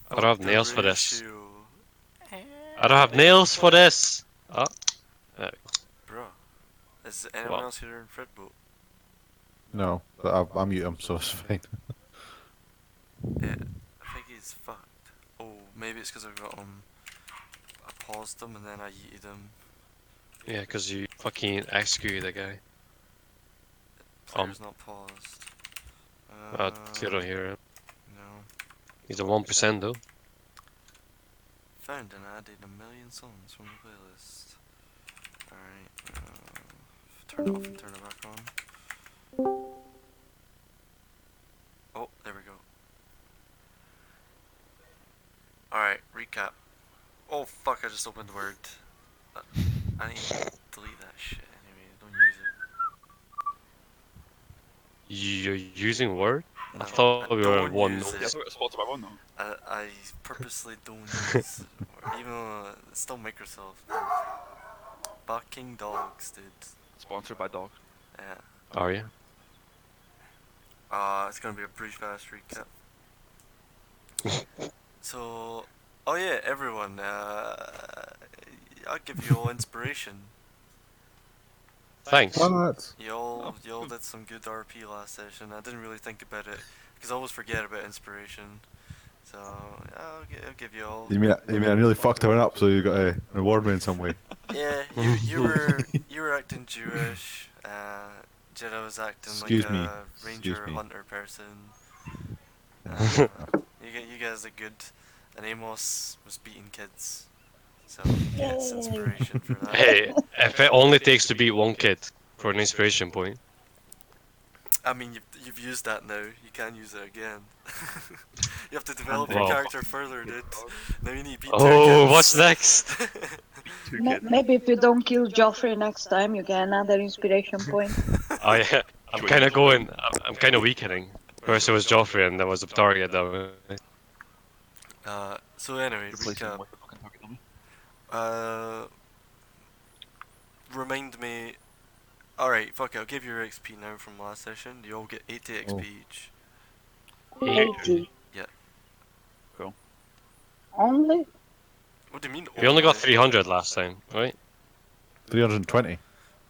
I don't have the nails for this. ratio. I don't have nails for this! Oh, there we Bro, is anyone Well. else here in Fredboat? No, but I'm mute him, so it's fine. Yeah, I think he's fucked. Oh, maybe it's because I got I paused him and then I yeeted him. Yeah, because you fucking executed the guy. Player's not paused. You don't hear him. No. He's a 1% though. Found and added 1,000,000 songs from the playlist. Alright, turn it off and turn it back on. Oh, there we go. Alright, recap. Oh fuck, I just opened Word. I need to delete that shit anyway, don't use it. You're using Word? No, I thought I we were don't one use note. it. Yeah, it's sponsored by one though. I purposely don't use even though it's still Microsoft. Barking dogs, dude. Sponsored by dog. Yeah. Are you? It's gonna be a brief ass recap. So, oh yeah, everyone, I'll give you all inspiration. Thanks. What? Y'all did some good RP last session. I didn't really think about it, because I always forget about inspiration. So, I'll give you all. You mean I nearly fucked her up, so you got to reward me in some way? Yeah, you were acting Jewish. Jeddah was acting Excuse like me. a ranger Excuse me. hunter person. You guys did good, and Amos was beating kids, so he gets inspiration for that. Hey, if it only takes to beat one kid for an inspiration point. I mean, you've used that now. You can't use it again. You have to develop your Well. character further, dude. Now you need to beat two Oh, kids. what's next? Two kids. Maybe if you don't kill Joffrey next time, you get another inspiration point. Oh yeah, I'm kind of going. I'm kind of weakening. First it was Joffrey, and there was the target. So anyway, Replace him recap. with the fucking target dummy. Remind me. Alright, fuck it, I'll give you your XP now from last session. You all get 80 XP each. 80. Yeah. Cool. Only? What do you mean? We only got 300 last time, right? 320.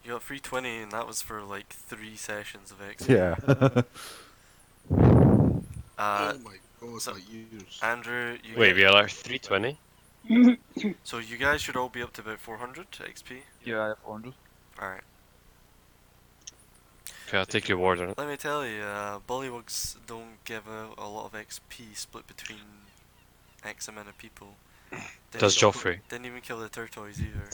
You got 320, and that was for like 3 sessions of XP. Yeah. Oh my god, so- my ears. Andrew, you Wait, get, we are like 320? so you guys should all be up to about 400 XP. Yeah, I have 400. Alright. Okay, I'll take your word on it. Let me tell you, bullywugs don't give out a lot of XP split between X amount of people. Does Joffrey? Didn't even kill the tortoise either.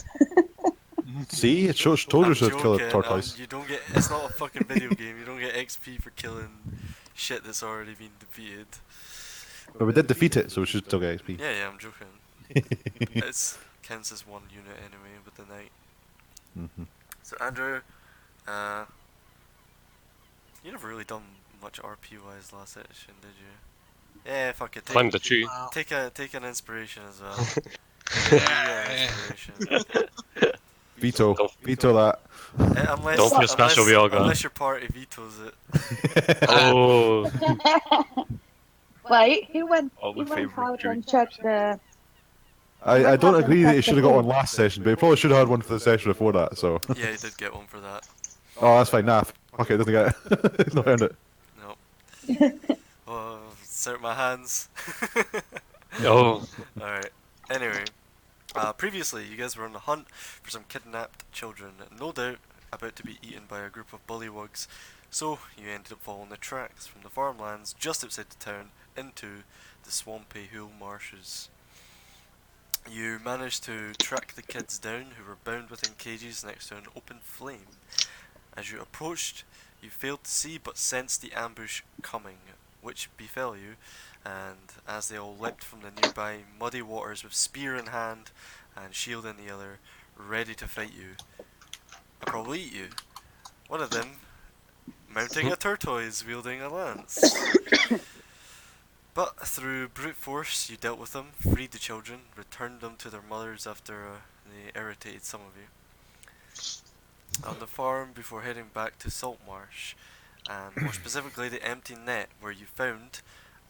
See, it told you I'm should kill a joking, tortoise. you don't get. It's not a fucking video game. You don't get XP for killing shit that's already been defeated. But we did defeat it, so we should still get XP. Yeah, I'm joking. It's counts as one unit anyway with the knight. Mhm. So Andrew, you never really done much RP wise last session, did you? Yeah, fuck it. Climb the tree. Wow. Take an inspiration as well. Yeah. Yeah, inspiration. Veto that. Unless, Don't feel special, we all got. unless your party vetoes it. Oh, Wait, he went All in out favour and checked the... I don't agree that he should have got one last session, but he probably should have had one for the session before that, so. Yeah, he did get one for that. Oh, that's fine, nah. Okay, doesn't get it. He's not earned it. No. Oh, insert my hands. oh. Alright. Anyway, previously you guys were on the hunt for some kidnapped children, no doubt about to be eaten by a group of bullywugs. So you ended up following the tracks from the farmlands just outside the town into the swampy Hull marshes. You managed to track the kids down, who were bound within cages next to an open flame. As you approached, you failed to see but sensed the ambush coming, which befell you, and as they all leapt from the nearby muddy waters with spear in hand and shield in the other, ready to fight you, and probably eat you. One of them mounting a tortoise wielding a lance. But through brute force you dealt with them, freed the children, returned them to their mothers after they irritated some of you. On the farm before heading back to Saltmarsh, and more specifically the empty net where you found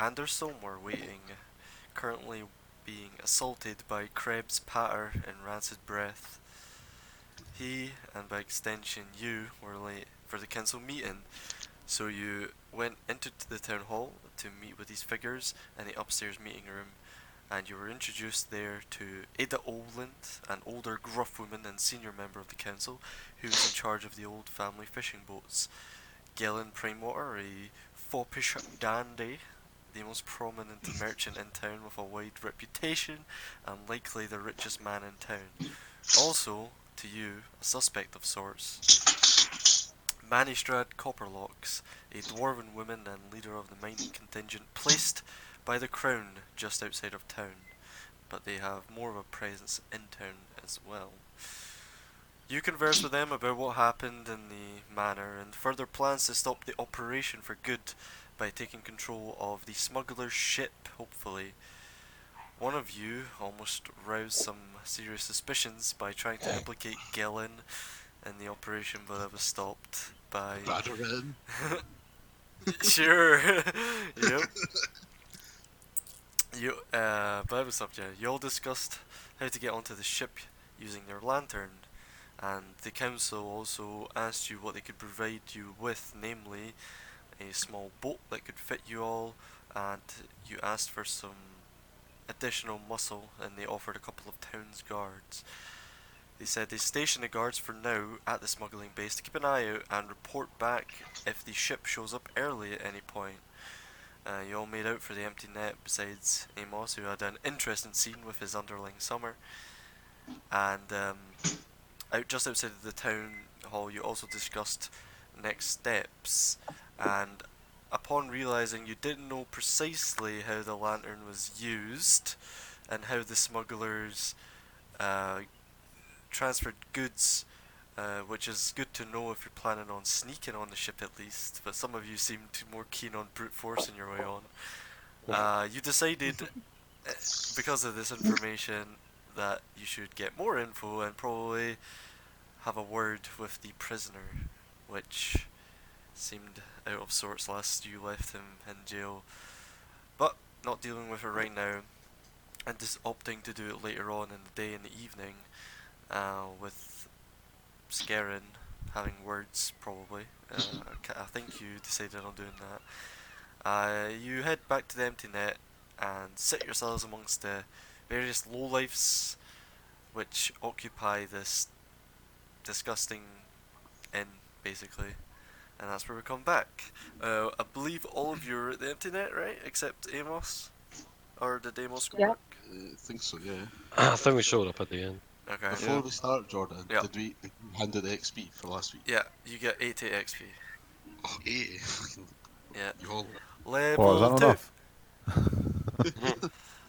Anders Solmore waiting, currently being assaulted by Krebs' patter and rancid breath. He, and by extension you, were late for the council meeting, so you went into the town hall to meet with these figures in the upstairs meeting room, and you were introduced there to Ada Oland, an older gruff woman and senior member of the council, who was in charge of the old family fishing boats. Gellin Primewater, a foppish dandy, the most prominent merchant in town with a wide reputation, and likely the richest man in town. Also, to you, a suspect of sorts. Manistrad Copperlocks, a dwarven woman and leader of the mining contingent placed by the crown just outside of town, but they have more of a presence in town as well. You converse with them about what happened in the manor and further plans to stop the operation for good by taking control of the smuggler's ship, hopefully. One of you almost roused some serious suspicions by trying to implicate Gellin in the operation, but that was stopped by... Battering. Sure. Yep. But that was stopped, yeah. You all discussed how to get onto the ship using your lantern, and the council also asked you what they could provide you with, namely a small boat that could fit you all, and you asked for some additional muscle, and they offered a couple of town's guards. They said they stationed the guards for now at the smuggling base to keep an eye out and report back if the ship shows up early at any point. You all made out for the empty net besides Amos, who had an interesting scene with his underling Summer. And just outside of the town hall you also discussed next steps, and upon realizing you didn't know precisely how the lantern was used and how the smugglers transferred goods, which is good to know if you're planning on sneaking on the ship at least, but some of you seemed more keen on brute forcing your way on. You decided, because of this information, that you should get more info and probably have a word with the prisoner, which seemed out of sorts last you left him in jail, but not dealing with it right now, and just opting to do it later on in the day and the evening, with Scarin having words probably. I think you decided on doing that. You head back to the empty net and sit yourselves amongst the various lowlifes which occupy this disgusting inn, basically. And that's where we come back. I believe all of you are at the empty net, right? Except Amos? Or did Amos go Yeah. back? I think so, yeah. I think we showed up at the end. Okay. Before we start, Jordan, Yeah. did we hand the XP for last week? Yeah, you get 80 XP. Oh, 80. Yeah. You all Level Oh, is that not 2! enough?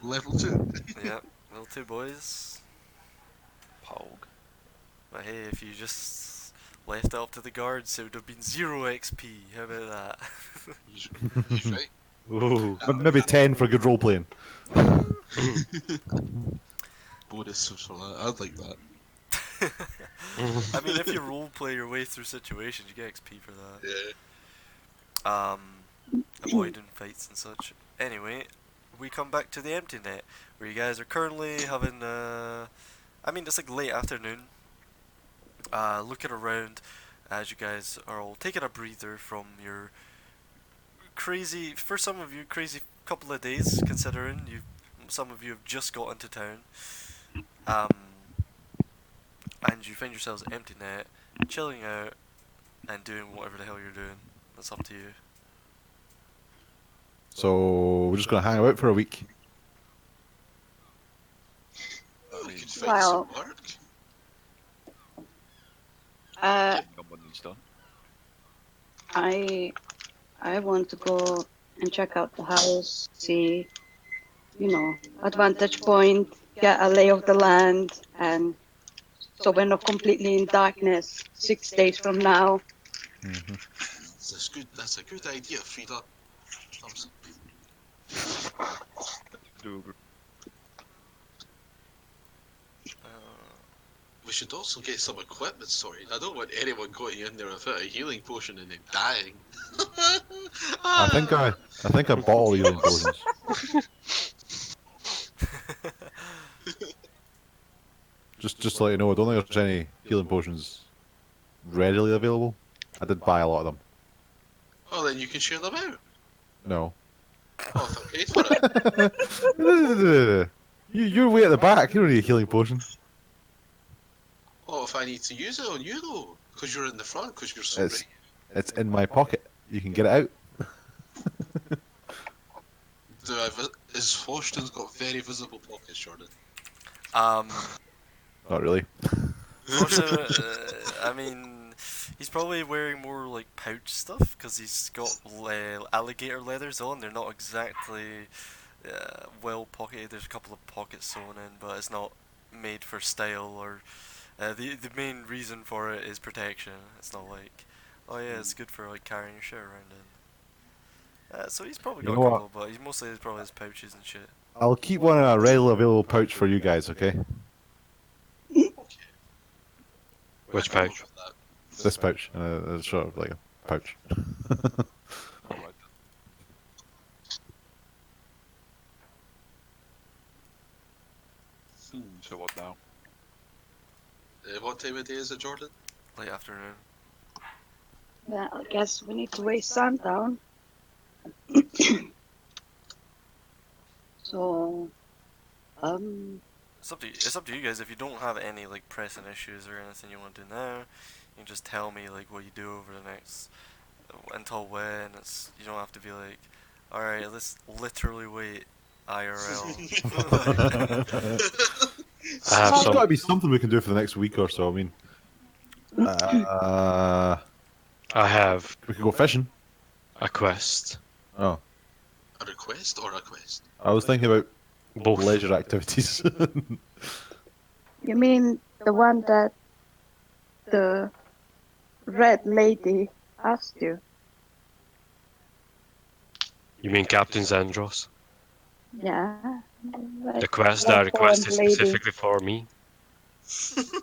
level 2. Yeah, level 2 boys. Pog. But hey, if you just left it up to the guards, it would have been 0 XP. How about that? He's right. Ooh. Maybe 10 for good role playing. Bonus for that. I'd like that. I mean, if you roleplay your way through situations, you get XP for that. Yeah. Avoiding fights and such. Anyway, we come back to the empty net, where you guys are currently having, I mean, it's like late afternoon, looking around as you guys are all taking a breather from your crazy, for some of you, crazy couple of days, considering some of you have just got into town, and you find yourselves at empty net, chilling out, and doing whatever the hell you're doing. That's up to you. So we're just going to hang out for a week. We could find Well, some work. Someone's done. I want to go and check out the house, see, advantage point, get a lay of the land, and so we're not completely in darkness 6 days from now. That's a good idea, Frida. Thumbs up. We should also get some equipment sorted. I don't want anyone going in there without a healing potion and then dying. I think I bought all the healing potions. Just to let you know, I don't think there's any healing potions readily available. I did buy a lot of them. Oh, then you can share them out. No. Oh, if I paid for it. You're way at the back. You don't need a healing potion. Oh, if I need to use it on you though, because you're in the front, because you're so It's brave. it's in my pocket. You can get it out. His Forshton's got very visible pockets, Jordan. Not really. Fortune, I mean, he's probably wearing more like pouch stuff because he's got alligator leathers on. They're not exactly well pocketed. There's a couple of pockets sewn in, but it's not made for style or. The main reason for it is protection. It's not like, oh yeah, it's good for like carrying your shit around in. So he's probably You got know a what? couple, but he mostly has probably his pouches and shit. I'll keep one in a readily available pouch for you guys, okay? Which I can pouch? live with that. This pouch. It's sort of like a pouch. Alright. So what now? What time of day is it, Jordan? Late afternoon. Well, I guess we need to wait sundown. So, It's up to you guys. If you don't have any like pressing issues or anything you want to do now, you can just tell me like what you do over the next until when. It's you don't have to be like, all right, let's literally wait IRL. I have There's got to some. be something we can do for the next week or so. I mean, uh, I have we could go fishing. a quest. Oh, A request or a quest? I was thinking about Both. leisure activities. you mean the one that the red lady asked you? You mean Captain Zandros? Yeah. The quest that I requested blonde lady. specifically for me?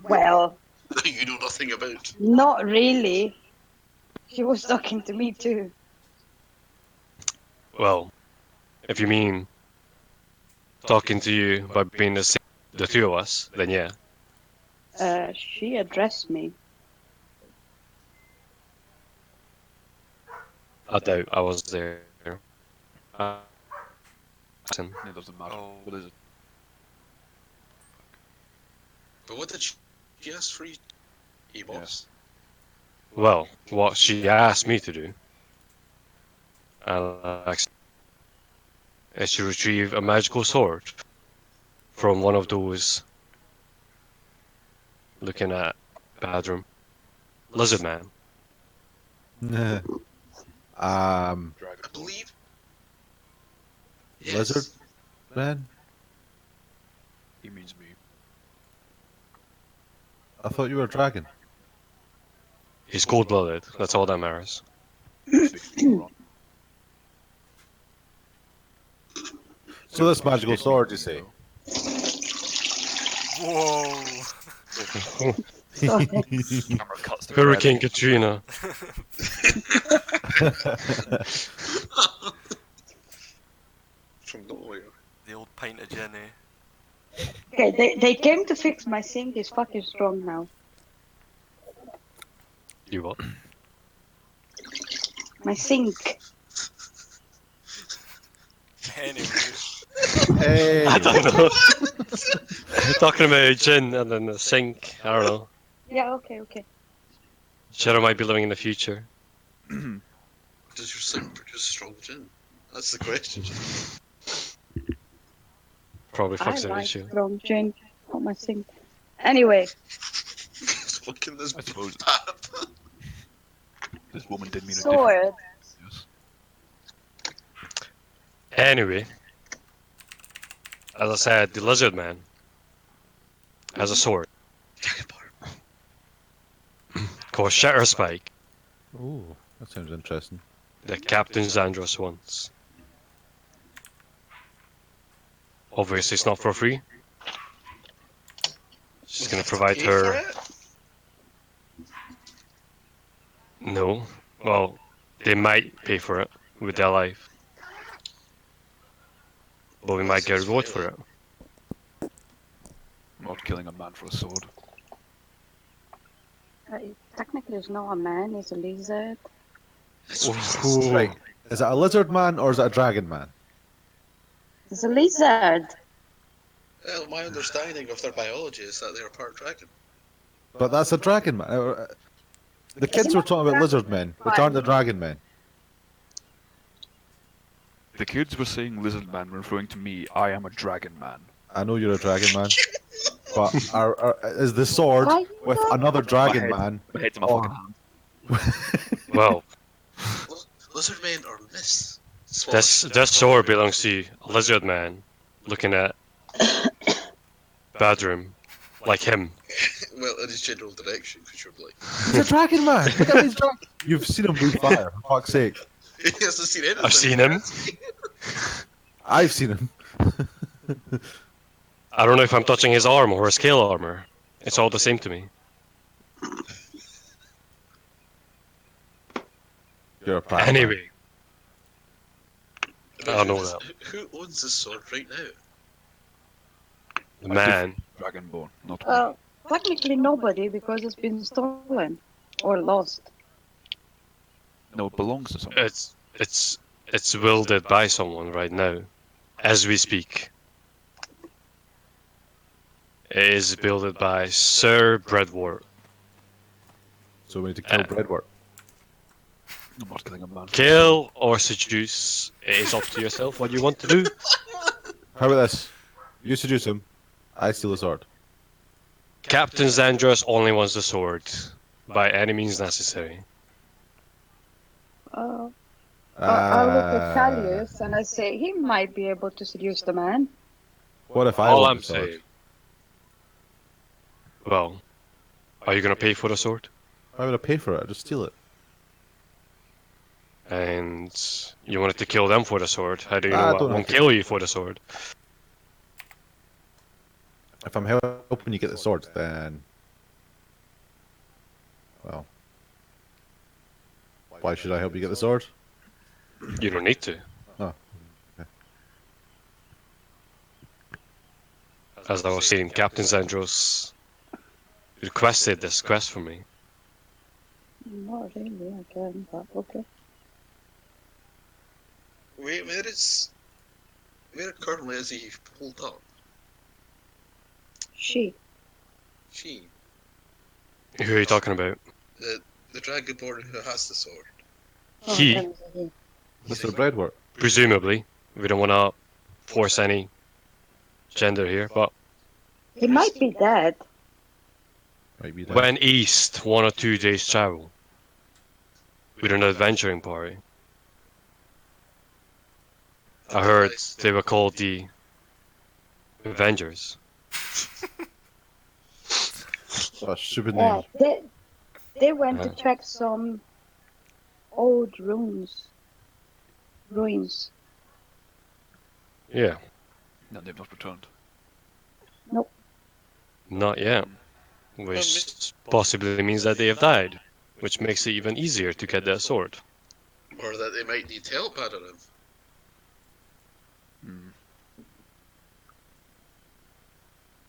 Well, You know nothing about. not really. She was talking to me too. Well, if you mean talking to you by being the two of us, then yeah. She addressed me. I doubt I was there. Uh, It doesn't matter. Oh. What is it? But what did she ask for you? E-boss? well, what she asked me to do, is to retrieve a magical sword from one of those looking at bedroom lizard man. um, Dragon. I believe. Lizard? Man, He means me. I thought you were a dragon. He's cold-blooded. That's all that matters. Wrong. So this magical sword, you say? Whoa! Sorry. Camera cuts to Hurricane Freddy. Katrina. From nowhere. The old pint of Jenny. Okay, they came to fix my sink. It's fucking strong now. You what? My sink. Anyway, Hey, I don't know. You're talking about gin and then the sink. I don't know. Yeah, okay. Shadow might be living in the future. Does your sink produce strong gin? That's the question. Probably I fix an like issue. strong gin on my sink. Anyway, Fucking this I suppose pap. this woman did mean a sword. Yes. Anyway, as I said, the lizard man has a sword called Shatter Spike ooh, that sounds interesting. that Captain Zandros wants. Obviously, it's not for free. She's gonna provide Pay for her. it? No. Well, they might pay for it with their life, but we might get a reward for it. I'm not killing a man for a sword. Technically, he's not a man, he's a lizard. It's Ooh. Right. Is it a lizard man or is it a dragon man? He's a lizard. Well, my understanding of their biology is that they're part dragon. But that's a dragon man. The kids were talking about lizard men, which aren't the dragon men. The kids were saying lizard man, referring to me. I am a dragon man. I know you're a dragon man, but is the sword Why with not? another dragon head- man? My head's in my or- fucking hand. Well, Lizard men are myths. this sword belongs to a lizard man looking at bedroom like him. Well, in his general direction, because you're like, He's a dragon man. Look at his dragon. You've seen him breathe fire. For fuck's sake. he hasn't seen anything. I've seen him. I've seen him. I don't know if I'm touching his arm or his scale armor. It's all the same to me. You're a pirate. man. Anyway, I know that. Who owns this sword right now? The man. Dragonborn, not me. Well, technically nobody because it's been stolen or lost. No, it belongs to someone. It's wielded by someone right now, as we speak. It is wielded by Sir Breadwort. So we need to kill Breadwork. I'm not killing a man. Kill or seduce. It is up to yourself what you want to do. How about this? You seduce him. I steal the sword. Captain Zandros only wants the sword, by any means necessary. I look at Callius and I say he might be able to seduce the man. What if I All want I'm the sword? saying. Well, are you gonna pay for the sword? I'm gonna pay for it. I just steal it. And you wanted to kill them for the sword. How do you I know I don't won't have to- kill you for the sword? If I'm helping you get the sword, then well, why should I help you get the sword? You don't need to. Oh, okay. As I was saying, Captain Zandros requested this quest from me. Not really, I can, but okay. Wait, where currently is he pulled up? She. She, Who are you talking about? the dragonborn who has the sword. Oh, He. that was a he. Mr. Breadwork. Presumably. We don't want to force any gender here, but He might be dead. Might be dead. went east 1 or 2 days travel with an adventuring party. I heard they were called the Avengers. Oh, stupid Yeah, name. they went to check some old ruins. Yeah, No, they've not returned. not yet. Which possibly means that they have died, which makes it even easier to get their sword. Or that they might need help, I don't know. Hmm.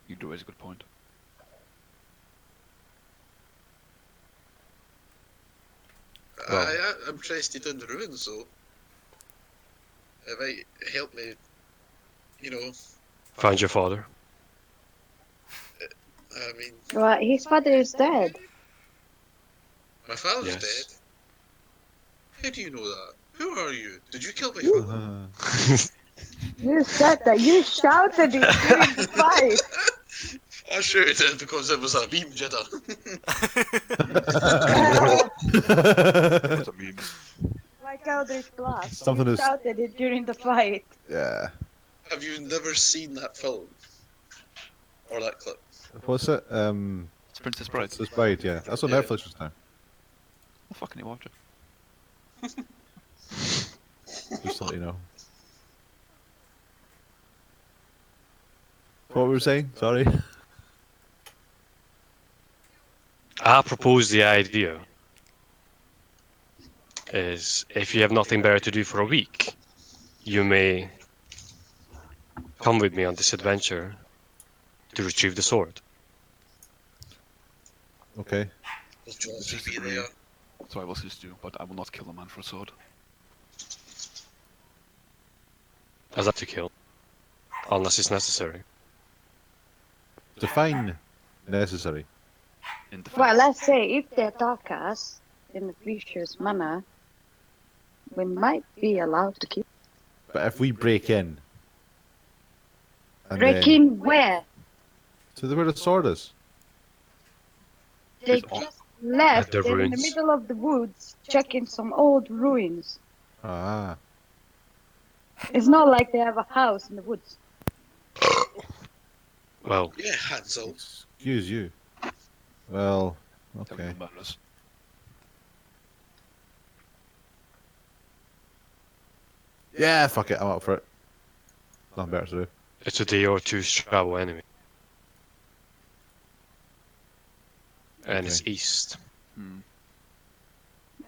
You do raise a good point. I'm interested in the ruins, so it might help me, you know, Find your father. I mean, Well, his father is dead. my father's Yes. dead. How do you know that? Who are you? Did you kill my father? You said that. You shouted it during the fight. I shouted it because it was a beam jitter. That's a meme. Like Eldritch Blast. Something You is- shouted it during the fight. Yeah. Have you never seen that film? Or that clip? What's it? It's Princess Bride. Princess Bride, yeah. That's on Yeah. Netflix just now. I'll fucking watch it. Just to let you know. What were we saying? Sorry. I propose the idea is if you have nothing better to do for a week, you may come with me on this adventure to retrieve the sword. Okay. Will Joffrey Just be agree. there? So I will assist you, but I will not kill a man for a sword. As up to kill, unless it's necessary. Define necessary. In defense. Well, let's say if they attack us in a vicious manner, we might be allowed to kill. But if we break in, and Break then in where? to where the sword is. They It's on- just left. At the They're in the ruins. middle of the woods checking some old ruins. Ah. It's not like they have a house in the woods. Well, Yeah, Hansel. Excuse you. Well, Tell me okay. no manners. Yeah, fuck it. I'm up for it. Nothing better to do. it's a day or two's travel anyway. And it's Okay. east. Hmm.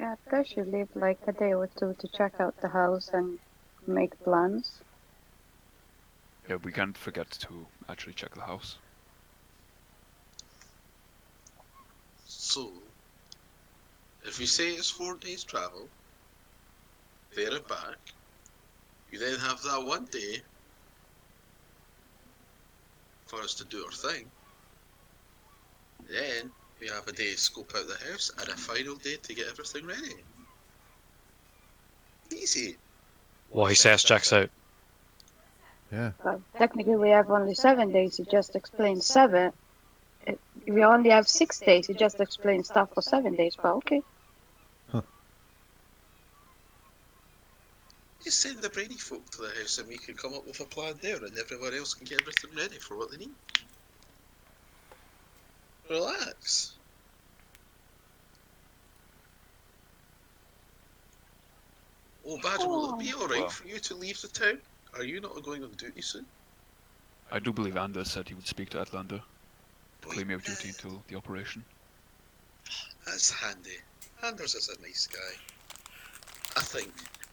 Yeah, they should leave like a day or two to check out the house and make plans. Yeah, we can't forget to actually check the house. So, if we say it's 4 days travel, there and back, you then have that one day for us to do our thing. Then we have a day to scope out the house and a final day to get everything ready. Easy. What he says checks out. Yeah. Well, technically, we have only 7 days. It just explains seven. We only have 6 days. It just explains stuff for 7 days. But okay. Just send the brainy folk to the house and we can come up with a plan there and everyone else can get everything ready for what they need. Relax. Oh, Badger, will it be alright Well. for you to leave the town? Are you not going on duty soon? I do believe Anders said he would speak to Outlander to Boy, claim me of duty until the operation. that's handy. Anders is a nice guy. I think.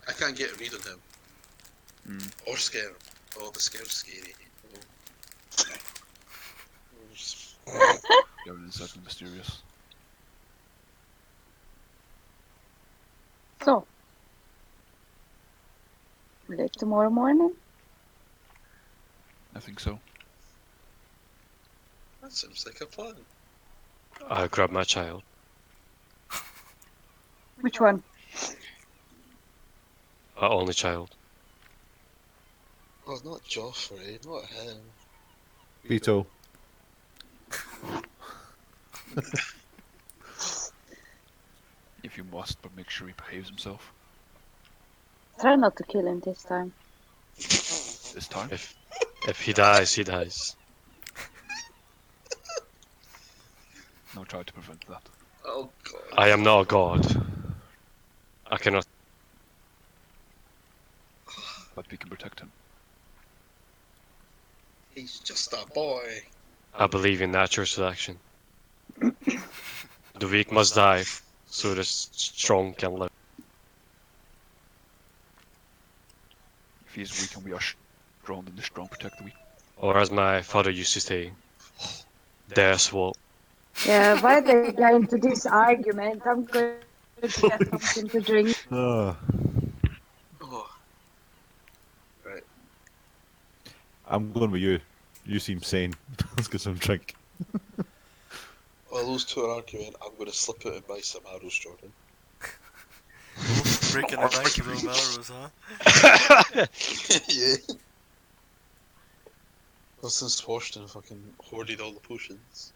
I can't get a read on him. Hmm. Or scare him. Oh, the scare's scary. The evidence has been mysterious. So, leave tomorrow morning. I think so. That seems like a plan. I grab my child. Which one? Our only child. Oh, not Joffrey, not him. Veto. If you must, but make sure he behaves himself. Try not to kill him this time. This time. If he dies, he dies. No, try to prevent that. Oh god. I am not a god. I cannot. But we can protect him. He's just a boy. I believe in natural selection. The weak must die, so the strong can live. If he is weak and we are strong, then the strong protect the weak. Or as my father used to say, there's what. Yeah, why they get into this argument? I'm going to get something to drink. Ah. Oh. Right. I'm going with you. You seem sane. Let's get some drink. While those two are arguing, I'm going to slip out and buy some arrows, Jordan. Breaking the bank of them arrows, huh? Yeah. Well, since Washington fucking hoarded all the potions.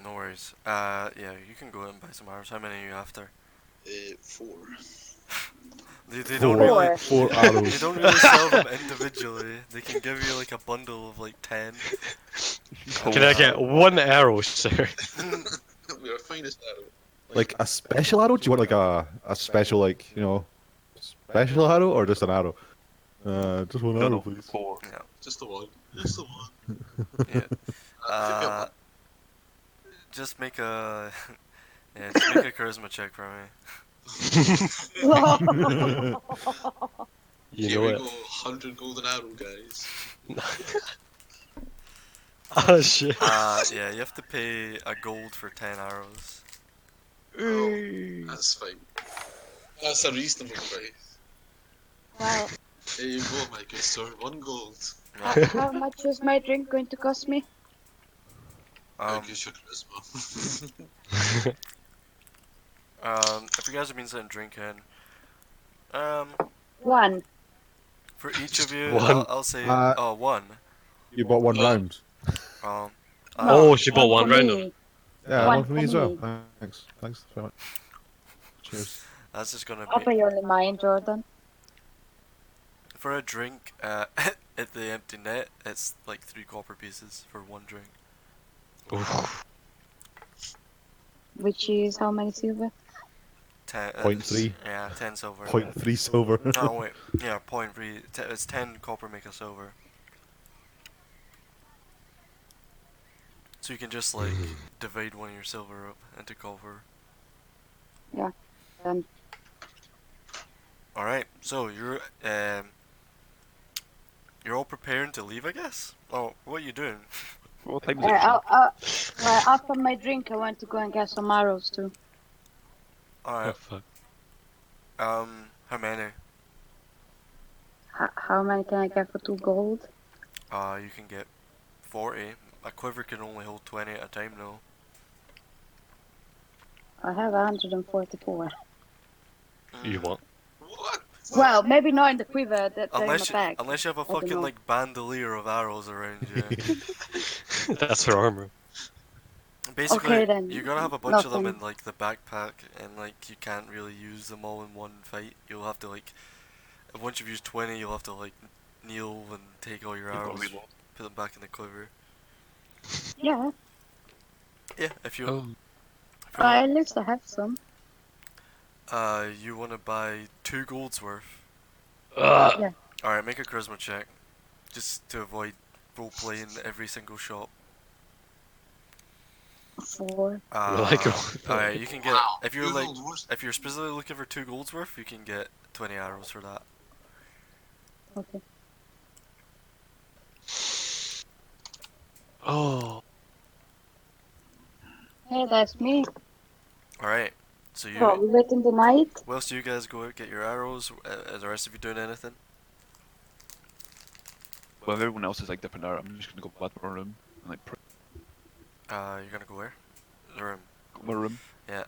No worries. Yeah, you can go out and buy some arrows. How many are you after? 4. They don't really. Four They arrows. don't really sell them individually. They can give you like a bundle of like 10. Can I get one arrow, sir? We're our finest arrow. Like a special arrow? Do you want like a special, like, you know, special arrow or just an arrow? Just one arrow, please. 4. Yeah. Just the one. Just the one. Yeah. Uh, Just make a yeah, just make a charisma check for me. You Here know we it. go, 100 golden arrow, guys. Oh shit. Yeah, you have to pay a gold for 10 arrows. Oh, that's fine. That's a reasonable price. Well, There you go, my good sir. 1 gold. how much is my drink going to cost me? I Um, guess your charisma. if you guys have been sitting drinking, um, One. for each of you, One. I'll say, Uh, one. you bought one Oh. round. Um, No, Oh, she bought for one random. me. Yeah, uh, One one for for me as well. me. Thanks. Thanks very much. Cheers. that's just gonna I'll be pay only mine, Jordan. for a drink. At the empty net, it's like 3 copper pieces for one drink. Oof. Which is how many silver? 10. Point three. Yeah, 10 silver. 0.3 silver. Oh wait, yeah, point 3. It's 10 copper make a silver. So you can just like divide one of your silver up into copper. Then All right, so you're all preparing to leave, I guess. Oh, what are you doing? What time is it? Now? well, after my drink, I want to go and get some arrows too. All Oh right. fuck. How many? How many can I get for 2 gold? You can get 40. A quiver can only hold 20 at a time, though. I have 144. You want? What? Well, maybe not in the quiver that they're in my Unless bag. unless you have a I don't fucking know. like bandolier of arrows around you. That's her armor. Basically, Okay, then. you're gonna have a bunch of them Nothing. in like the backpack, and like you can't really use them all in one fight. You'll have to like, once you've used 20, you'll have to like kneel and take all your You've got to arrows, reload. put them back in the quiver. Yeah, Yeah, if you Oh. if you want, at least I have some. you want to buy 2 golds worth. Ugh. All right, make a charisma check, just to avoid role playing every single shop. 4. You like her? Alright, you can get Wow. if you're Two like gold worth. if you're specifically looking for 2 golds worth, you can get 20 arrows for that. Okay. Oh. Hey, that's me. Alright, so Oh, we wait in the night? whilst you guys go out get your arrows, are the rest of you doing anything? Well, if everyone else is like dipping out, I'm just gonna go back to my room and like You're gonna go where? The room. go to my room, Yeah.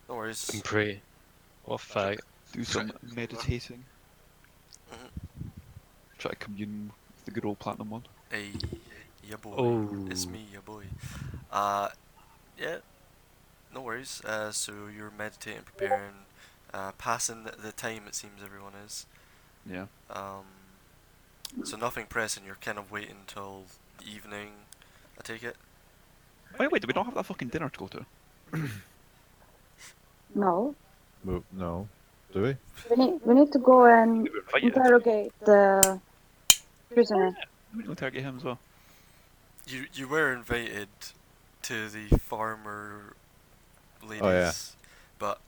No worries. And pray. What fag. do some meditating, Mhm. try to commune with the good old platinum one. Hey, yeah boy. Oh. It's me, yeah boy. Yeah, no worries. So you're meditating, preparing, passing the time it seems everyone is. Yeah. So nothing pressing, you're kind of waiting until the evening, I take it? Wait, do we not have that fucking dinner to go to? No. No. Do we? We need to go and We were invited. interrogate the prisoner. We can interrogate him as well. You were invited to the farmer ladies, Oh, yeah. but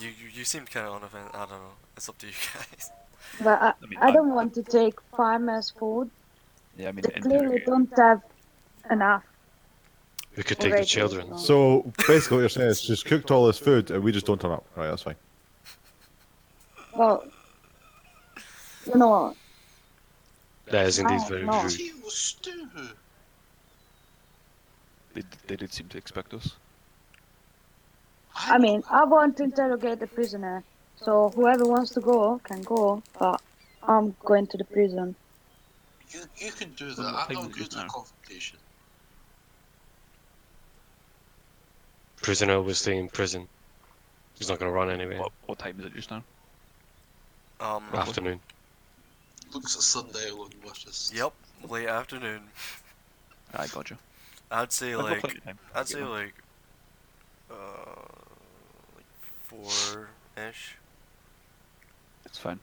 you seemed kind of unoffended. I don't know. It's up to you guys. But I mean, I don't want to take farmers' food. Yeah, I mean, They clearly interrogate. don't have enough. We could take the already, children. so- So basically, what you're saying is she's cooked all this food and we just don't turn up. Right, that's fine. Well, you know, That is indeed very no. rude. Potato stew. They did seem to expect us. I mean, I want to interrogate the prisoner. So whoever wants to go can go, but I'm going to the prison. You can do that. What I'm time not is it good just at now? confrontation. Prisoner will stay in prison. He's not gonna run anyway. What time is it just now? Afternoon. Looks at sundial and wishes. Yep, late afternoon. I got you. I'd say I've got like plenty of time. I'd say Yeah. like 4-ish. It's fine.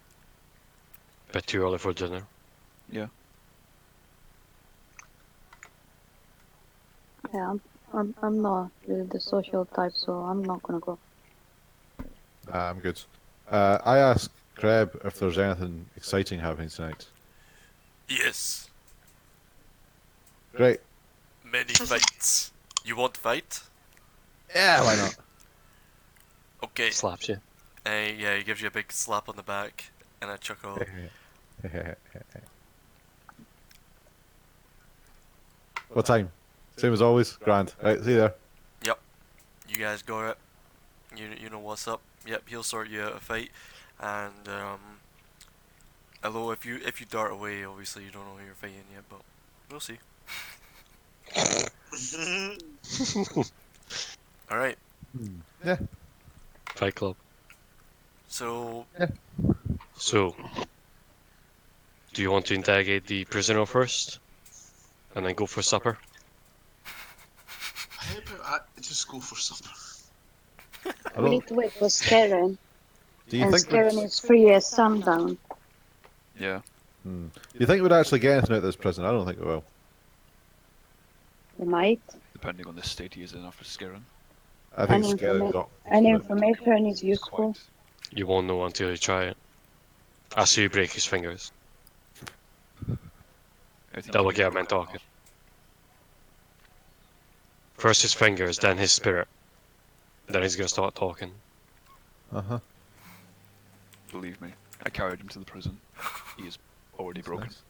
Bit too early for dinner. Yeah. Yeah, I'm not really the social type, so I'm not gonna go. I'm good. I asked Kreb if there's anything exciting happening tonight. Yes. Great. many fights. You want to fight? Yeah, why not? Okay. Slaps you. Yeah, he gives you a big slap on the back and a chuckle. What time? Same as always. Grand. Right, see you there. Yep. You guys got it. You know what's up. Yep, he'll sort you out a fight. And although if you dart away, obviously you don't know who you're fighting yet, but we'll see. All right. Yeah. Fight Club. So So, do you want to interrogate the prisoner first? And then go for supper? How about I just go for supper? I We don't. need to wait for Scarin. Do you And think? Scarin is free as sundown. Yeah. Do you think we'd actually get anything out of this prison? I don't think we will. We might. Depending on the state he is in after scaring. I think Any Scaring informa- got. Any information is useful. Quite. You won't know until you try it. After you break his fingers. I think That will you get a can man do talking. enough. First his fingers, then his spirit. Then he's gonna start talking. Uh-huh. Believe me, I carried him to the prison. He is already broken. Nice.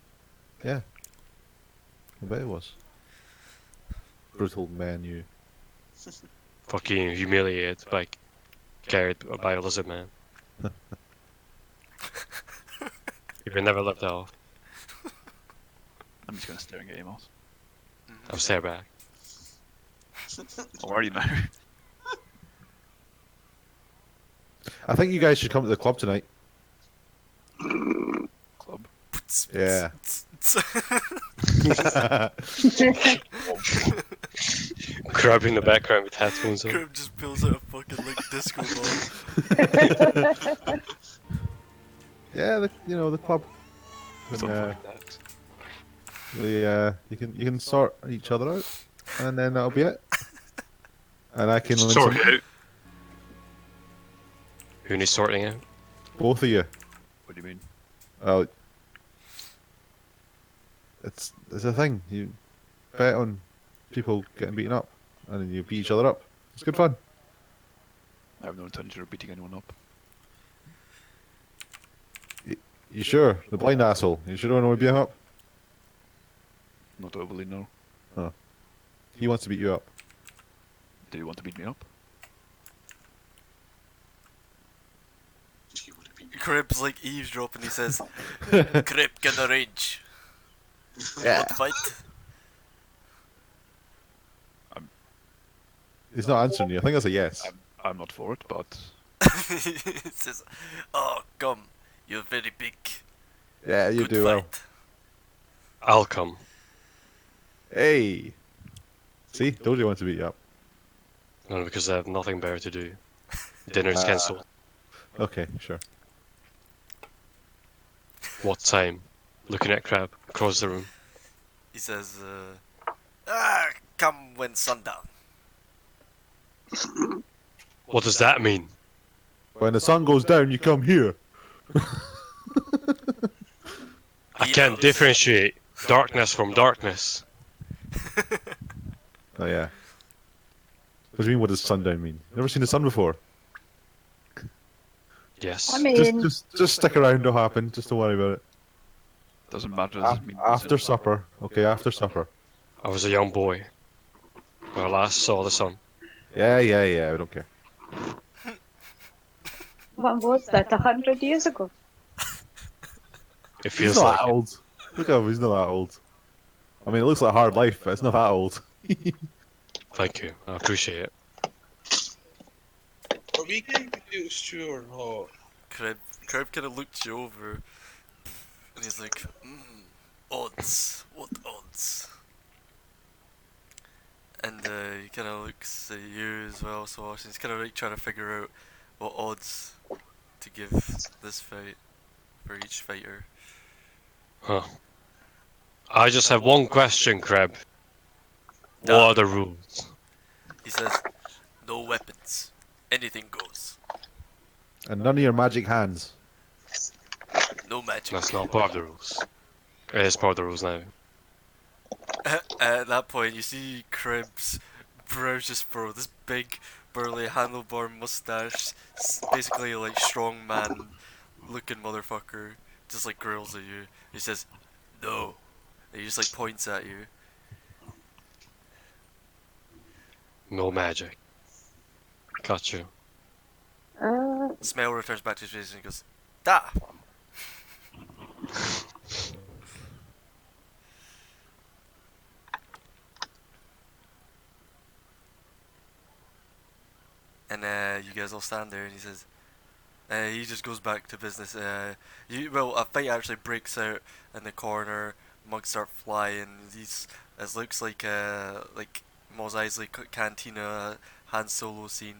Yeah. I bet it was. Brutal man, you. Fucking humiliated by carried by a lizard man. You will never live that off. I'm just gonna stare and get emails. I'll stare back. Already now. I think you guys should come to the club tonight. Club. Yeah. Crab in the background with headphones on. Crib just pulls out a fucking like disco ball. Yeah, the club. Something And, like that. you can sort each other out, and then that'll be it. And I can Sort some, it out. Who needs sorting out? both of you. What do you mean? Well, it's a thing. You bet on people getting beaten up, and then you beat each other up. It's good fun. I have no intention of beating anyone up. You sure? The blind asshole. You sure don't want to beat him up? Not overly, no. He wants to beat you up. Do you want to beat me up? You would be- Crib's like eavesdropping. He says, "Crib can arrange. Yeah. Want to fight?" He's not answering you. I think that's a yes. I'm not for it, but He says, "Oh, come, you're very big. Yeah, you Good do well. fight." I'll come. Hey. See, told you I want to beat you up. No, because I have nothing better to do. Dinner's cancelled. Okay, sure. What time? Looking at Crab across the room. He says, come when sundown." What does that mean? When the sun goes down, you come here. I can't differentiate darkness from darkness. Oh yeah. What do you mean? What does sundown mean? Never seen the sun before. Yes. I mean, Just stick around. It'll happen. Just don't worry about it. doesn't matter. Does it mean After supper. Okay, after supper. I was a young boy when I last saw the sun. Yeah. We don't care. when was that? 100 years ago? It He's feels not like that old. Look at him. He's not that old. I mean, it looks like a hard life, but it's not that old. Thank you. I appreciate it. Are we getting to do stew or not? Crib kind of looked you over, and he's like, odds. What odds? And he kind of looks at you as well, so he's kind of like trying to figure out what odds to give this fight for each fighter. Huh. I just have one question, Crab. What Damn. are the rules? He says, no weapons. Anything goes. And none of your magic hands. No magic. That's not part of the rules. It is part of the rules now. At that point, you see Cribs brows just furrow. This big, burly, handlebar mustache, basically like strong man looking motherfucker, just like grills at you. He says, "No." And he just like points at you. No magic. Got you. Smell returns back to his face and he goes, "Da." And you guys all stand there, and he says, he just goes back to business. A fight actually breaks out in the corner. Mugs start flying. It looks like Mos Eisley Cantina Han Solo scene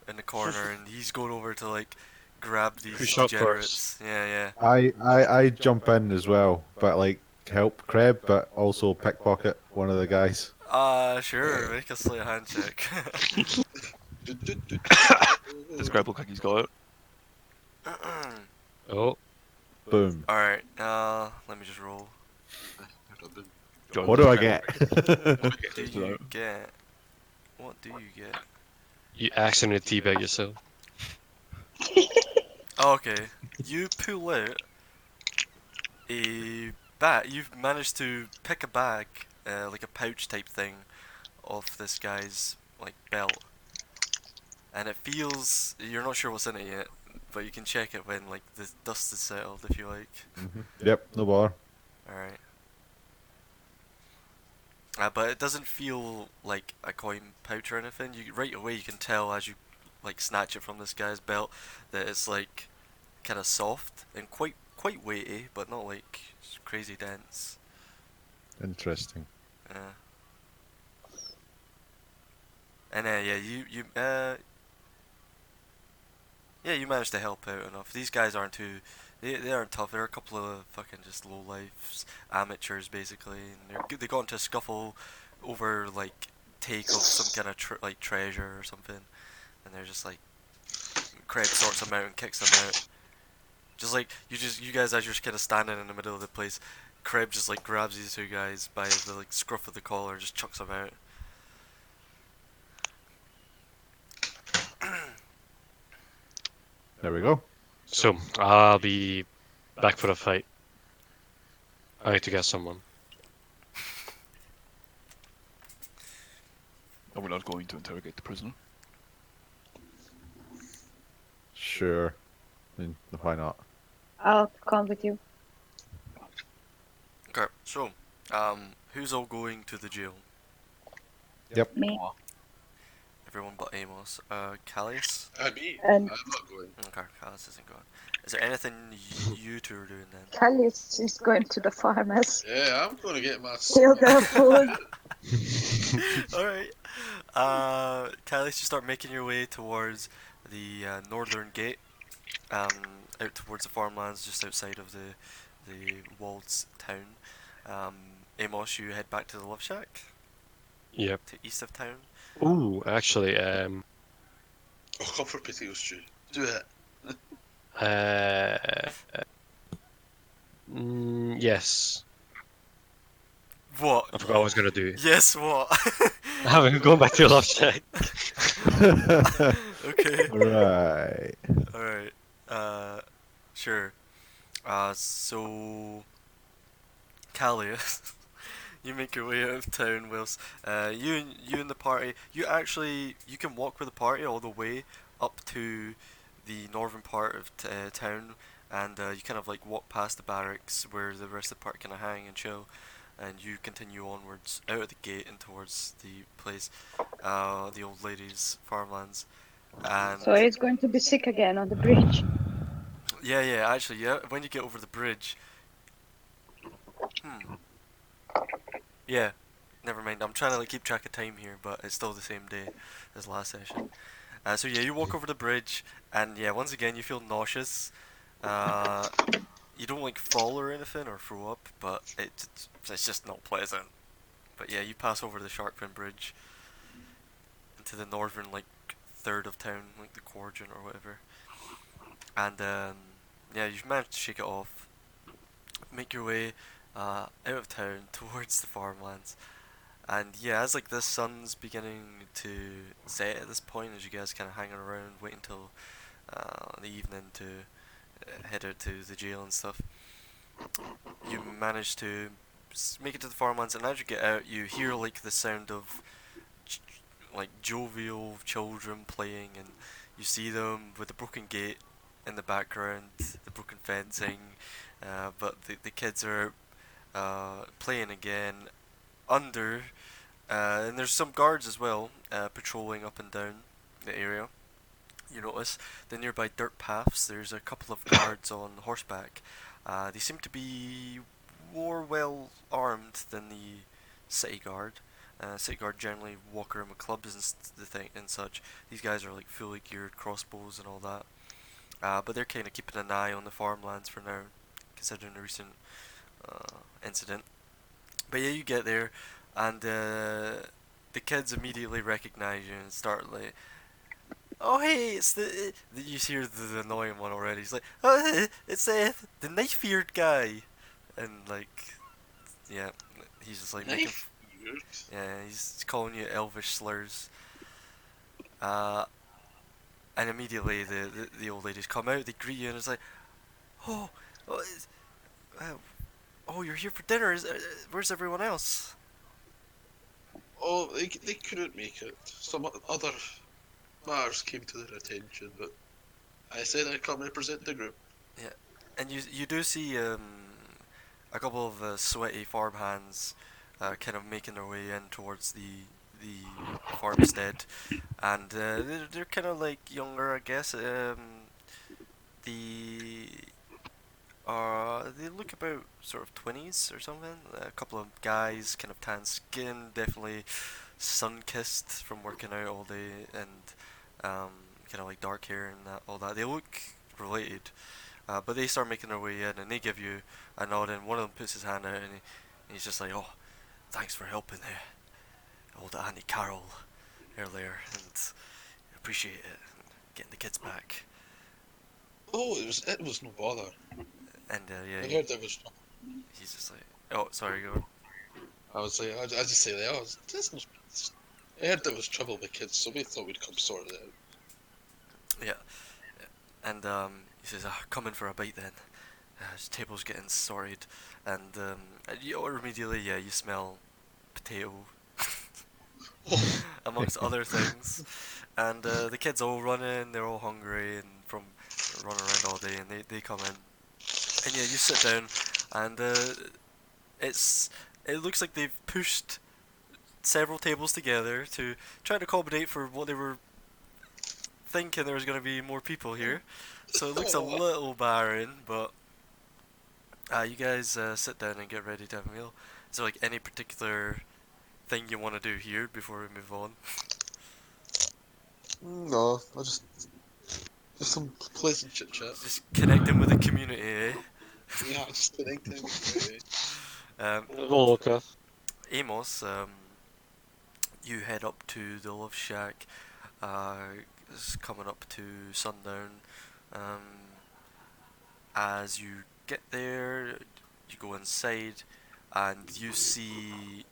in the corner, and he's going over to like grab Who these shot first? degenerates. Yeah, yeah. I jump in as well, but like help Kreb, but also pickpocket one of the guys. Sure. Make a sleight of hand check. Does Crab look like he's got it? Oh, Boom. All right. Let me just roll. John, What do I Crab- get? What do Check it you out. get? What do you get? you accidentally teabag yourself. Okay, you pull out a bag. You've managed to pick a bag, like a pouch type thing, off this guy's like belt, and it feels. You're not sure what's in it yet, but you can check it when like the dust is settled if you like. Yep, no bother. All right. But it doesn't feel like a coin pouch or anything. You right away you can tell as you like snatch it from this guy's belt that it's like kind of soft and quite weighty, but not like crazy dense. Interesting. Yeah. And you managed to help out enough. These guys aren't too. They aren't tough. They're a couple of fucking just low lives, amateurs basically. And they got into a scuffle over like take of some kind of like treasure or something, and they're just like Craig sorts them out and kicks them out. Just like you guys as you're kind of standing in the middle of the place, Krebs just like grabs these two guys by the like scruff of the collar and just chucks them out. There we go. So, I'll be back for the fight. I need to get someone. Are we not going to interrogate the prisoner? Sure. I mean, why not? I'll come with you. Okay, so who's all going to the jail? Me Everyone but Amos. Callius? Me. and I'm not going. Okay, Callius isn't going. Is there anything you two are doing then? Kelly is just going to the farmers. Yeah, I'm going to get my. Steal their food. Alright. Callius, you start making your way towards the northern gate, out towards the farmlands just outside of the walled town. Amos, you head back to the Love Shack Yep. to east of town. Ooh, actually, Oh, come for potato stew. Do it. uh, yes. What? I forgot what I was gonna do. Yes, what? I'm going back to the love shack. Okay. Right. Alright. Sure. So Callius, you make your way out of town, whilst you and the party, you can walk with the party all the way up to the northern part of town, and you kind of like walk past the barracks where the rest of the party kind of hang and chill, and you continue onwards out of the gate and towards the place, the old lady's farmlands, and So he's going to be sick again on the bridge. yeah, actually, yeah. When you get over the bridge, yeah. Never mind. I'm trying to like keep track of time here, but it's still the same day as last session. So yeah, you walk over the bridge, and yeah, once again you feel nauseous. Uh, you don't like fall or anything or throw up, but it's just not pleasant. But yeah, you pass over the shark fin bridge into the northern like third of town, like the Corgin or whatever. And yeah, you've managed to shake it off. Make your way out of town towards the farmlands, And yeah, as like the sun's beginning to set at this point, as you guys kind of hanging around, waiting till the evening to head out to the jail and stuff, you manage to make it to the farmlands, and as you get out, you hear like the sound of like jovial children playing, and you see them with the broken gate in the background, the broken fencing, but the kids are playing again under, and there's some guards as well patrolling up and down the area. You notice the nearby dirt paths, there's a couple of guards on horseback. They seem to be more well armed than the city guard. City guard generally walk around with clubs and the thing and such. These guys are like fully geared crossbows and all that. But they're kind of keeping an eye on the farmlands for now, considering the recent incident. But yeah, you get there, and the kids immediately recognize you and start like, "Oh hey, it's you hear the annoying one already. He's like, "Oh, it's the knife-eared guy," and like, yeah, he's just like making, Knife? Weird. yeah, he's calling you elvish slurs. Uh, and immediately the old ladies come out, they greet you, and it's like, "Oh, oh, uh, oh, you're here for dinner. Where's everyone else?" Oh, they couldn't make it. Some other matters came to their attention, but I said I'd come represent the group. Yeah, and you do see a couple of sweaty farmhands kind of making their way in towards the farmstead, and they're kind of like younger, I guess. The they look about sort of 20s or something. A couple of guys, kind of tan skin, definitely sun-kissed from working out all day, and kind of like dark hair and all that. They look related, but they start making their way in, and they give you a nod, and one of them puts his hand out, and he's just like, "Oh, thanks for helping old Auntie Carol earlier, and appreciate it, and getting the kids back." Oh, it was no bother. And yeah, I heard there was. he's just like, "Oh, sorry, go on." I was like, I just say that. I heard there was trouble with kids, so we thought we'd come sort it out. Yeah, and he says, "Come in for a bite then." His table's getting sorted, and you immediately, yeah, you smell potato, amongst other things, and the kids all run in. They're all hungry and from running around all day, and they come in, and yeah, you sit down, and it looks like they've pushed several tables together to try to accommodate for what they were thinking there was going to be more people here. So it looks a little barren, but you guys sit down and get ready to have a meal. Is there like any particular thing you want to do here before we move on? No, I just some pleasant chit chat. Just connecting with the community, eh? Yeah, just connecting. Oh, okay. Amos, you head up to the Love Shack. It's coming up to sundown. As you get there, you go inside, and you see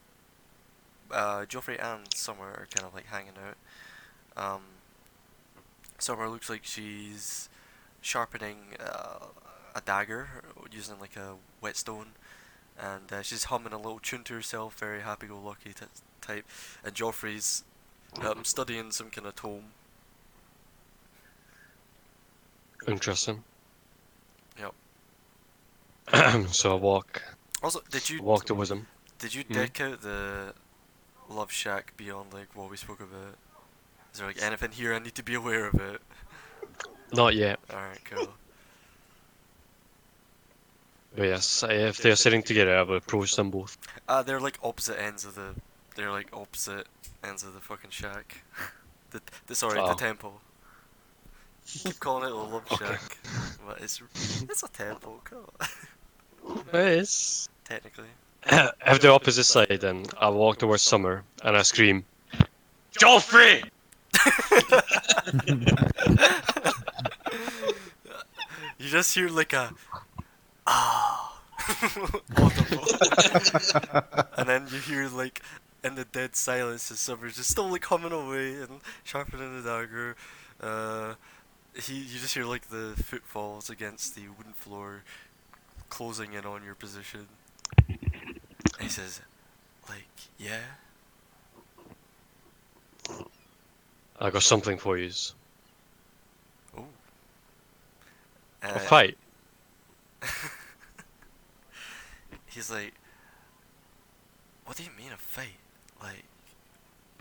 Joffrey and Summer are kind of like hanging out. Summer looks like she's sharpening a dagger using like a whetstone, and she's humming a little tune to herself, very happy-go-lucky type. And Joffrey's studying some kind of tome. Interesting. Yep. So I walk Also, did you towards him. deck out the Love Shack beyond like what we spoke about? Is there like anything here I need to be aware of it? Not yet. Alright, cool. But yes, if they're sitting together, I will approach them both. They're like opposite ends of the. They're like opposite ends of the fucking shack. The Oh. temple. Keep calling it a Love Okay. Shack, but it's a temple. Come on. Yes. Technically. If they're opposite side, then I walk towards Summer and I scream, Joffrey! You just hear like a audible. And then you hear like in the dead silence as Summer's just slowly coming away and sharpening the dagger. You just hear like the footfalls against the wooden floor, closing in on your position. And he says, like, yeah. I got something for you. Oh. A fight. He's like, what do you mean a fight? Like,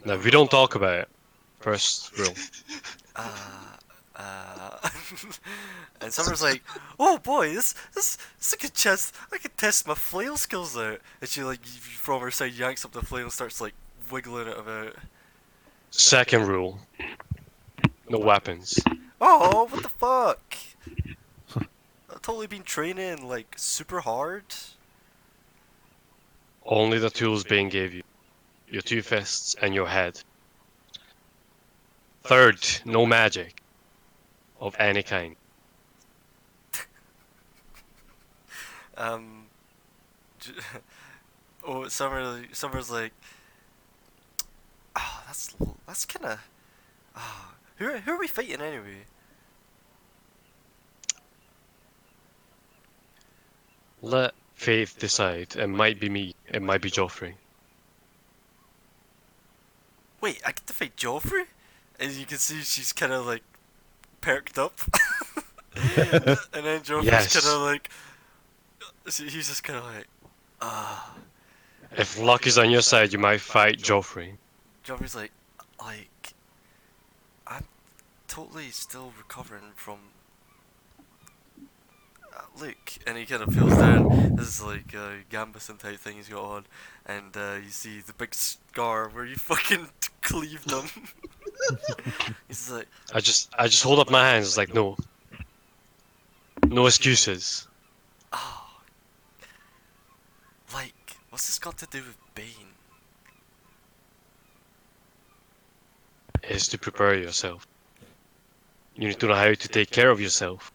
Now, we don't talk about it. First rule. uh, uh, and Summer's like, oh boy, this is a good chance. I could test my flail skills out. And she like from her side yanks up the flail and starts like wiggling it about. Second rule. No weapons. Oh, what the fuck? I've totally been training like super hard. Only the tools Bane gave you. Your 2 fists and your head. Third, no magic. Of any kind. Um, oh, Summer's like, oh, that's kind of, ah, who are we fighting anyway? Let Faith decide. It might be me. It might be Joffrey. Wait, I get to fight Joffrey? And you can see she's kind of like perked up. And then Joffrey's Yes. kind of like, he's just kind of like, ah. If luck is on your side, you might fight Joffrey. Joffrey's like, I'm totally still recovering from. Look, and he kind of feels down. This is like a Gambeson type thing he's got on, and you see the big scar where you fucking cleaved him. He's like, I just hold up my hands like no. No excuses. oh, like, what's this got to do with Bane? Is to prepare yourself. You need to know how to take care of yourself.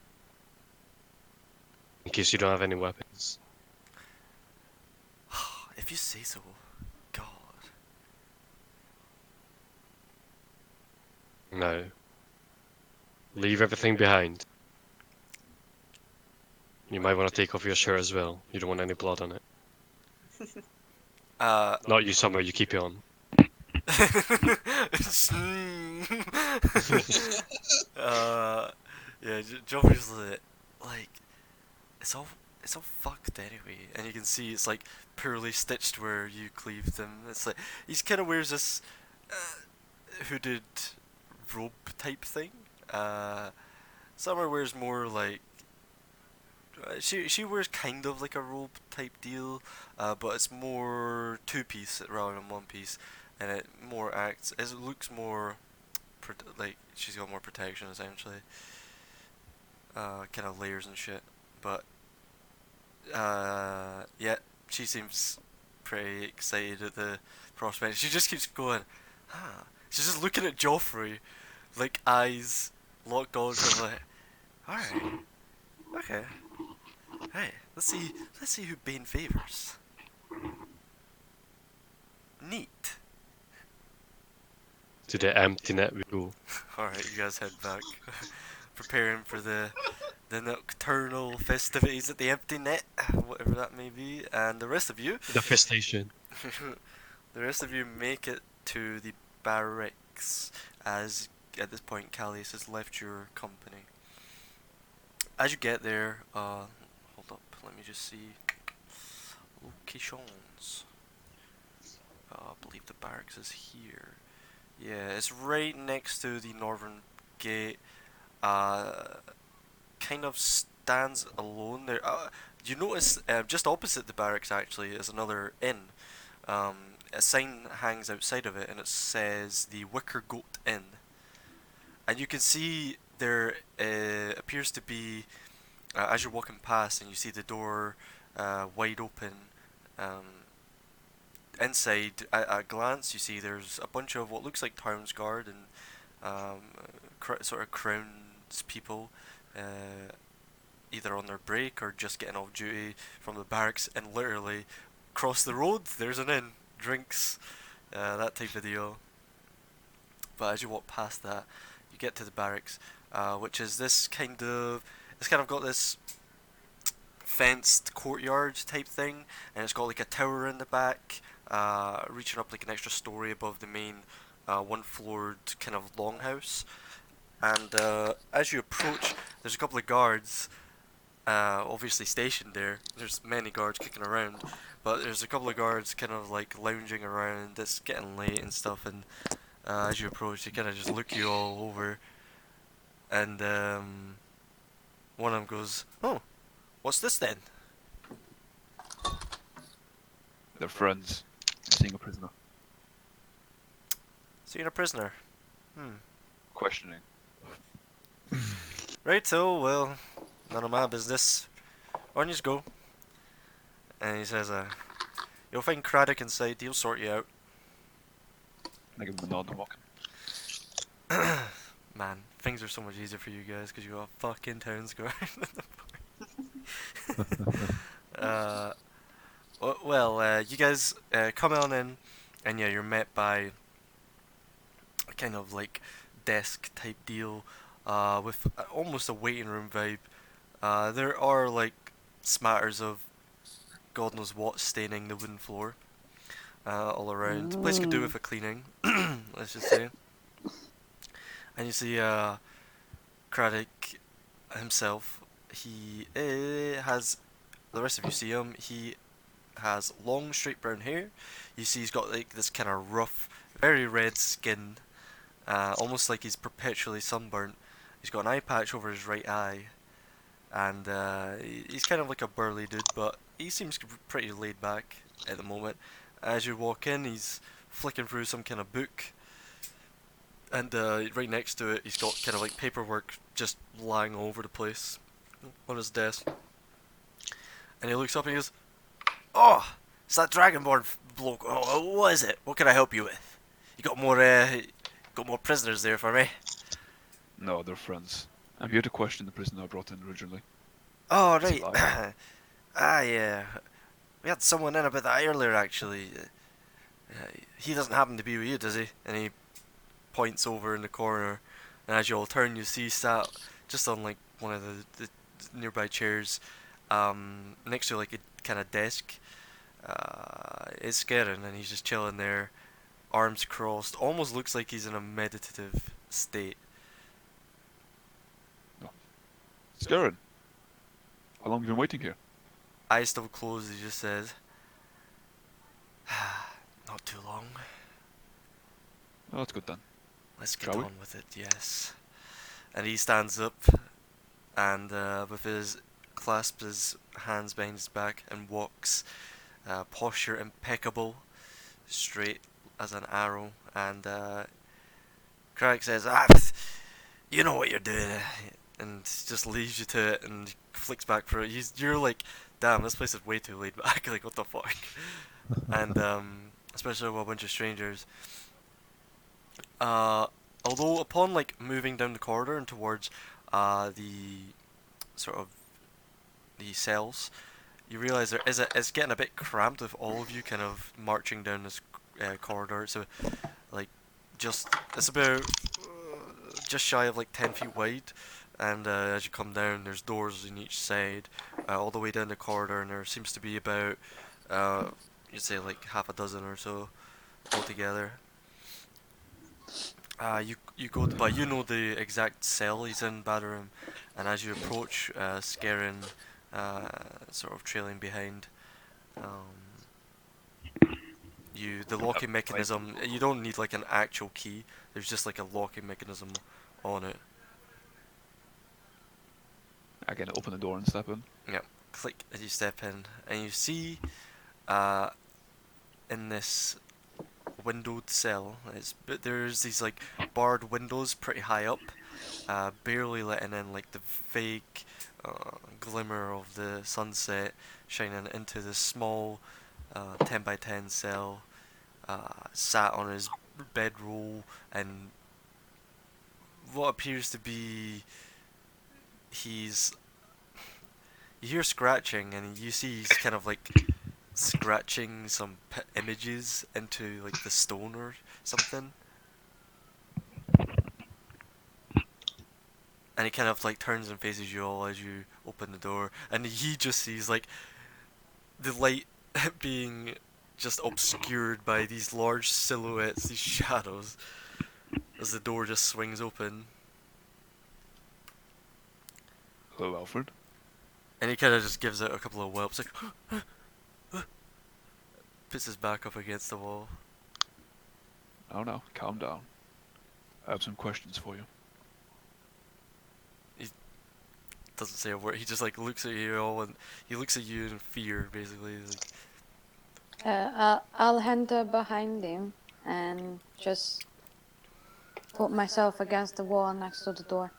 In case you don't have any weapons. If you say so, God. No. Leave everything behind. You might want to take off your shirt as well. You don't want any blood on it. Not you, Summer. You keep it on. Yeah, Joffrey's like, it's all fucked anyway, and you can see it's like poorly stitched where you cleaved him. It's like he's kind of wears this hooded robe type thing. Summer wears more like she wears kind of like a robe type deal, but it's more 2-piece rather than 1-piece, and it more acts as it looks more like she's got more protection essentially. Kind of layers and shit, but yeah, she seems pretty excited at the prospect. She just keeps going, huh. She's just looking at Joffrey, like eyes locked on her, like, alright, okay, hey, let's see who Bane favors. Neat. To the empty net we go. Alright, you guys head back, preparing for the nocturnal festivities at the empty net, whatever that may be, and the rest of you, The festation. the rest of you make it to the barracks, as at this point Callius has left your company. As you get there, hold up, let me just see locations. I believe the barracks is here. Yeah, it's right next to the northern gate. Kind of stands alone there. You notice just opposite the barracks actually is another inn. A sign hangs outside of it and it says the Wicker Goat Inn. And you can see there appears to be, as you're walking past and you see the door wide open, inside at a glance you see there's a bunch of what looks like townsguard and sort of crowns people, either on their break or just getting off duty from the barracks, and literally across the road there's an inn, drinks, that type of deal. But as you walk past that, you get to the barracks, which is this kind of, it's kind of got this fenced courtyard type thing, and it's got like a tower in the back, reaching up like an extra story above the main one-floored kind of longhouse. And as you approach, there's a couple of guards, obviously stationed there. There's many guards kicking around, but there's a couple of guards kind of like lounging around. It's getting late and stuff, and as you approach, they kind of just look you all over, and one of them goes, "Oh, what's this then?" They're friends. Seeing a prisoner. Seeing a prisoner. Questioning. Right, so, well, none of my business. On you go. And he says, you'll find Craddock inside, he'll sort you out. I give him a nod and walk. Man, things are so much easier for you guys because you got a fucking town square. You guys come on in, and yeah, you're met by a kind of like desk type deal with almost a waiting room vibe. There are like smatters of God knows what staining the wooden floor all around. The place could do with a cleaning, let's just say. And you see Craddock himself. He has, the rest of you see him, he has long straight brown hair. You see he's got like this kind of rough, very red skin, almost like he's perpetually sunburnt. He's got an eye patch over his right eye, and he's kind of like a burly dude, but he seems pretty laid back at the moment. As you walk in, he's flicking through some kind of book, and right next to it, he's got kind of like paperwork just lying all over the place on his desk. And he looks up and he goes, "Oh, it's that Dragonborn bloke. Oh, what is it? What can I help you with? You got more prisoners there for me?" No, they're friends. I'm here to question the prisoner I brought in originally. "Oh, Is he right. lying? Yeah. We had someone in about that earlier, actually. He doesn't happen to be with you, does he?" And he points over in the corner, and as you all turn, you see sat just on like one of the nearby chairs, next to like a kind of desk. It's Scarin, and he's just chilling there, arms crossed. Almost looks like he's in a meditative state. Scarin, how long have you been waiting here? Eyes still closed. He just says, "Not too long. Oh, that's good then. Let's get Shall we? on with it." Yes. And he stands up, and with his clasps his hands behind his back and walks, posture impeccable, straight as an arrow. And Craig says, "You know what you're doing," and just leaves you to it and flicks back for it. You're like, "Damn, this place is way too laid back." Like, what the fuck? And especially with a bunch of strangers. Although upon like moving down the corridor and towards the sort of the cells, you realize it's getting a bit cramped with all of you kind of marching down this corridor. So like it's about just shy of like 10 feet wide, and as you come down, there's doors in each side, all the way down the corridor, and there seems to be about you'd say like half a dozen or so altogether. You go, but you know the exact cell he's in, Badarum, and as you approach, Scarin, sort of trailing behind, the locking mechanism. You don't need like an actual key. There's just like a locking mechanism on it. Again, open the door and step in. Yep. Click as you step in, and you see, in this windowed cell, there's these like barred windows pretty high up, barely letting in like the vague glimmer of the sunset shining into this small 10 by 10 cell, sat on his bedroll, and what appears to be you hear scratching, and you see he's kind of like scratching some images into like the stone or something. And he kind of like turns and faces you all as you open the door, and he just sees like the light being just obscured by these large silhouettes, these shadows, as the door just swings open. Hello, Alfred. And he kind of just gives out a couple of whelps, like puts his back up against the wall. No, calm down. I have some questions for you. Doesn't say a word. He just like looks at you all, and he looks at you in fear, basically. Like, I'll enter behind him and just put myself against the wall next to the door.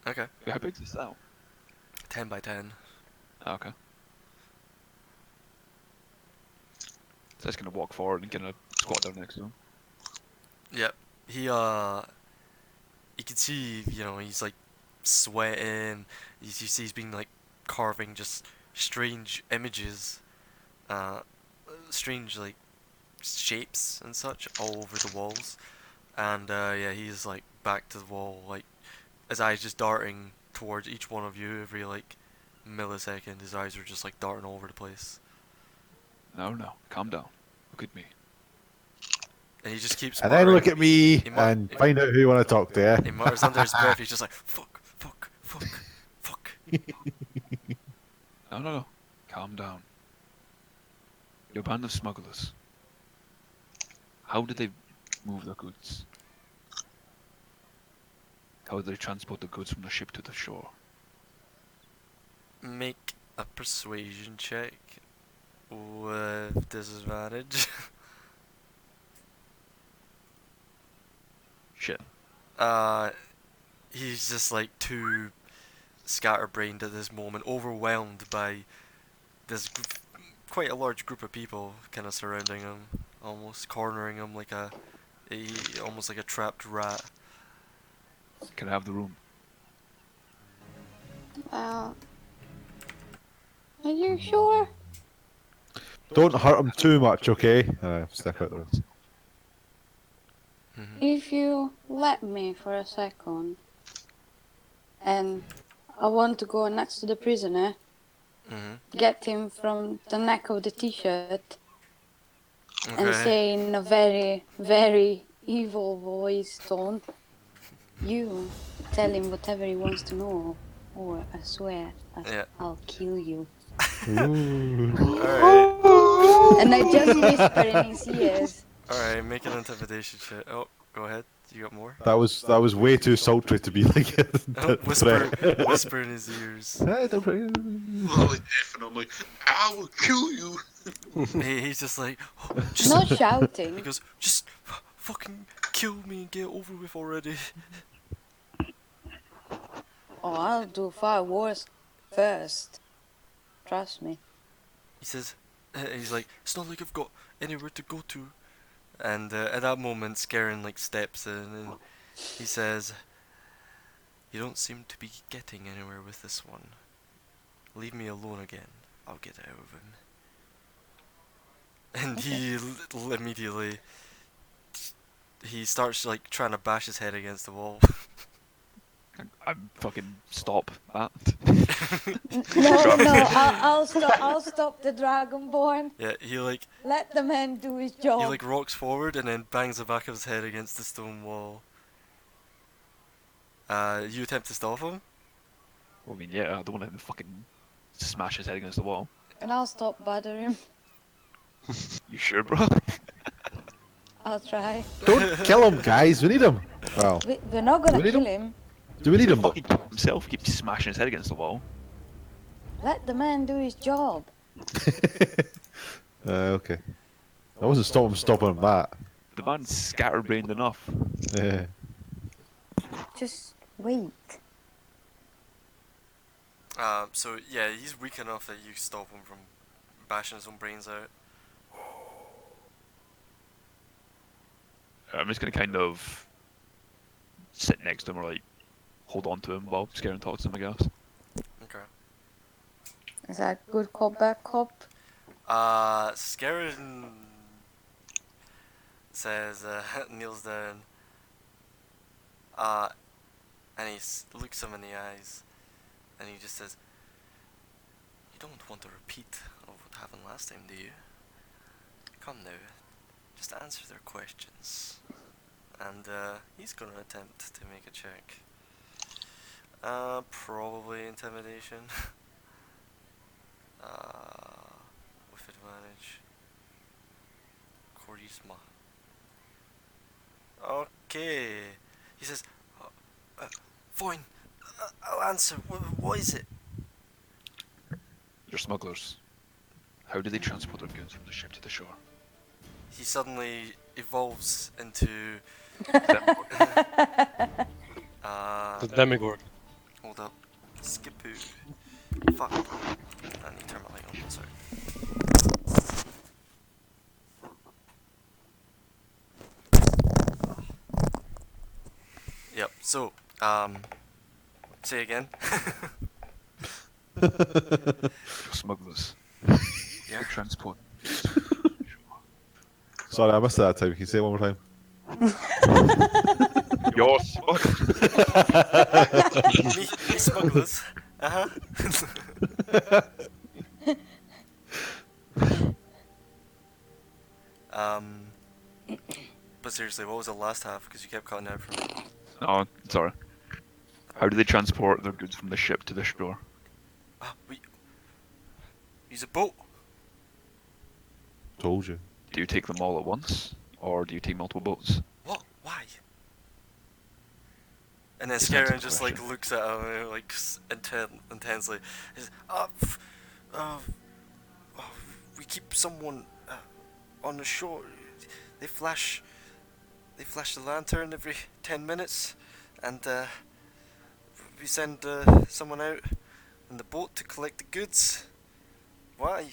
okay, How big's the cell? 10 by 10. Okay. So just gonna walk forward and gonna squat down next to him. Yep. You can see, he's like sweating. You see he's been like carving just strange images, strange like shapes and such all over the walls. And yeah, he's like back to the wall, like his eyes just darting towards each one of you every like millisecond. His eyes are just like darting all over the place, No, calm down. Look at me. and he just keeps. And then muttering. look at me He mu- and find out who you want to talk to. He mutters under his breath. He's just like fuck, fuck, fuck, fuck. No. Calm down. Your band of smugglers. How did they move the goods? How did they transport the goods from the ship to the shore? Make a persuasion check with disadvantage. Shit. He's just like too scatterbrained at this moment, overwhelmed by this quite a large group of people kind of surrounding him, almost cornering him like almost like a trapped rat. Can I have the room? Are you sure? Don't hurt him too much, okay? Step out the room. If you let me for a second, and I want to go next to the prisoner, get him from the neck of the t-shirt, and say in a very, very evil voice tone, you tell him whatever he wants to know, or I swear I'll kill you. Alright. And I just whisper in his ears. Alright, make an intimidation check. Oh, go ahead. You got more? That was way too sultry to be like Whisper in his ears. Well, definitely. I will kill you. He's just like, Not shouting. He goes, just fucking kill me and get it over with already. Oh, I'll do far worse first. Trust me. He says, he's like, it's not like I've got anywhere to go to. And at that moment, Scarin like steps in and he says, you don't seem to be getting anywhere with this one. Leave me alone again. I'll get out of him. And he immediately, he starts like trying to bash his head against the wall. I'm fucking stop that. No, I'll stop the Dragonborn. Yeah, he like, Let the man do his job. he like rocks forward and then bangs the back of his head against the stone wall. You attempt to stop him? I mean, yeah, I don't want to fucking smash his head against the wall. And I'll stop bothering him. You sure, bro? I'll try. Don't kill him, guys. We need him. Well, We're not gonna Do we need kill him? him. do we need He him though? fucking himself keeps smashing his head against the wall. Let the man do his job. Okay. I wasn't stopping him that. The man's scatterbrained enough. Yeah. Just wait. So yeah, he's weak enough that you stop him from bashing his own brains out. I'm just gonna kind of sit next to him or like hold on to him while Scarin talks to him, I guess. Okay. Is that good cop, bad cop? Scarin says, kneels down, and he looks him in the eyes, and he just says, "You don't want a repeat of what happened last time, do you? Come now, just answer their questions." And he's gonna attempt to make a check. Probably intimidation. With advantage. Charisma. Okay. He says, fine, I'll answer. What is it? They're smugglers. How do they transport their goods from the ship to the shore? He suddenly evolves into The demigorgon. hold up. Skipoo. Fuck. I need to turn my light on, sorry. Yep, so, say again. They're smugglers. Yeah. They transport. Sorry, I missed that time. Can you say it one more time? You're smugglers. me smugglers. Um, but seriously, what was the last half? Because you kept cutting out for me. Oh, sorry. How do they transport their goods from the ship to the shore? We use a boat. Told you. Do you take them all at once, or do you take multiple boats? What? Why? And then Just answer Scarin the just question. like looks at him like intensely. He says, we keep someone on the shore. They flash the lantern every 10 minutes, and we send someone out in the boat to collect the goods. Why?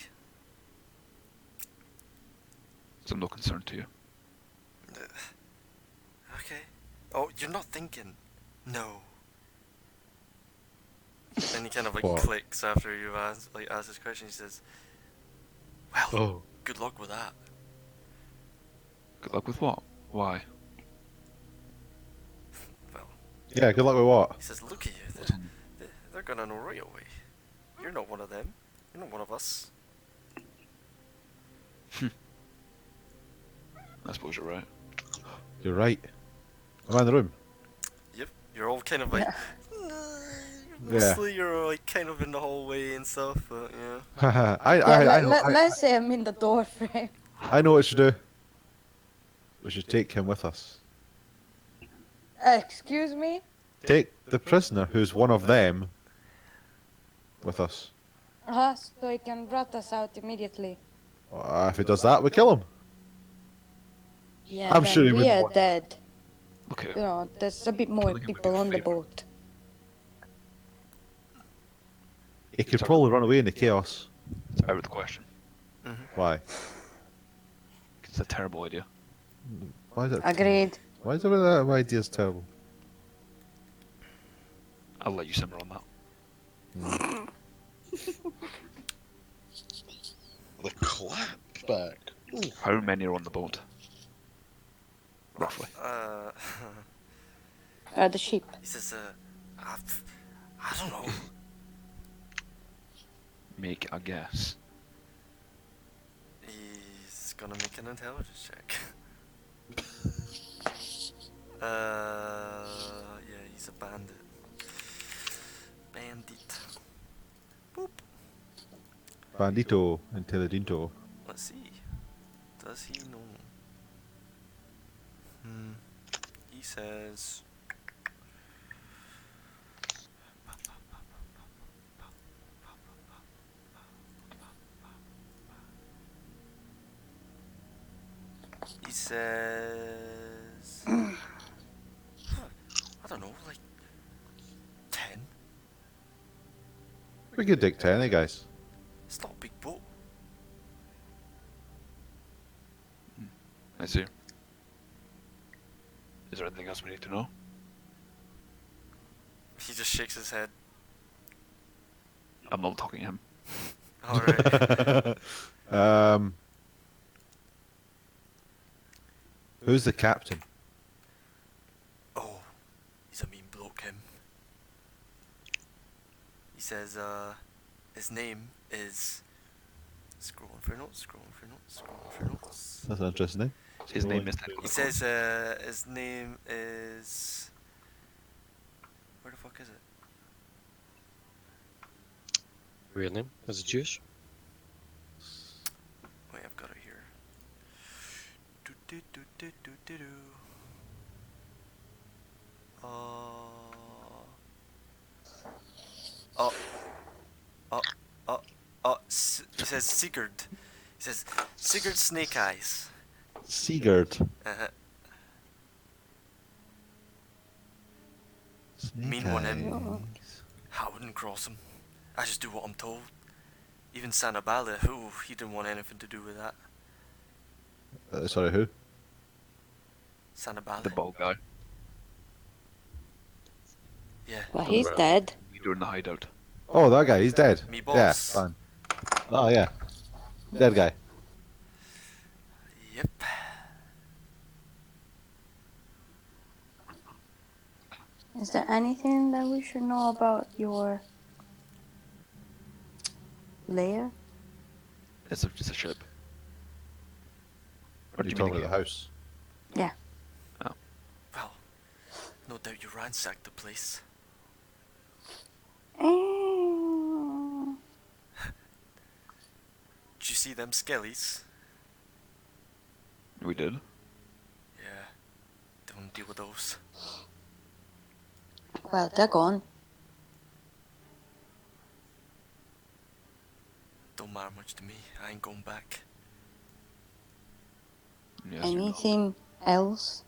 It's of no concern to you. Okay. Oh, you're not thinking. No. And he kind of like What? clicks after you asked his question. He says, "Well, Oh. good luck with that." Good luck with what? Why? Well, Yeah, good luck with what? he says, "Look at you. What's in- They're gonna know right away. You're not one of them. You're not one of us." I suppose you're right. You're right. Am I in the room? Yep. You're all kind of like. Yeah. Mostly you're like kind of in the hallway and stuff, but yeah. Let's say I'm in the door frame. I know what we should do. We should take him with us. Excuse me? Take the prisoner, who's one of them, with us. So he can rat us out immediately. If he does that, we kill him. Yeah, I'm then sure he we wouldn't are want- dead. Okay. You know, there's a bit more Killing him would people be a on the favour. boat. He could probably run away in the chaos. It's out of the question. Why? It's a terrible idea. Why is it? Agreed. Why is it that my idea's terrible? I'll let you simmer on that. The clapback. How many are on the boat? Roughly. The ship. He says, I don't know. Make a guess. He's gonna make an intelligence check. Yeah, he's a bandit. Boop. Bandito, intelligento. Let's see. Does he know? He says. He says. I don't know, like 10. We could dig 10, eh, guys? It's not a big boat. I see. Is there anything else we need to know? He just shakes his head. I'm not talking to him. Alright. Um, who's the captain? Oh, he's a mean bloke, him. He says, his name is... Scrolling for notes, scrolling for notes, scrolling for notes. That's interesting. His name is He technical. says, his name is... Where the fuck is it? Real name? Is it Jewish? Wait, I've got it here. Do do do do do do do. Oh, oh, oh, oh. He says Sigurd. He says Sigurd Snake Eyes. Sigurd. Uh-huh. Snake Mean one, him. eyes. I wouldn't cross him. I just do what I'm told. Even Sanabala, ooh, he didn't want anything to do with that. Sorry, who? Sanabala. The bald guy. Yeah. Well, he's Right. dead. Leader in the hideout. Oh, that guy. He's dead. Me Yeah, boss. fine. Oh yeah, dead guy. Yep. Is there anything that we should know about your lair? It's a ship. What are you talking about? The house? Well, no doubt you ransacked the place. Eh, Did you see them skellies? We did. Yeah. Don't deal with those. well, they're gone. Don't matter much to me. I ain't going back. Yes, you're not. Anything else?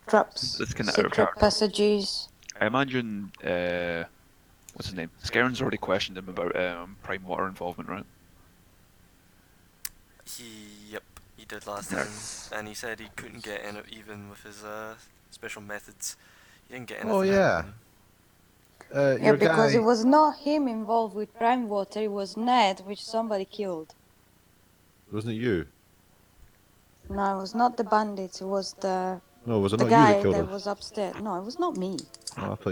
Traps, Let's get out of secret character. passages. I imagine, what's his name? Scaren's already questioned him about prime water involvement, right? Yep, he did last Yeah. time, and he said he couldn't get in it even with his special methods. He didn't get anything Oh, out yeah. of him. Yeah, Your because guy. it was not him involved with prime water, it was Ned, which somebody killed. Wasn't it you? No, it was not the bandits, it was the No, was it the not you that guy killed that her? was upstairs. No, it was not me. Oh, I thought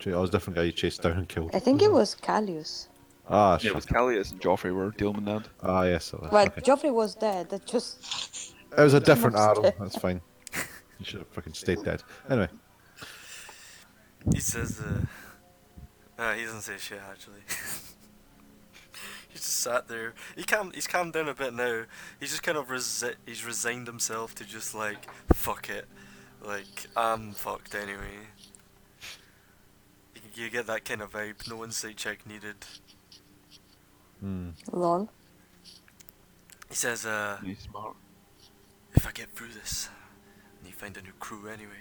you. I was a different guy you chased down and killed. I think it was Callius. Ah, Yeah, shit. it was Callius and Joffrey were dealing with that. Ah, yes. It was. Well, Okay. Joffrey was dead. That just It was a different arrow. upstairs. That's fine. You should have fucking stayed dead. Anyway. He says, he doesn't say shit actually. He's just sat there. He's calmed down a bit now. He's just kind of he's resigned himself to just like, fuck it. Like, I'm fucked anyway. You get that kind of vibe. No insight check needed. Hmm. Lol. He says, He's smart. if I get through this, I need to find a new crew anyway.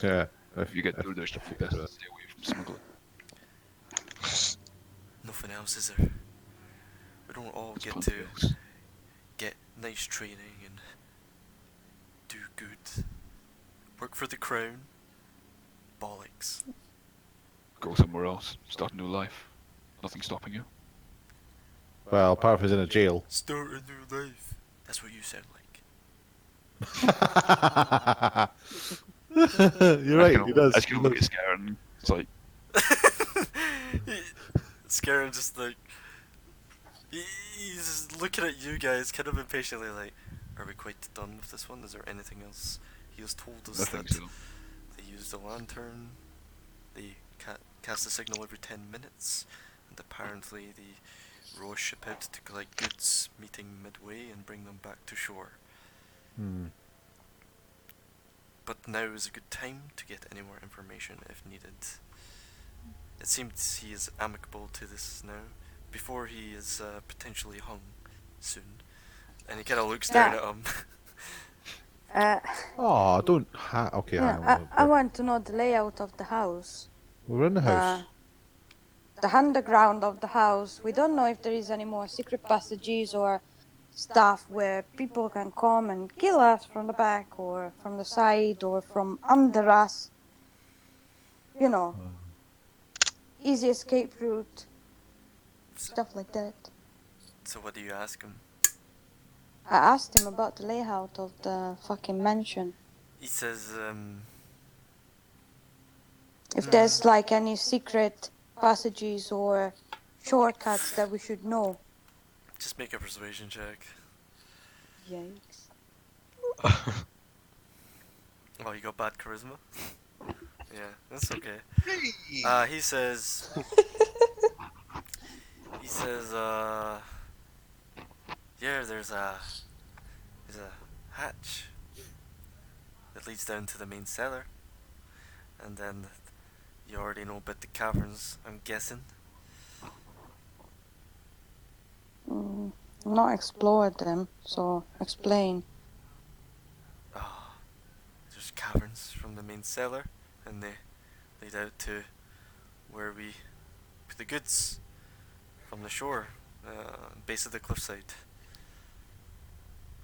Yeah. If you get through this, you best stay away from smuggling. Nothing else, is there? We don't all There's get plenty to else. get nice training and do good. Work for the crown. Bollocks. Go somewhere else. Start a new life. Nothing stopping you. Well, apart from he's in a jail. Start a new life. That's what you sound like. You're right. He does. I just can look at Scaren. It's like, Scaring just like he's looking at you guys kind of impatiently like, are we quite done with this one? Is there anything else? He has told us I think that so. they use the lantern, they cast a signal every 10 minutes, and apparently they row a ship out to collect goods, meeting midway and bring them back to shore. Hmm. But now is a good time to get any more information if needed. It seems he is amicable to this now, before he is potentially hung soon. And he kind of looks down Yeah. at him. Oh, don't. Okay, hang Yeah, on. I want to know the layout of the house. We're in the house. The underground of the house. We don't know if there is any more secret passages or stuff where people can come and kill us from the back or from the side or from under us. You know, easy escape route. stuff like that. So what do you ask him? I asked him about the layout of the fucking mansion. He says, If there's like any secret passages or shortcuts that we should know. just make a persuasion check. Yikes. Oh, you got bad charisma? Yeah, that's okay. Hey! He says, yeah, there's a hatch that leads down to the main cellar. And then you already know about the caverns, I'm guessing. Not explored them, so explain. Ah, there's caverns from the main cellar, and they lead out to where we put the goods from the shore, base of the cliffside.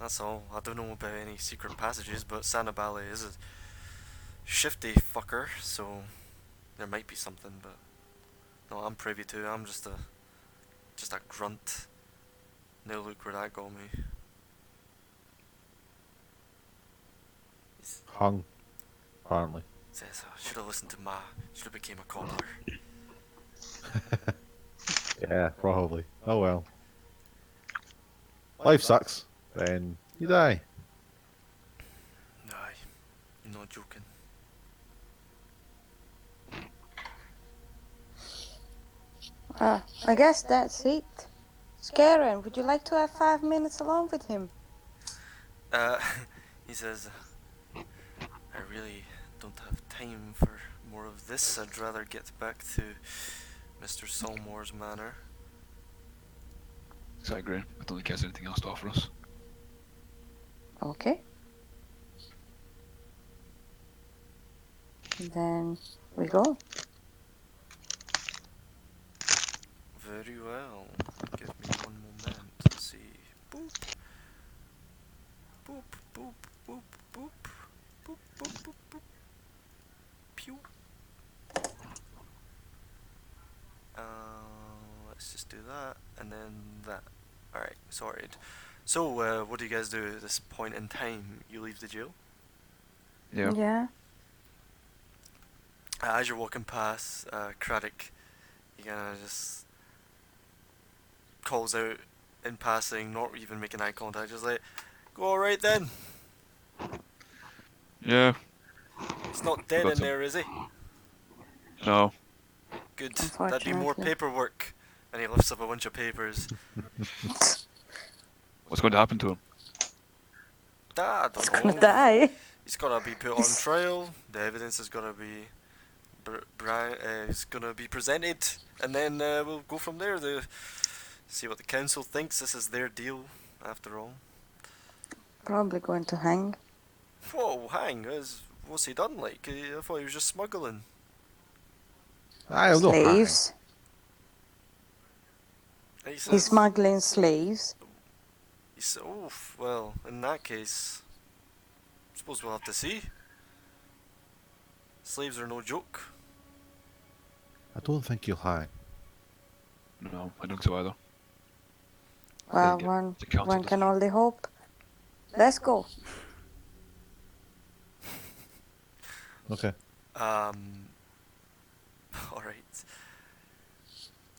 That's all. I don't know about any secret passages, but Sanabale is a shifty fucker, so there might be something, but no, I'm privy to. I'm just a grunt. Now look where that got me. Hung, apparently. Says, I should have listened to Ma. Should have became a cobbler. Yeah, probably. Oh well. Life sucks. Then you die. Aye, you're not joking. I guess that's it. Scaren, would you like to have 5 minutes alone with him? Uh, he says, I really don't have time for more of this. I'd rather get back to Mr. Solmore's manor. So I agree. I don't think he has anything else to offer us. Okay. Then we go. Very well. Give me one moment. Let's see. Boop. Boop, boop, boop, boop. Boop, boop, boop, boop. Pew. Let's just do that, and then that. Alright, sorted. So, what do you guys do at this point in time? You leave the jail? Yeah. Yeah. As you're walking past, Craddock, he kinda just calls out in passing, not even making eye contact, just like, go alright then. Yeah. He's not dead Got in some- there, is he? No. Good. That'd be more Unfortunately. paperwork. And he lifts up a bunch of papers. What's going to happen to him? I He's don't gonna know. die. He's gotta be put on trial. The evidence is gonna be, it's gonna be presented, and then we'll go from there. See what the council thinks. This is their deal, after all. Probably going to hang. Whoa, hang! What's he done? Like, I thought he was just smuggling. I don't know. Slaves. He He's says, smuggling slaves. oh, well, in that case, suppose we'll have to see. Slaves are no joke. I don't think you'll hang. No, I don't think so either. Well, get one the council one to can see. only hope. Let's go. Okay. Alright.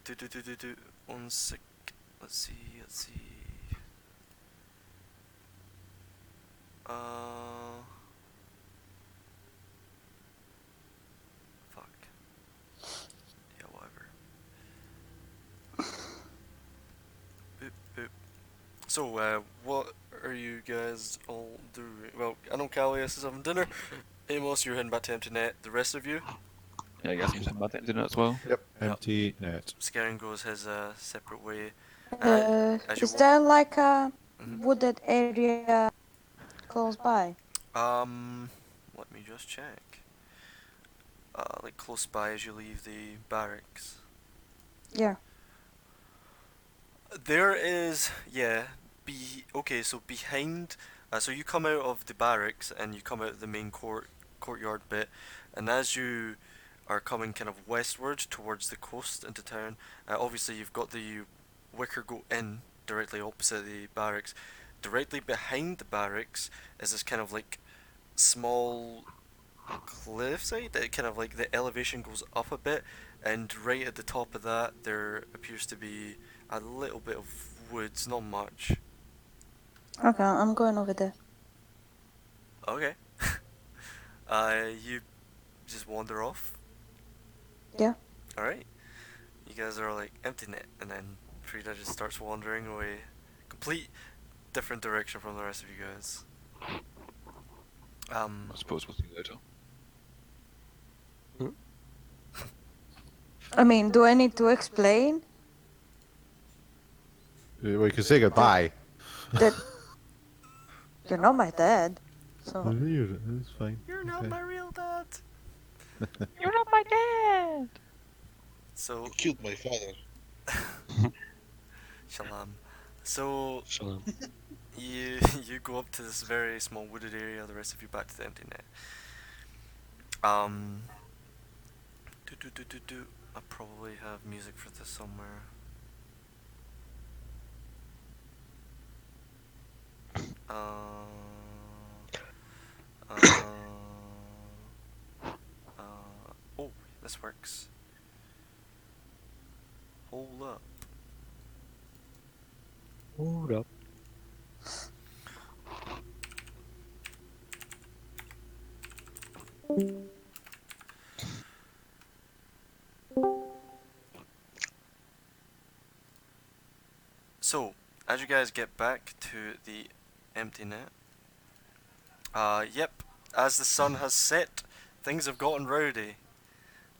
Do. 1 sec. Let's see. Fuck. Yeah, whatever. Boop, boop. So, what are you guys all doing? Well, I know Callius is having dinner. Amos, you're heading back to Empty Net. The rest of you? Yeah, I guess I'm just about to do that as well. Yep. Empty net. Scaring goes his separate way. As you Is there like a Mhm. wooded area close by? Let me just check. Like close by as you leave the barracks. Yeah. There is, yeah, okay, so behind, so you come out of the barracks and you come out of the main courtyard bit, and as you are coming kind of westward towards the coast into town. Obviously, you've got the Wicker Goat Inn directly opposite the barracks. Directly behind the barracks is this kind of like small cliffside. It kind of like the elevation goes up a bit, and right at the top of that, there appears to be a little bit of woods, not much. Okay, I'm going over there. Okay. You just wander off. Yeah. All right. You guys are like empty net, and then Frida just starts wandering away, complete different direction from the rest of you guys. I suppose we'll see you later. I mean, do I need to explain We can say goodbye. that you're not my dad? So It's fine. You're not Okay. my real dad. You're not my dad! So You killed my father. shalom. So Shalom. you you go up to this very small wooded area. The rest of you back to the empty net. Do. I probably have music for this somewhere. Uh, uh, oh, this works. Hold up. Hold up. So, as you guys get back to the empty net, yep, as the sun has set, things have gotten rowdy,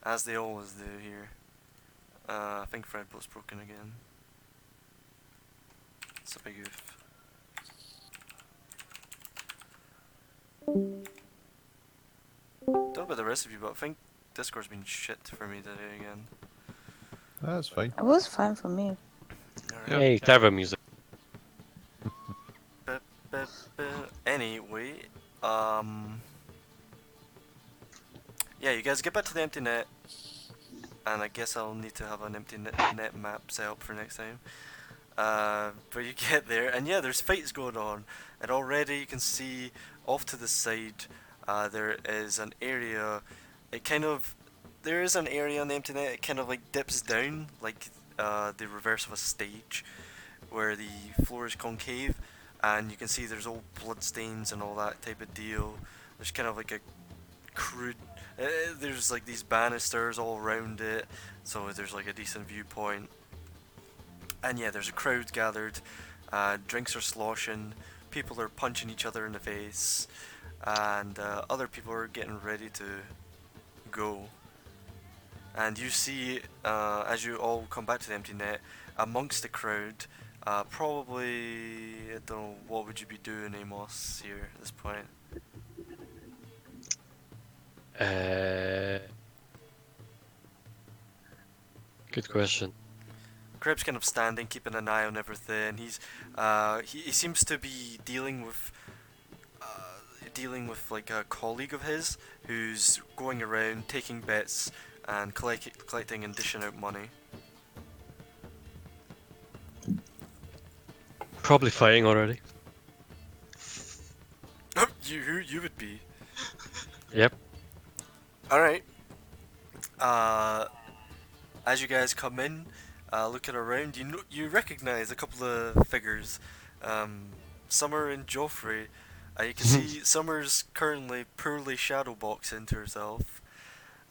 as they always do here. I think Fredboat's broken again. It's a big oof. Don't know about the rest of you, but I think Discord's been shit for me today again. That's fine. it was fine for me. Alright. Hey, clever music. Anyway, yeah, you guys get back to the empty net, and I guess I'll need to have an empty net map set up for next time. But you get there, and yeah, there's fights going on, and already you can see off to the side, there is an area. There is an area on the empty net. It kind of like dips down, like the reverse of a stage, where the floor is concave, and you can see there's all blood stains and all that type of deal. There's kind of like a crude. There's like these banisters all around it, so there's like a decent viewpoint. And yeah, there's a crowd gathered. Drinks are sloshing. People are punching each other in the face, and other people are getting ready to go. And you see, as you all come back to the empty net, amongst the crowd, probably, I don't know, what would you be doing, Amos, here at this point? Good question. Krebs kind of standing, keeping an eye on everything. He seems to be dealing with like a colleague of his who's going around taking bets and collecting and dishing out money. Probably fighting already. You would be. Yep. All right. As you guys come in, looking around, you recognize a couple of figures. Summer and Joffrey. You can see Summer's currently poorly shadowboxing to herself.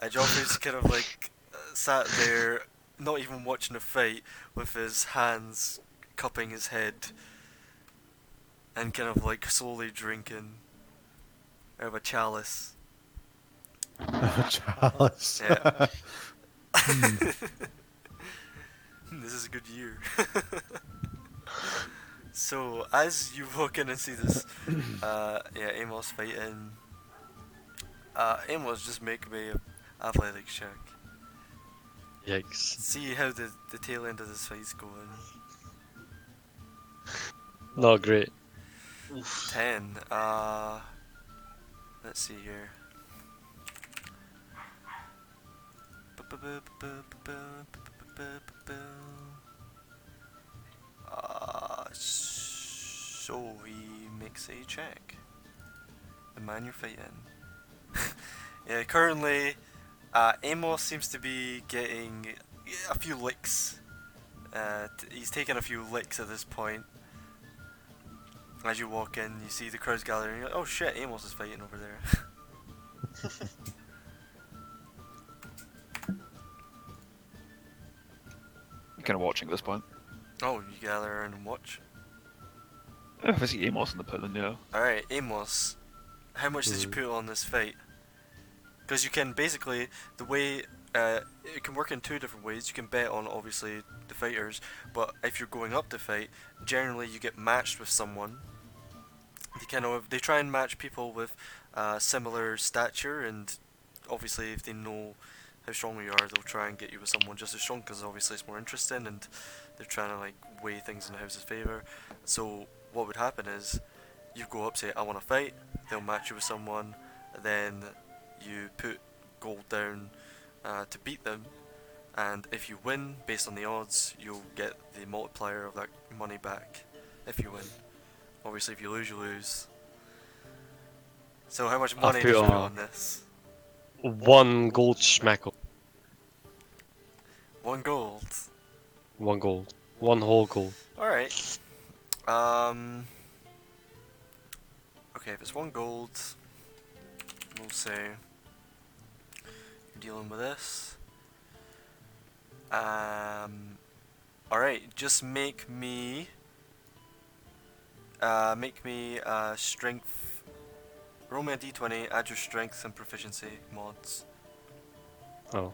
Joffrey's kind of like sat there, not even watching a fight, with his hands cupping his head, and kind of like slowly drinking out of a chalice. Chalice. Yeah. This is a good year. So as you walk in and see this, yeah, Amos fighting. Amos, just make me a athletics check. Yikes. See how the tail end of this fight's going. Not great. 10. Let's see here. So he makes a check. The man you're fighting. Yeah, currently, Amos seems to be getting a few licks. He's taking a few licks at this point. As you walk in, you see the crowds gathering. You're like, oh shit, Amos is fighting over there. Kind of watching at this point. Oh, you gather around and watch. If I see Amos in the pavilion, yeah. Alright, Amos, how much did you put on this fight? Because you can basically, the way, it can work in two different ways. You can bet on, obviously, the fighters, but if you're going up to fight, generally you get matched with someone. They try and match people with similar stature, and obviously if they know how strong you are, they'll try and get you with someone just as strong, because obviously it's more interesting, and they're trying to like weigh things in the house's favour. So what would happen is, you go up, say, I want to fight, they'll match you with someone, then you put gold down to beat them, and if you win, based on the odds, you'll get the multiplier of that money back, if you win. Obviously if you lose. So how much money did you put on this? 1 gold schmeckle. 1 gold. 1 gold. 1 whole gold. Alright. Okay, if it's 1 gold, we'll say you're dealing with this. Alright, just make me strength. Roll me a d20, add your strength and proficiency mods. Oh.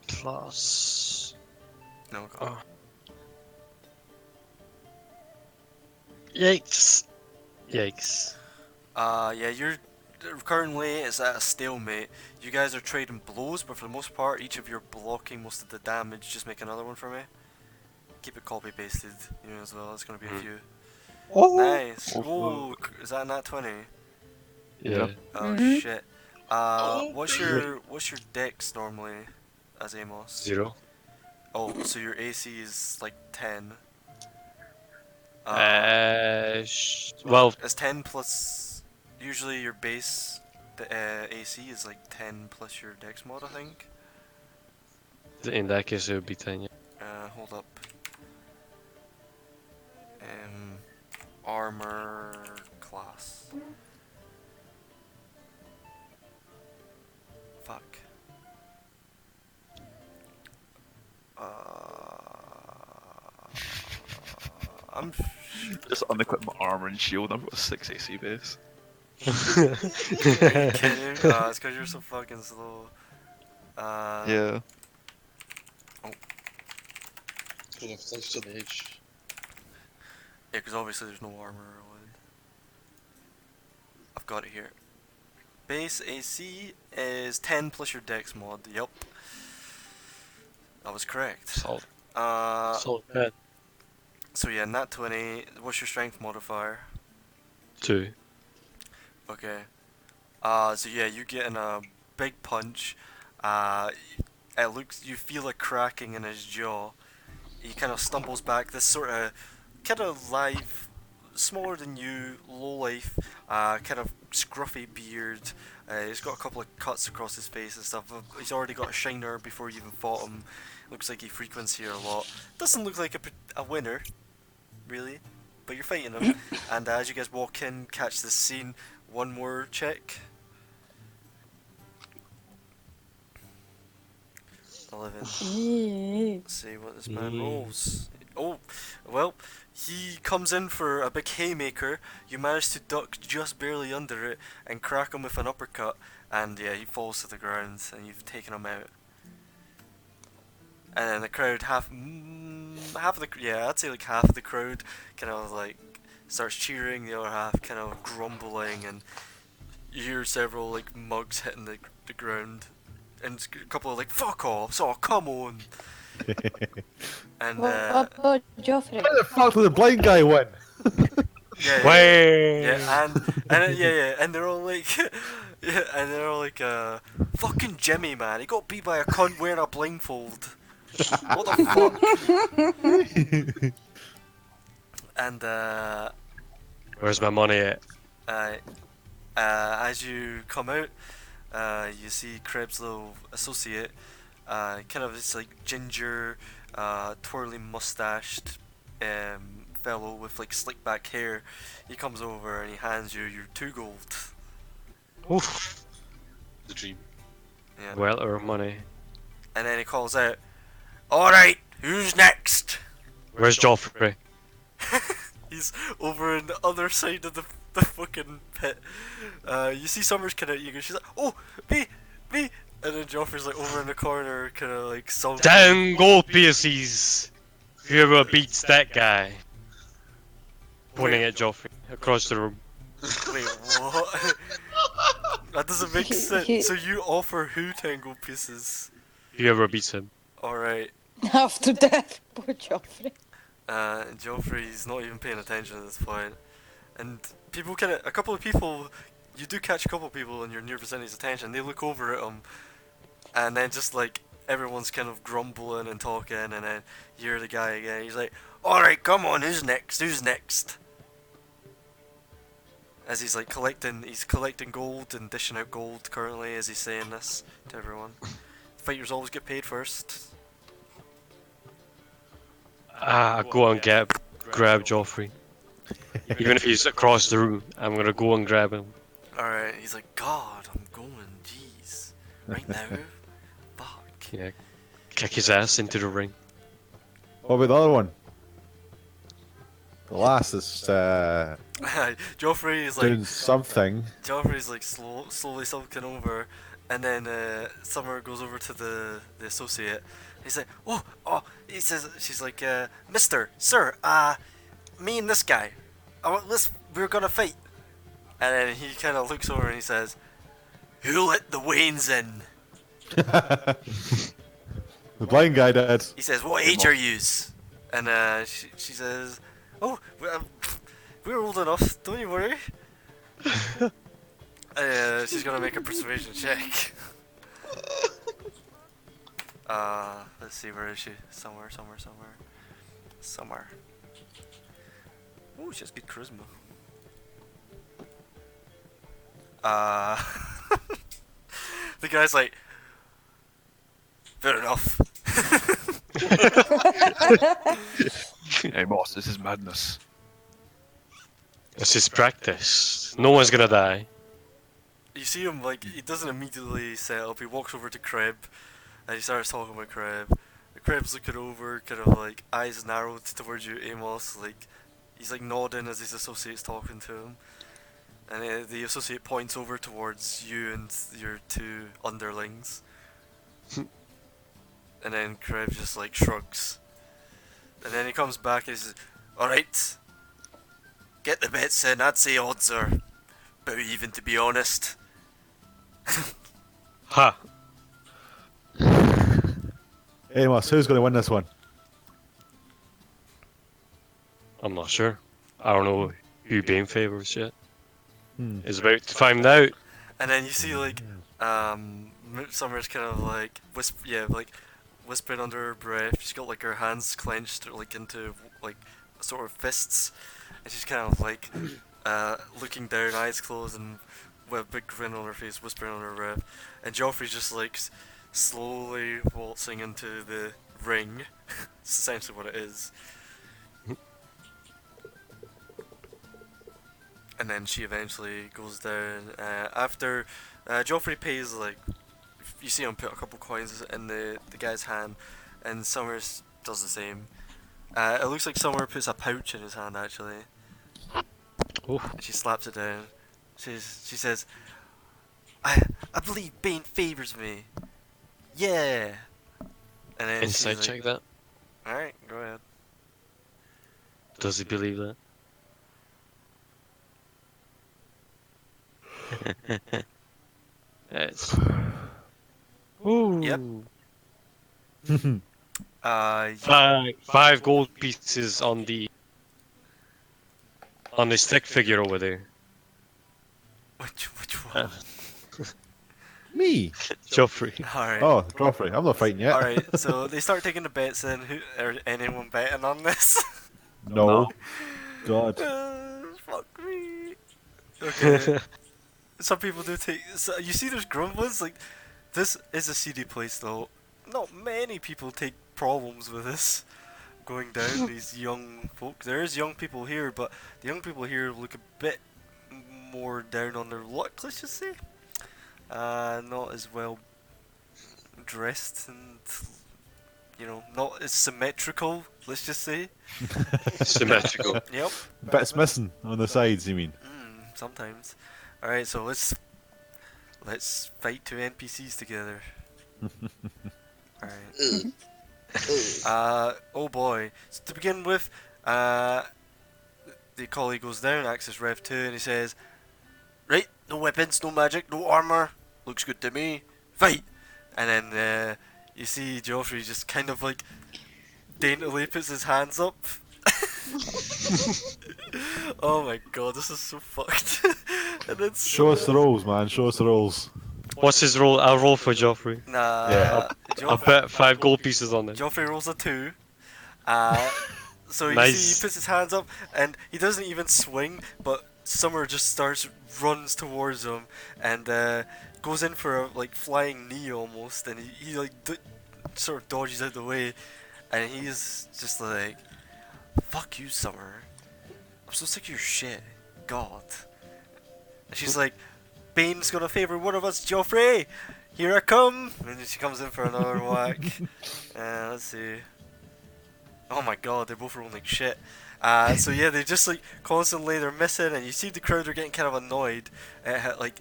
Plus. No, go. Oh. Yikes. Yikes. Yeah, you're currently it's at a stalemate. You guys are trading blows, but for the most part, each of you are blocking most of the damage. Just make another one for me. Keep it copy pasted, as well. It's gonna be a few. Oh. Nice. Oh, Ooh, is that nat 20? Yeah. Oh Mhm. shit. What's your dex normally as Amos? 0. Oh, so your AC is like 10. Well, It's 10 plus. Usually your base, the AC is like 10 plus your dex mod, I think. in that case it would be 10. Yeah. Hold up. Armor class. Fuck. I'm. Just unequip my armor and shield. I've got a 6 AC base. Are you kidding? It's because you're so fucking slow. Yeah. Full of thanks to the age. Yeah, because obviously there's no armor or wood. I've got it here. Base AC is 10 plus your dex mod. Yup. I was correct. Solid. Uh, Solid bad. so yeah, nat 20. What's your strength modifier? 2. Okay. So yeah, you're getting a big punch. You feel a cracking in his jaw. He kind of stumbles back. This sort of, kind of live, smaller than you, low life, kind of scruffy beard. He's got a couple of cuts across his face and stuff. He's already got a shiner before you even fought him. Looks like he frequents here a lot. Doesn't look like a winner, really, but you're fighting him. And as you guys walk in, catch the scene. One more check. 11. Let's see what this man rolls. Oh, well, he comes in for a big haymaker. You manage to duck just barely under it and crack him with an uppercut, and yeah, he falls to the ground, and you've taken him out. And then the crowd, half of the, yeah, I'd say like half of the crowd kind of like starts cheering, the other half kind of grumbling, and you hear several like mugs hitting the ground, and a couple of like fuck off, oh come on. And What about Joffrey? Why the fuck did the blind guy win? yeah, Way. yeah, and yeah, and they're all like, Yeah, and they're all like, fucking Jimmy, man. He got beat by a cunt wearing a blindfold. What the fuck? And, Where's my money at? uh, as you come out, you see Krebs' little associate, kind of this like ginger, twirly mustached fellow with like slick back hair. He comes over and he hands you your 2 gold. Oof. The dream. Yeah. Well earned money. And then he calls out, "Alright, who's next?" Where's Joffrey? He's over in the other side of the fucking pit. You see Summers kind of eager. She's like, "Oh, me!" And then Joffrey's like over in the corner, kind of like sulking. Down gold pieces! Whoever beats that guy. Pointing at Joffrey across the room. Wait, what? That doesn't make sense. So you offer who 10 gold pieces? Whoever beats him. Alright. Half to death, poor Joffrey. Joffrey's not even paying attention at this point. And people a couple of people, you do catch a couple of people in your near vicinity's attention, they look over at him, and then just like, everyone's kind of grumbling and talking, and then you hear the guy again, he's like, "Alright, come on, who's next? As he's like collecting gold and dishing out gold currently as he's saying this to everyone. Fighters always get paid first. Go and grab Joffrey. Even if he's across the room, I'm gonna go and grab him. Alright, he's like, "God, I'm going, jeez. Right now? Fuck." Yeah. Kick his ass into the ring. What about the other one? The last is Joffrey is doing like, something. Joffrey's like slowly sulking over, and then Summer goes over to the associate. He's like, oh, he says, she's like, "Mister, sir, me and this guy, we're gonna fight." And then he kind of looks over and he says, "Who let the Waynes in?" The blind guy did. He says, "What age are yous?" And she says, "Oh, we're old enough, don't you worry." She's gonna make a persuasion check. Let's see, where is she? Somewhere. Oh, she has good charisma. The guy's like, "Fair enough." Hey boss, this is madness. This is practice. No one's gonna die. You see him, like, he doesn't immediately set up. He walks over to Kreb and he starts talking with Kreb. Kreb's looking over, kind of like eyes narrowed towards you, Amos. Like, he's like nodding as his associate's talking to him. And the associate points over towards you and your 2 underlings. And then Kreb just like shrugs. And then he comes back and he says, "Alright, get the bets in. I'd say odds are about even, to be honest." Ha! Amos, who's going to win this one? I'm not sure. I don't know who Bane favors yet. Hmm. Is about to find out. And then you see like Summer's kind of like whispering under her breath. She's got like her hands clenched like into like sort of fists, and she's kind of like looking down, eyes closed, and with a big grin on her face, whispering under her breath. And Joffrey's just like slowly waltzing into the ring. It's essentially what it is. And then she eventually goes down. After Joffrey pays, like, you see him put a couple coins in the guy's hand, and Summers does the same. It looks like Summer puts a pouch in his hand actually. Oh. And she slaps it down. She says, I believe Bane favors me. Yeah." And then Insight she's check like, that. "Alright, go ahead." Does he believe that? It's. Ooh. Yep. Five gold pieces on the stick figure over there. Which one? Me? Joffrey. Alright. Oh, Joffrey. I'm not fighting yet. Alright, so they start taking the bets in. Who are anyone betting on this? No. God. Fuck me. Okay. Some people do take. So you see, there's grumblings. Like, this is a seedy place, though. Not many people take problems with this going down. These young folk. There is young people here, but the young people here look a bit more down on their luck. Let's just say, not as well dressed and not as symmetrical. Let's just say. Symmetrical. Yep. Bits missing on the sides, you mean? Sometimes. All right, so let's fight two NPCs together. All right. Oh boy. So to begin with, the collie goes down, access Rev 2, and he says, "Right, no weapons, no magic, no armor. Looks good to me. Fight!" And then you see Joffrey just kind of like daintily puts his hands up. Oh my god, this is so fucked. And then Show us the rolls, man. Show us the rolls. What's his roll? I'll roll for Joffrey. Nah, Yeah. I'll bet 5 gold pieces on it. Joffrey rolls a 2. So you Nice. see he puts his hands up and he doesn't even swing, but Summer just runs towards him and goes in for a like flying knee almost, and he like sort of dodges out the way, and he's just like, "Fuck you, Summer. I'm so sick of your shit. God." And she's like, "Bane's gonna favor one of us, Joffrey. Here I come." And then she comes in for another whack. Let's see. Oh my god, they're both rolling like shit. So yeah, they just like constantly they're missing, and you see the crowd are getting kind of annoyed. Like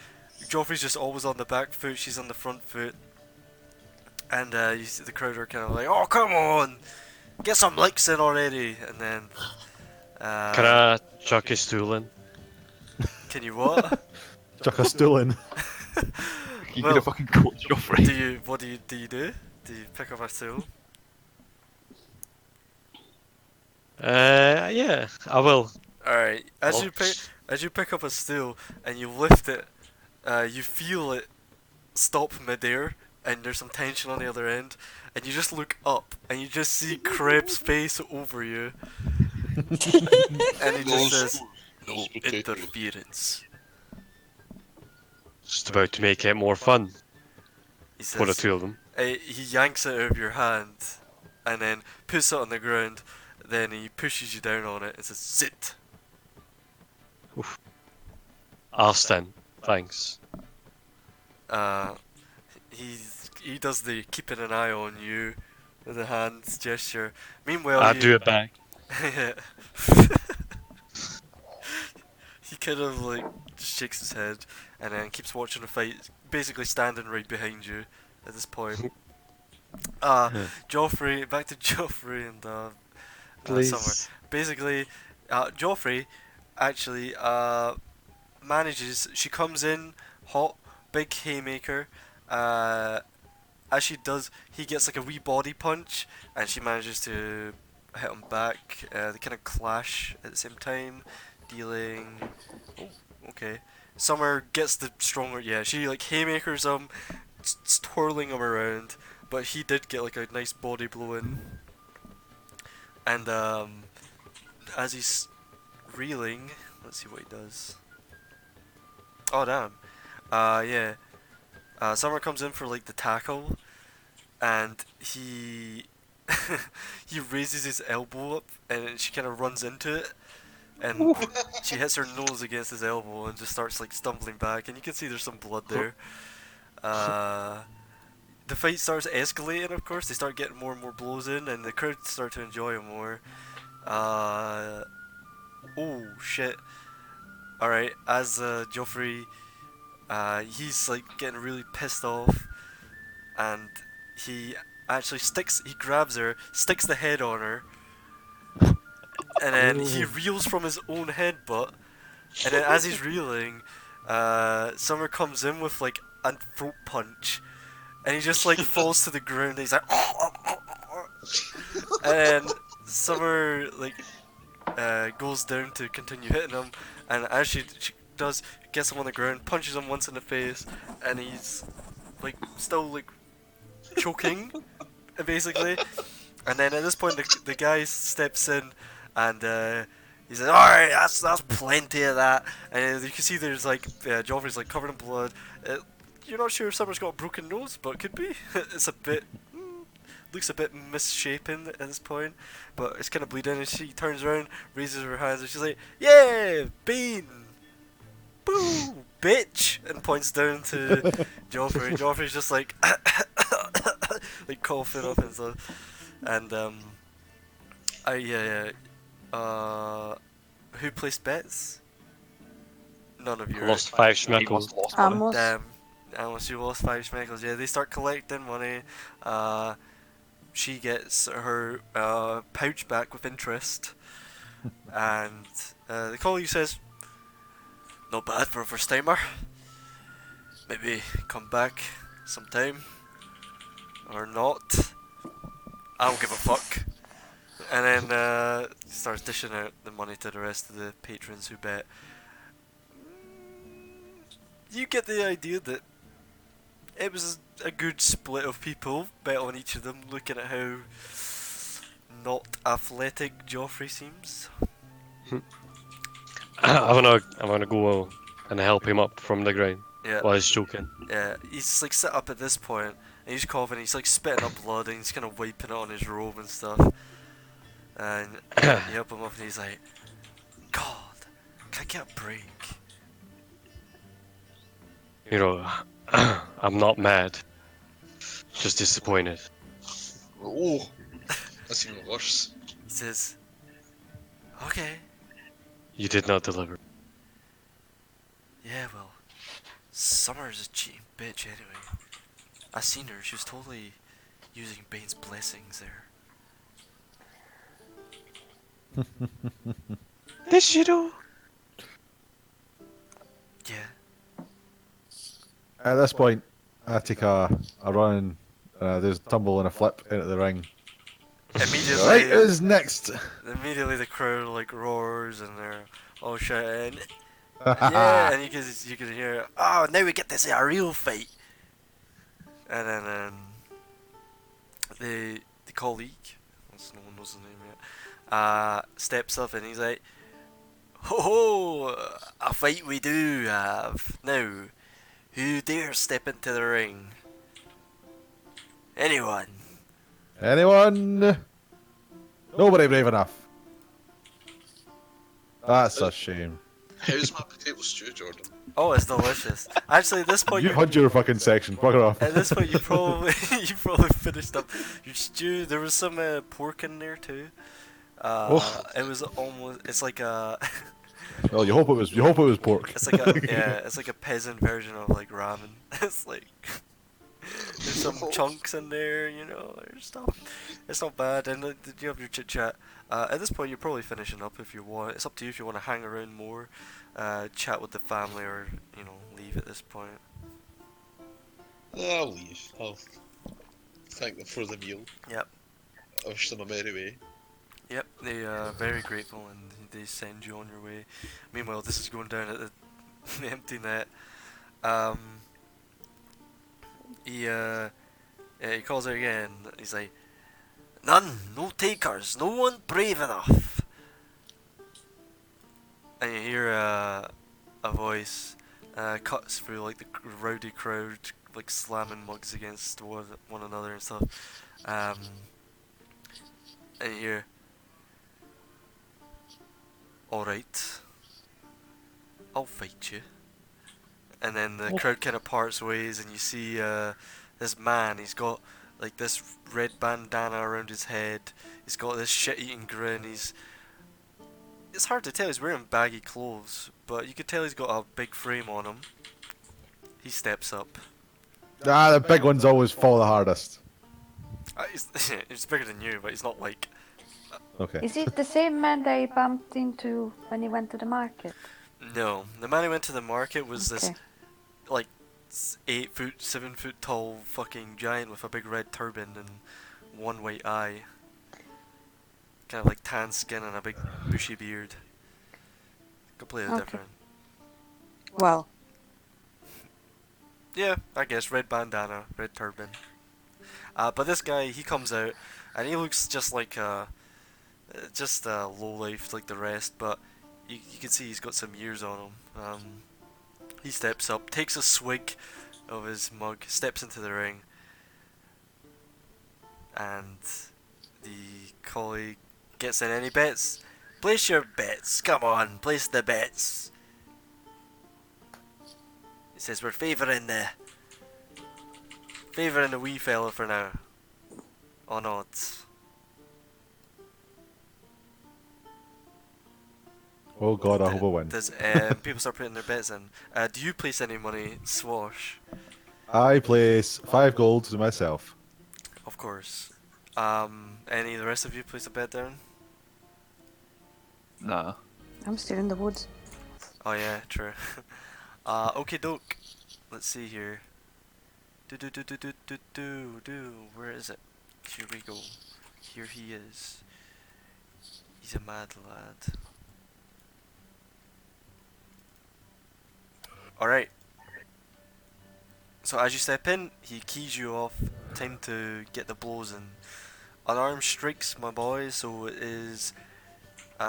Joffrey's just always on the back foot, she's on the front foot, and you see the crowd are kind of like, "Oh come on, get some licks in already." And then Can I chuck his stool in? can you what? Chuck a stool in. You Well, could have fucking caught Joffrey. what do you do? Do you pick up a stool? Yeah, I will. Alright, Oh. as you pick up a stool and you lift it, you feel it stop midair, and there's some tension on the other end, and you just look up and you just see Krebs' face over you, and he just says, "No interference." Just about to make it more fun He for the says, two of them. he yanks it out of your hand, and then puts it on the ground. Then he pushes you down on it and says, "Sit." I'll stand. Thanks. He does the keeping an eye on you with a hands gesture. Meanwhile, I'll do it back. He kind of like just shakes his head and then keeps watching the fight, basically standing right behind you at this point. Joffrey, back to Joffrey and Summer. Please. Basically, Joffrey actually manages. She comes in hot, big haymaker. As she does, he gets like a wee body punch, and she manages to hit him back. They kind of clash at the same time, dealing. Oh, okay. Summer gets the stronger. Yeah, she like haymakers him, twirling him around, but he did get like a nice body blow in. And as he's reeling, let's see what he does. Oh damn. Yeah. Summer comes in for like the tackle, and he he raises his elbow up, and she kind of runs into it, and she hits her nose against his elbow and just starts like stumbling back, and you can see there's some blood there. The fight starts escalating, of course. They start getting more and more blows in, and the crowd start to enjoy it more. Oh shit. Alright, as Joffrey, he's like getting really pissed off, and he actually he grabs her, sticks the head on her, and then he reels from his own headbutt, and then as he's reeling, Summer comes in with like a throat punch, and he just like falls to the ground, and he's like, and then Summer like goes down to continue hitting him, and as she does, gets him on the ground, punches him once in the face, and he's like still like choking, basically. And then at this point, the guy steps in, and he says, "All right, that's plenty of that." And you can see there's like Joffrey's like covered in blood. You're not sure if someone's got a broken nose, but it could be. It's a bit looks a bit misshapen at this point, but it's kind of bleeding. And she turns around, raises her hands, and she's like, "Yeah, Bean, boo, bitch," and points down to Joffrey. Joffrey's just like, like coughing up and stuff. And who placed bets? None of you. I lost 5 schmeckles. Amos. Damn. Unless you lost 5 schmeckles. Yeah, they start collecting money. She gets her pouch back with interest. And the colleague says, "Not bad for a first timer. Maybe come back sometime. Or not. I don't give a fuck." And then starts dishing out the money to the rest of the patrons who bet. You get the idea that it was a good split of people bet on each of them, looking at how not athletic Joffrey seems. I wanna go and help him up from the ground Yeah, while he's choking. yeah. He's like sit up at this point, and he's coughing. He's like spitting up blood, and he's kind of wiping it on his robe and stuff. And you help him up, and he's like, "God, can I get a break?" You know, I'm not mad, just disappointed. Oh, that's even worse. He says, "Okay, You did not deliver. yeah, well, Summer's a cheating bitch anyway. I seen her. She was totally using Bane's blessings there." Did she do? Yeah. At this point, I take a run. There's a tumble and a flip into the ring. Immediately, Right, who's next? immediately the crowd like roars and they're all shouting, "Yeah!" And you can hear, "Oh, now we get to see a real fight." And then the colleague, no one knows his name yet, steps up and he's like, "Ho ho! A fight we do have now. Who dares step into the ring? Anyone?" Anyone? Nobody brave enough. That's a shame. How's my potato stew, Jordan? Oh, it's delicious. Actually, at this point, You've had your fucking section. Fuck it off. at this point, you probably you probably finished up your stew. There was some pork in there too. Oh. It was almost. It's like a. Well, you hope it was pork. It's like a yeah. It's like a peasant version of like ramen. It's like there's some chunks in there, you know. There's stuff. It's not bad. And you have your chit chat. At this point, you're probably finishing up if you want. It's up to you if you want to hang around more, chat with the family, or leave at this point. I'll leave. I'll thank them for the meal. Yep. I wish them a merry way. Yep, they are very grateful and they send you on your way. Meanwhile, this is going down at the empty net. He calls out again. He's like, "None, no takers, no one brave enough." And you hear a voice cuts through like the rowdy crowd, like slamming mugs against one another and stuff. And you hear, "Alright, I'll fight you." And then the crowd kind of parts ways, and you see this man. He's got like this red bandana around his head. He's got this shit-eating grin. It's hard to tell. He's wearing baggy clothes, but you could tell he's got a big frame on him. He steps up. The big ones always fall the hardest. He's bigger than you, but he's not like. Okay. Is it the same man that he bumped into when he went to the market? No, the man who went to the market was this Okay. like 8 foot, 7 foot tall fucking giant with a big red turban and one white eye. Kind of like tan skin and a big bushy beard. Completely Okay. different. Well, Yeah, I guess red bandana, red turban. But this guy, he comes out, and he looks just like just low life like the rest, but you can see he's got some years on him. He steps up, takes a swig of his mug, steps into the ring, and the colleague gets in any bets. Place your bets. Come on, place the bets. He says we're favouring the wee fella for now. On odds. Oh god, I hope I win. Does people start putting their bets in? Do you place any money, Swash? I place 5 gold to myself. Of course. Any of the rest of you place a bet down? Nah. I'm still in the woods. Oh yeah, true. Okay, doke. Let's see here. Do. Where is it? Here we go. Here he is. He's a mad lad. Alright. So as you step in, he keys you off. Time to get the blows in. Unarmed strikes, my boy, so it is Do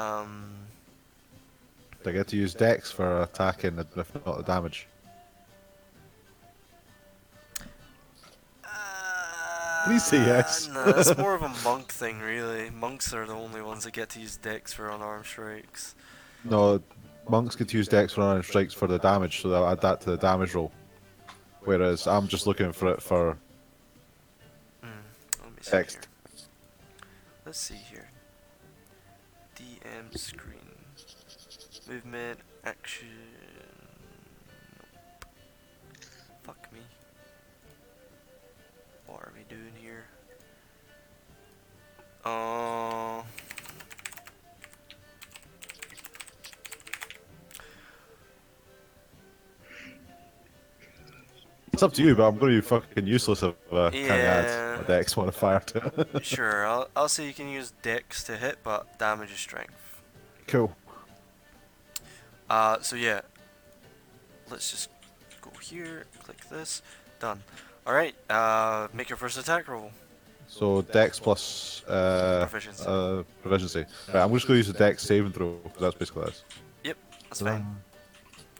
I get to use dex for attacking, if not the damage? Please say yes. No, that's more of a monk thing, really. Monks are the only ones that get to use dex for unarmed strikes. No, monks get to use dex for unarmed strikes for the damage, so they'll add that to the damage roll. Whereas I'm just looking for it for Let me see text. here. Let's see here. DM screen. Movement, action. Nope. Fuck me. What are we doing here? It's up to you, but I'm going to be fucking useless if I can't Yeah. add a dex modifier to it. Sure, I'll say you can use dex to hit, but damage is strength. Cool. So yeah. Let's just go here, click this, done. Alright, make your first attack roll. So dex plus Proficiency. proficiency. Right, I'm just going to use the dex saving throw, because that's basically this. Yep, that's fine.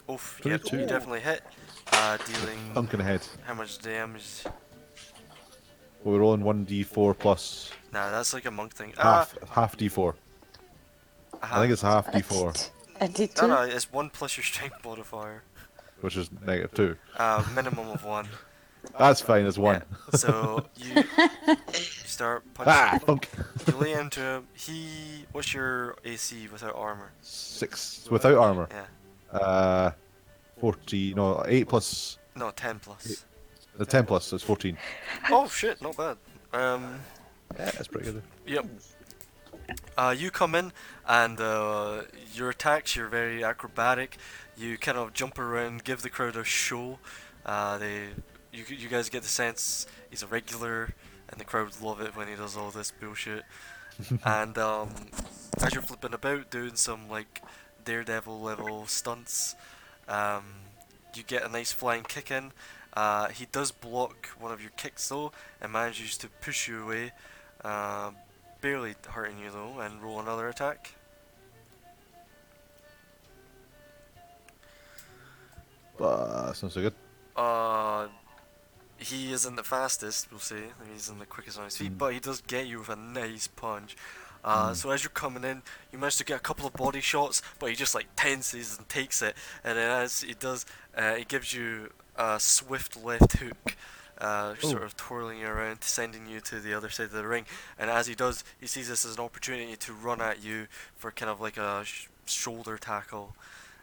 Oof, yep, 22. you definitely hit. Dealing Pumpkin ahead. how much damage? Well, we're rolling 1d4 plus Nah, that's like a monk thing. half d4. I think it's half d4, I did No, too. no, it's 1 plus your strength modifier. which is -2. Minimum of 1. That's fine, it's 1. Yeah. So you start punching. Ah, funk. You lay into him. What's your AC without armor? 6 without armor. Yeah. 40, no, 8 plus, No, 10 plus. the 10 plus, so it's 14. Oh shit, not bad. Yeah, that's pretty good. Yep. You come in and your attacks, you're very acrobatic. You kind of jump around, give the crowd a show. You guys get the sense he's a regular, and the crowd love it when he does all this bullshit. And as you're flipping about, doing some like daredevil level stunts, you get a nice flying kick in. He does block one of your kicks though, and manages to push you away. Barely hurting you though, and roll another attack. That's not so good. He isn't the fastest, we'll say. He isn't the quickest on his feet, but he does get you with a nice punch. So as you're coming in, you manage to get a couple of body shots, but he just like tenses and takes it. And then as he does, he gives you a swift left hook, sort of twirling you around, sending you to the other side of the ring. And as he does, he sees this as an opportunity to run at you for kind of like a shoulder tackle.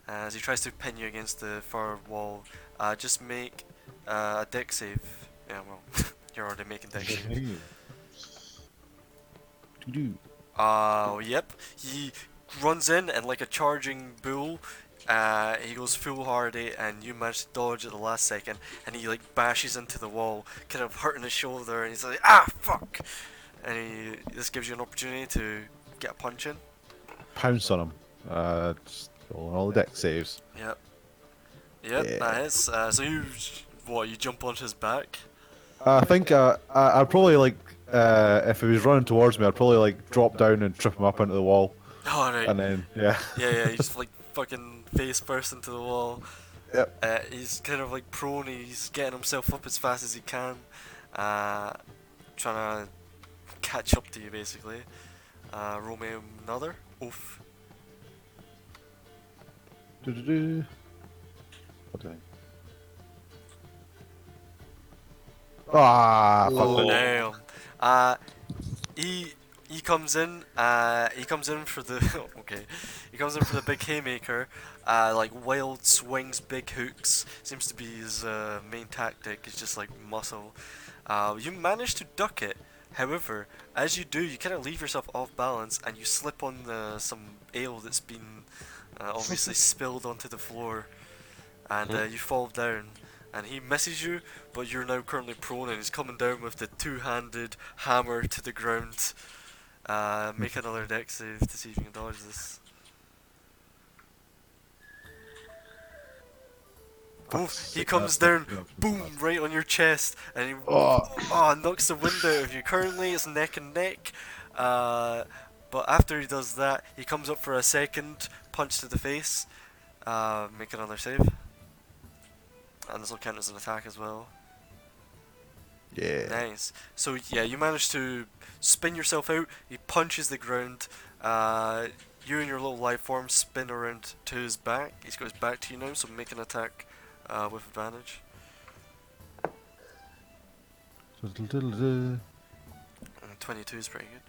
As he tries to pin you against the far wall, just make a deck save. Yeah, well, you're already making deck save. Yep. He runs in and like a charging bull, he goes foolhardy, and you manage to dodge at the last second, and he like bashes into the wall, kind of hurting his shoulder, and he's like, ah, fuck! And this gives you an opportunity to get a punch in. Pounce on him. Just rolling all the deck saves. Yep. Yeah. That is. So you what? You jump onto his back? I think I'd probably like if he was running towards me, I'd probably like drop down and trip him up into the wall, Oh right. and then yeah. Yeah, you just like fucking face first into the wall. Yep. He's kind of like prone, he's getting himself up as fast as he can, trying to catch up to you basically. Roll me another. Oof. Do-do-do. Okay. Ah, fuck Oh. it. Damn. He comes in. He comes in for the okay. He comes in for the big haymaker. Like wild swings, big hooks. Seems to be his main tactic. It's just like muscle. You manage to duck it. However, as you do, you kind of leave yourself off balance and you slip on some ale that's been obviously spilled onto the floor, and you fall down. And he misses you, but you're now currently prone, and he's coming down with the two-handed hammer to the ground. Make another deck save to see if you can dodge this. Oh, he comes down, boom, right on your chest, and he knocks the wind out of you. Currently, it's neck and neck, but after he does that, he comes up for a second punch to the face. Make another save, and this will count as an attack as well. Yeah. Nice. So yeah, you manage to spin yourself out. He punches the ground. You and your little life form spin around to his back. He's got his back to you now, so make an attack with advantage. 22 is pretty good.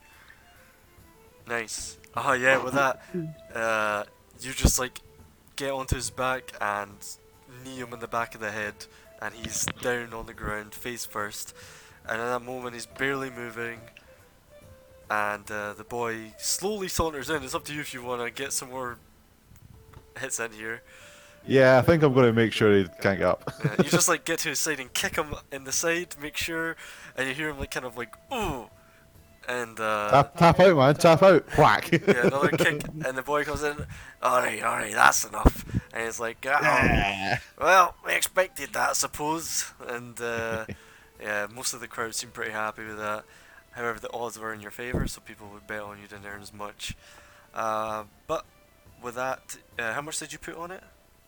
Nice. Oh yeah, with that, you just like get onto his back and knee him in the back of the head, and he's down on the ground, face first. And at that moment, he's barely moving, and the boy slowly saunters in. It's up to you if you want to get some more hits in here. Yeah, I think I'm going to make sure he can't get up. You just like get to his side and kick him in the side, make sure, and you hear him like kind of like ooh, and Tap out, man, tap out. Whack. yeah, another kick, and the boy comes in. Alright, that's enough. And he's like, Yeah. well, we expected that, I suppose. And yeah, most of the crowd seemed pretty happy with that. However, the odds were in your favour, so people would bet on you didn't earn as much. But with that, how much did you put on it?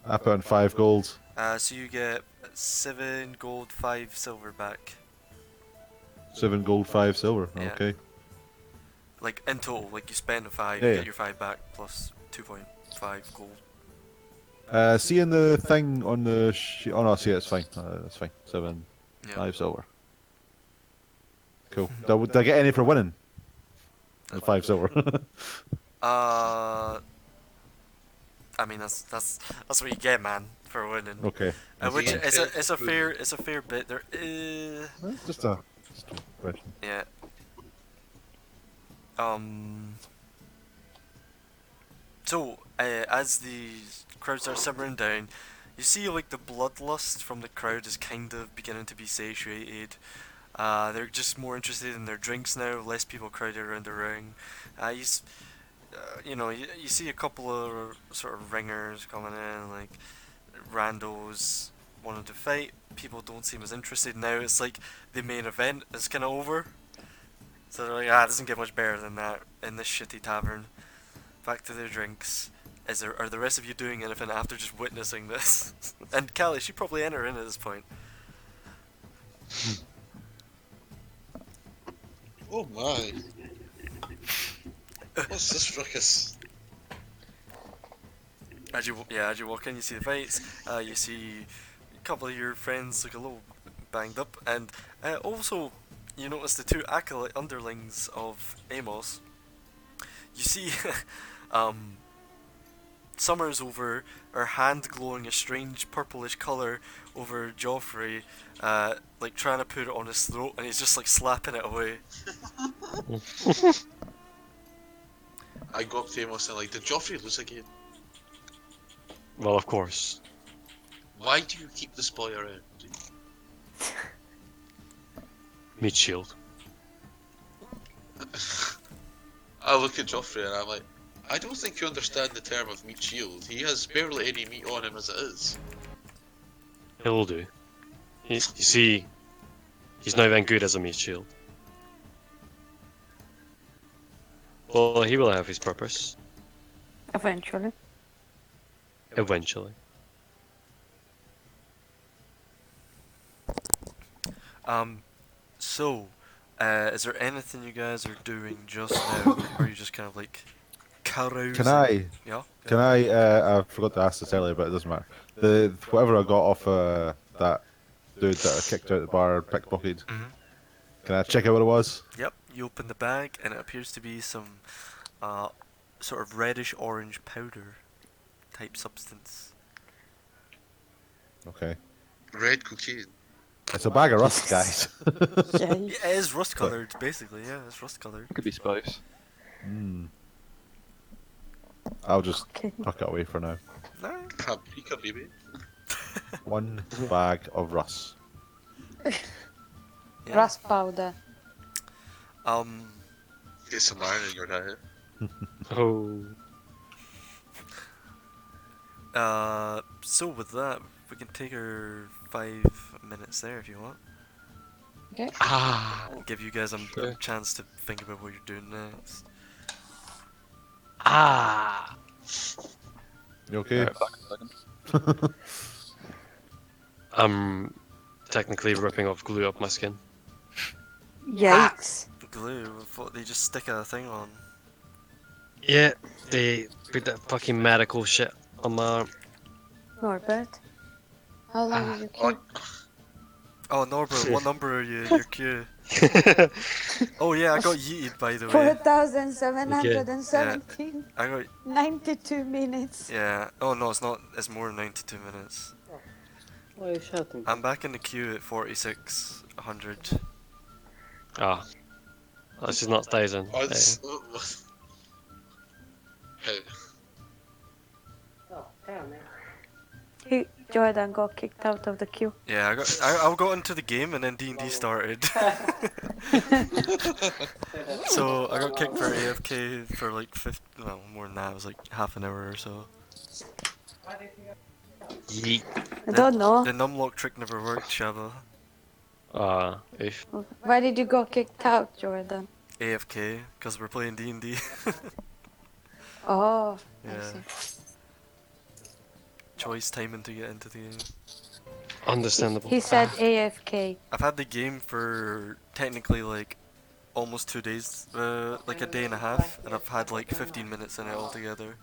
I put in 5 gold. So you get 7 gold, 5 silver back. 7 gold, 5 silver. Yeah. Okay. Like in total, like you spend the 5, Yeah, you yeah. get your 5 back plus 2.5 gold. Seeing the thing on the sheet. Oh no, see, it's fine. That's fine. 7, Yeah. 5 silver. Cool. Did I get any for winning? 5 silver. I mean that's what you get, man, for winning. Okay. Which Yeah. it's a fair bit. There is Just a question. yeah. So as the crowd starts simmering down, you see like the bloodlust from the crowd is kind of beginning to be satiated. They're just more interested in their drinks now. Less people crowded around the ring. You see a couple of sort of ringers coming in, like randos wanting to fight. People don't seem as interested now. It's like the main event is kind of over. So they're like, it doesn't get much better than that in this shitty tavern. Back to their drinks. Are the rest of you doing anything after just witnessing this? And Callie, she probably enter in at this point. Oh my. What's this ruckus? As you walk in, you see the fights. You see a couple of your friends look a little banged up, and also you notice the 2 acolyte underlings of Amos. You see, Summers over her hand glowing a strange purplish color over Joffrey, like trying to put it on his throat, and he's just like slapping it away. I go up to Amos and like, did Joffrey lose again? Well, of course. Why do you keep this boy around? Meat shield. I look at Joffrey and I'm like, I don't think you understand the term of meat shield. He has barely any meat on him as it is. He'll do. You see, he's not even good as a meat shield. Well, he will have his purpose Eventually. eventually. So, is there anything you guys are doing just now, or are you just kind of like carousing? Yeah. Can I? I forgot to ask this earlier, but it doesn't matter. The whatever I got off that dude that I kicked out the bar, pickpocketed. Mhm. Can I check out what it was? Yep. You open the bag, and it appears to be some, uh, sort of reddish orange powder type substance. Okay. Red cocaine. It's a bag of rust, guys. Yeah, Yikes. it is rust colored, basically. Yeah, it's rust colored. It could be spice. I'll just Okay. tuck it away for now. No. Paprika, baby. One bag of rust. Yeah. Rust powder. Get some iron in your diet. Oh, So with that, we can take our 5 minutes there if you want. Okay. Give you guys a Sure. chance to think about what you're doing next. You okay? Alright, back in a second. I'm technically ripping off glue up my skin. Yikes. Glue? I thought they just stick a thing on. Yeah, they put that fucking medical shit on my arm. Norbert. How long did you Oh, keep? Oh, Norbert, what number are you in your queue? Oh yeah, I got yeeted by the way. 4,717. I got 92 minutes. yeah. Oh no, it's not. It's more than 92 minutes. Why are you shouting? I'm back in the queue at 4600. Ah, this is not 1,000. oh, it's, hey, Oh, damn it. Jordan got kicked out of the queue. Yeah, I got into the game and then D&D started. So I got kicked for AFK for like 50, well, more than that. It was like half an hour or so. Yeet. I don't know. The numlock trick never worked, Shabba. If. Why did you go kicked out, Jordan? AFK, because we're playing D&D. Oh, I Yeah. see. Choice timing to get into the game. Understandable. He said AFK. I've had the game for technically like almost 2 days, like a day and a half, and I've had like 15 minutes in it altogether.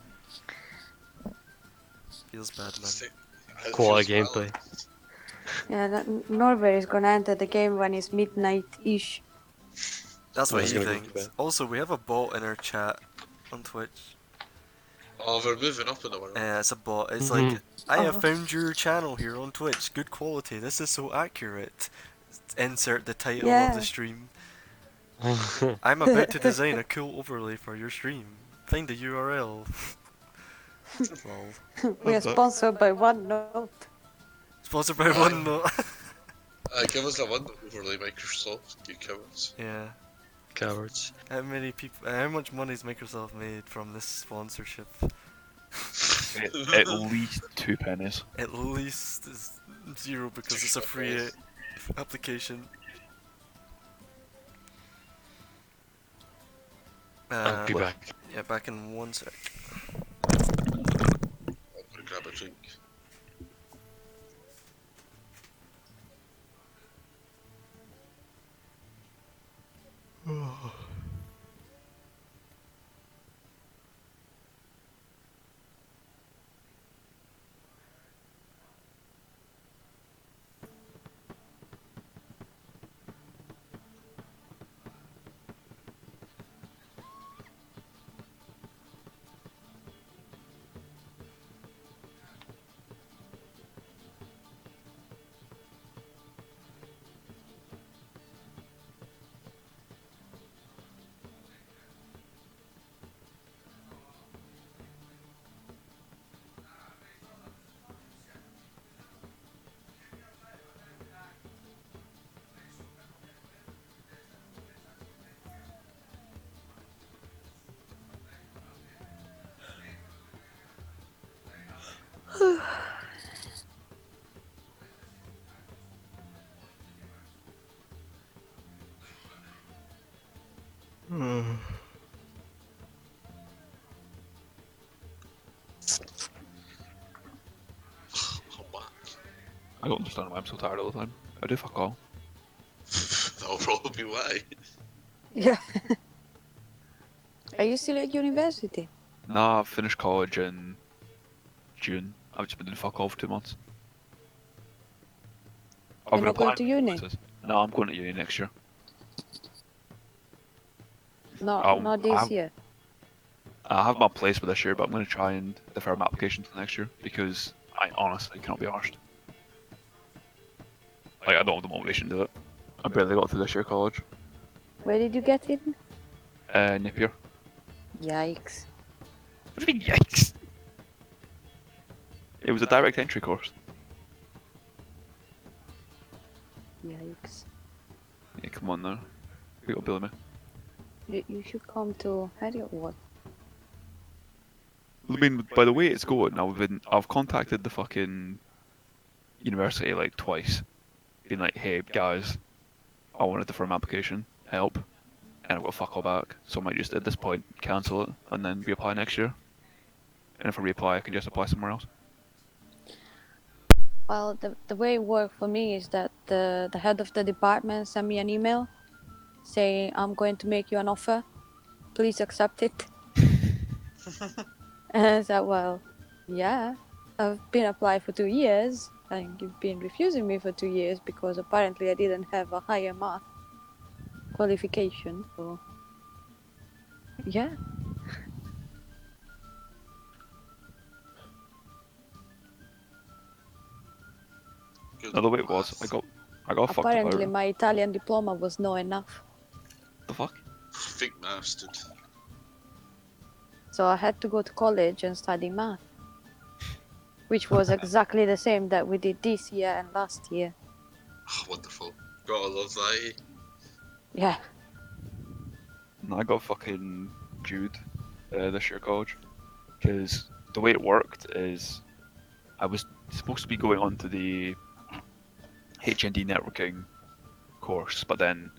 Feels bad, man. Quality gameplay. Yeah, Norbert is gonna enter the game when it's midnight-ish. That's I what was he gonna go to thinks. bed. Also, we have a bot in our chat on Twitch. oh, we're moving up in the world. It's a bot. It's Mhm. like, I have Oh. found your channel here on Twitch. Good quality. This is so accurate. Insert the title of Yeah. the stream. I'm about to design a cool overlay for your stream. Find the URL. Lol. We are sponsored by OneNote. Sponsored by OneNote. Give us the one overlay Microsoft, you cowards. Yeah. Cowards. How many people? How much money has Microsoft made from this sponsorship? At least 2 pennies. At least is 0 because it's a free application. I'll be back. Yeah, back in 1 sec. I'm gonna grab a drink. Oh man, I don't understand why I'm so tired all the time. I do fuck all. that'll probably be why. Yeah. Are you still at university? Nah, I finished college in June. I've just been doing fuck all for 2 months. I've You're been not going applying to uni? places. No, I'm going to uni next year. Not this year. I have my placement this year, but I'm going to try and defer my application to next year because I honestly cannot be arsed. Like, I don't have the motivation to do it. I barely got through this year of college. Where did you get in? Napier. Yikes. What do you mean, yikes? It was a direct entry course. Yikes. Yeah, come on now. You got Billy me. You should come to Harrietwood. I mean, by the way it's going, I've contacted the fucking university like twice, being like, hey guys, I wanted to defer my application, help, and I've got fuck all back, so I might just at this point cancel it and then reapply next year. And if I reapply, I can just apply somewhere else. Well, the way it worked for me is that the head of the department sent me an email saying, I'm going to make you an offer. Please accept it. And I said, well, yeah, I've been applying for 2 years and you've been refusing me for 2 years because apparently I didn't have a higher math qualification. So, yeah. Good No, the way it was, math. I got fucked Apparently about. my Italian diploma was not enough. The fuck? Fake maths, dude. So I had to go to college and study math. Which was exactly the same that we did this year and last year. Oh, wonderful. Gotta love that. Eh? Yeah. No, I got fucking Jude this year of college. Because the way it worked is I was supposed to be going on to the HND networking course, but then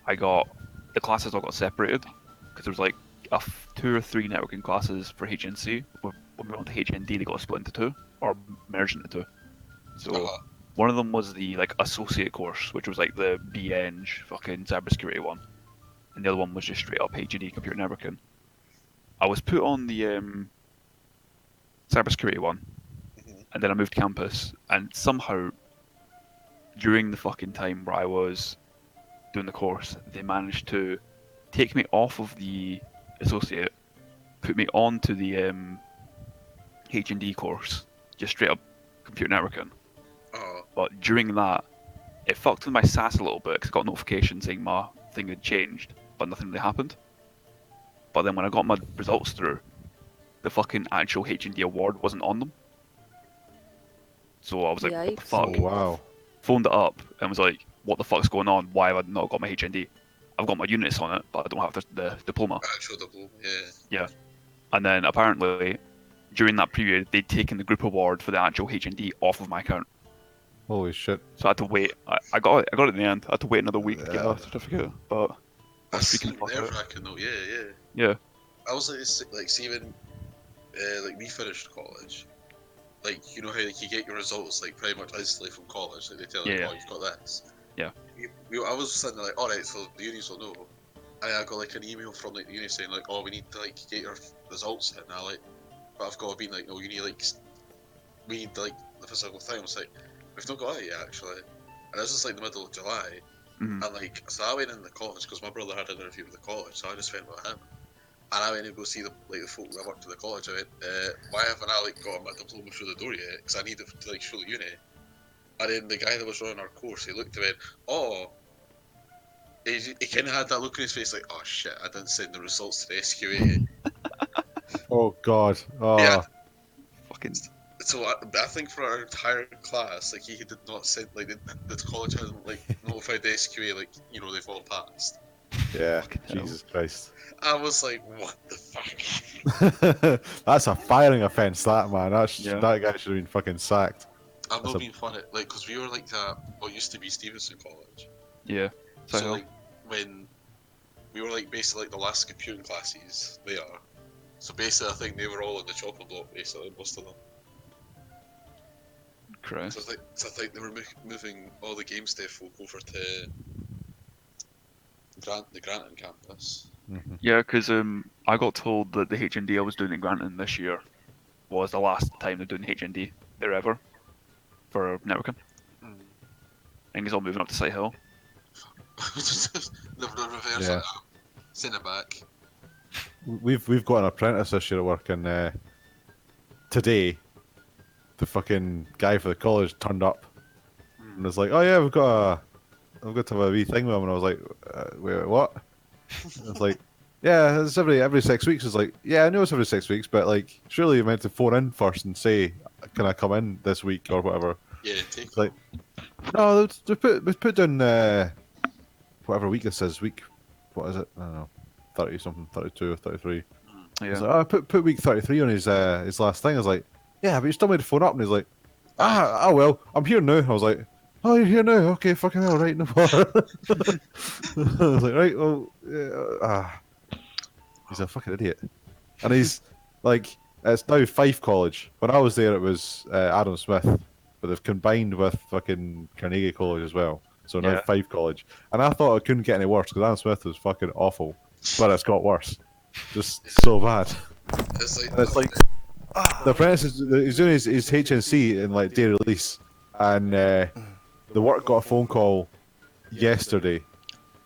the classes all got separated because there was like 2 or 3 networking classes for HNC. When we went to HND, they got split into 2 or merged into 2. So one of them was the like associate course, which was like the BEng fucking cybersecurity one, and the other one was just straight up HND computer networking. I was put on the cybersecurity one, and then I moved campus, and somehow during the fucking time where I was doing the course, they managed to take me off of the associate, put me onto the H&D course, just straight up computer networking. But during that, it fucked with my SAS a little bit because I got a notification saying my thing had changed, but nothing really happened. But then when I got my results through, the fucking actual H&D award wasn't on them. So I was like, what the fuck? Oh, wow. Phoned it up and was like, what the fuck's going on? Why have I not got my HND? I've got my units on it, but I don't have the diploma. Actual diploma, yeah. Yeah. And then apparently, during that period, they'd taken the group award for the actual HND off of my account. Holy shit. So I had to wait. I got it in the end. I had to wait another week to get a certificate, but I was freaking fucked out. Nerve-wracking though, yeah. Yeah. I was like see when like we finished college, like you know how like you get your results like pretty much instantly from college, like they tell you, Yeah. oh, you've got this. Yeah. I was sitting there like, alright, so the unis will know. And I got like an email from like the uni saying like, oh, we need to like get your results in. And I like, but I've got to be like, no, you need like, we need like the physical thing. I was like, we've not got it yet actually. And this was like the middle of July. And like, so I went in the college because my brother had an interview with the college, so I just went with him. And I went to go see the folk that worked at the college. I went, why haven't I like got my diploma through the door yet? Because I need it to like show the uni. And then the guy that was running our course, he looked at me and, oh, he kind of had that look on his face like, oh shit, I didn't send the results to the SQA. Oh god. Oh. Yeah. Fucking. So I think for our entire class, like he did not send, like the college hasn't like notified the SQA, like, you know, they've all passed. Yeah, Fucking Jesus Christ. I was like, what the fuck? That's a firing offence, that man. Yeah. That guy should have been fucking sacked. I'm not being funny, like, because we were like what used to be Stevenson College. Yeah. So like when we were like basically like the last computing classes there, So basically, I think they were all in the chopping block. Basically, most of them. Christ. So I think they were moving all the game stuff over to the Granton campus. Yeah, because I got told that the HND I was doing in Granton this year was the last time they're doing HND there ever for networking. I think it's all moving up to Site Hill. the reverse, Yeah. like, send it back. We've got an apprentice this year at work, and today the fucking guy for the college turned up and was like, "Oh yeah, I've got to have a wee thing with him," and I was like, "Wait, what?" And it's like, "Yeah, it's every 6 weeks." It's like, "Yeah, I know it's every 6 weeks, but like, surely you meant to phone in first and say, can I come in this week or whatever?" Yeah, take It's like, no, we put down whatever week this is. Week, what is it? I don't know, 30 something, 32 or 33. Yeah. He's like, "Oh, put week 33 on his last thing." I was like, "Yeah, but you still made the phone up," and he's like, "Oh well, I'm here now." I was like, "Oh, you're here now? Okay, fucking hell, right, no bother." I was like, "Right, well, he's a fucking idiot," and he's like, it's now Fife College. When I was there, it was Adam Smith, but they've combined with fucking Carnegie College as well. So now Yeah. Fife College, and I thought it couldn't get any worse because Adam Smith was fucking awful, but it's got worse, just so bad. It's like, The apprentice he's doing his HNC in like day release, and the work got a phone call yesterday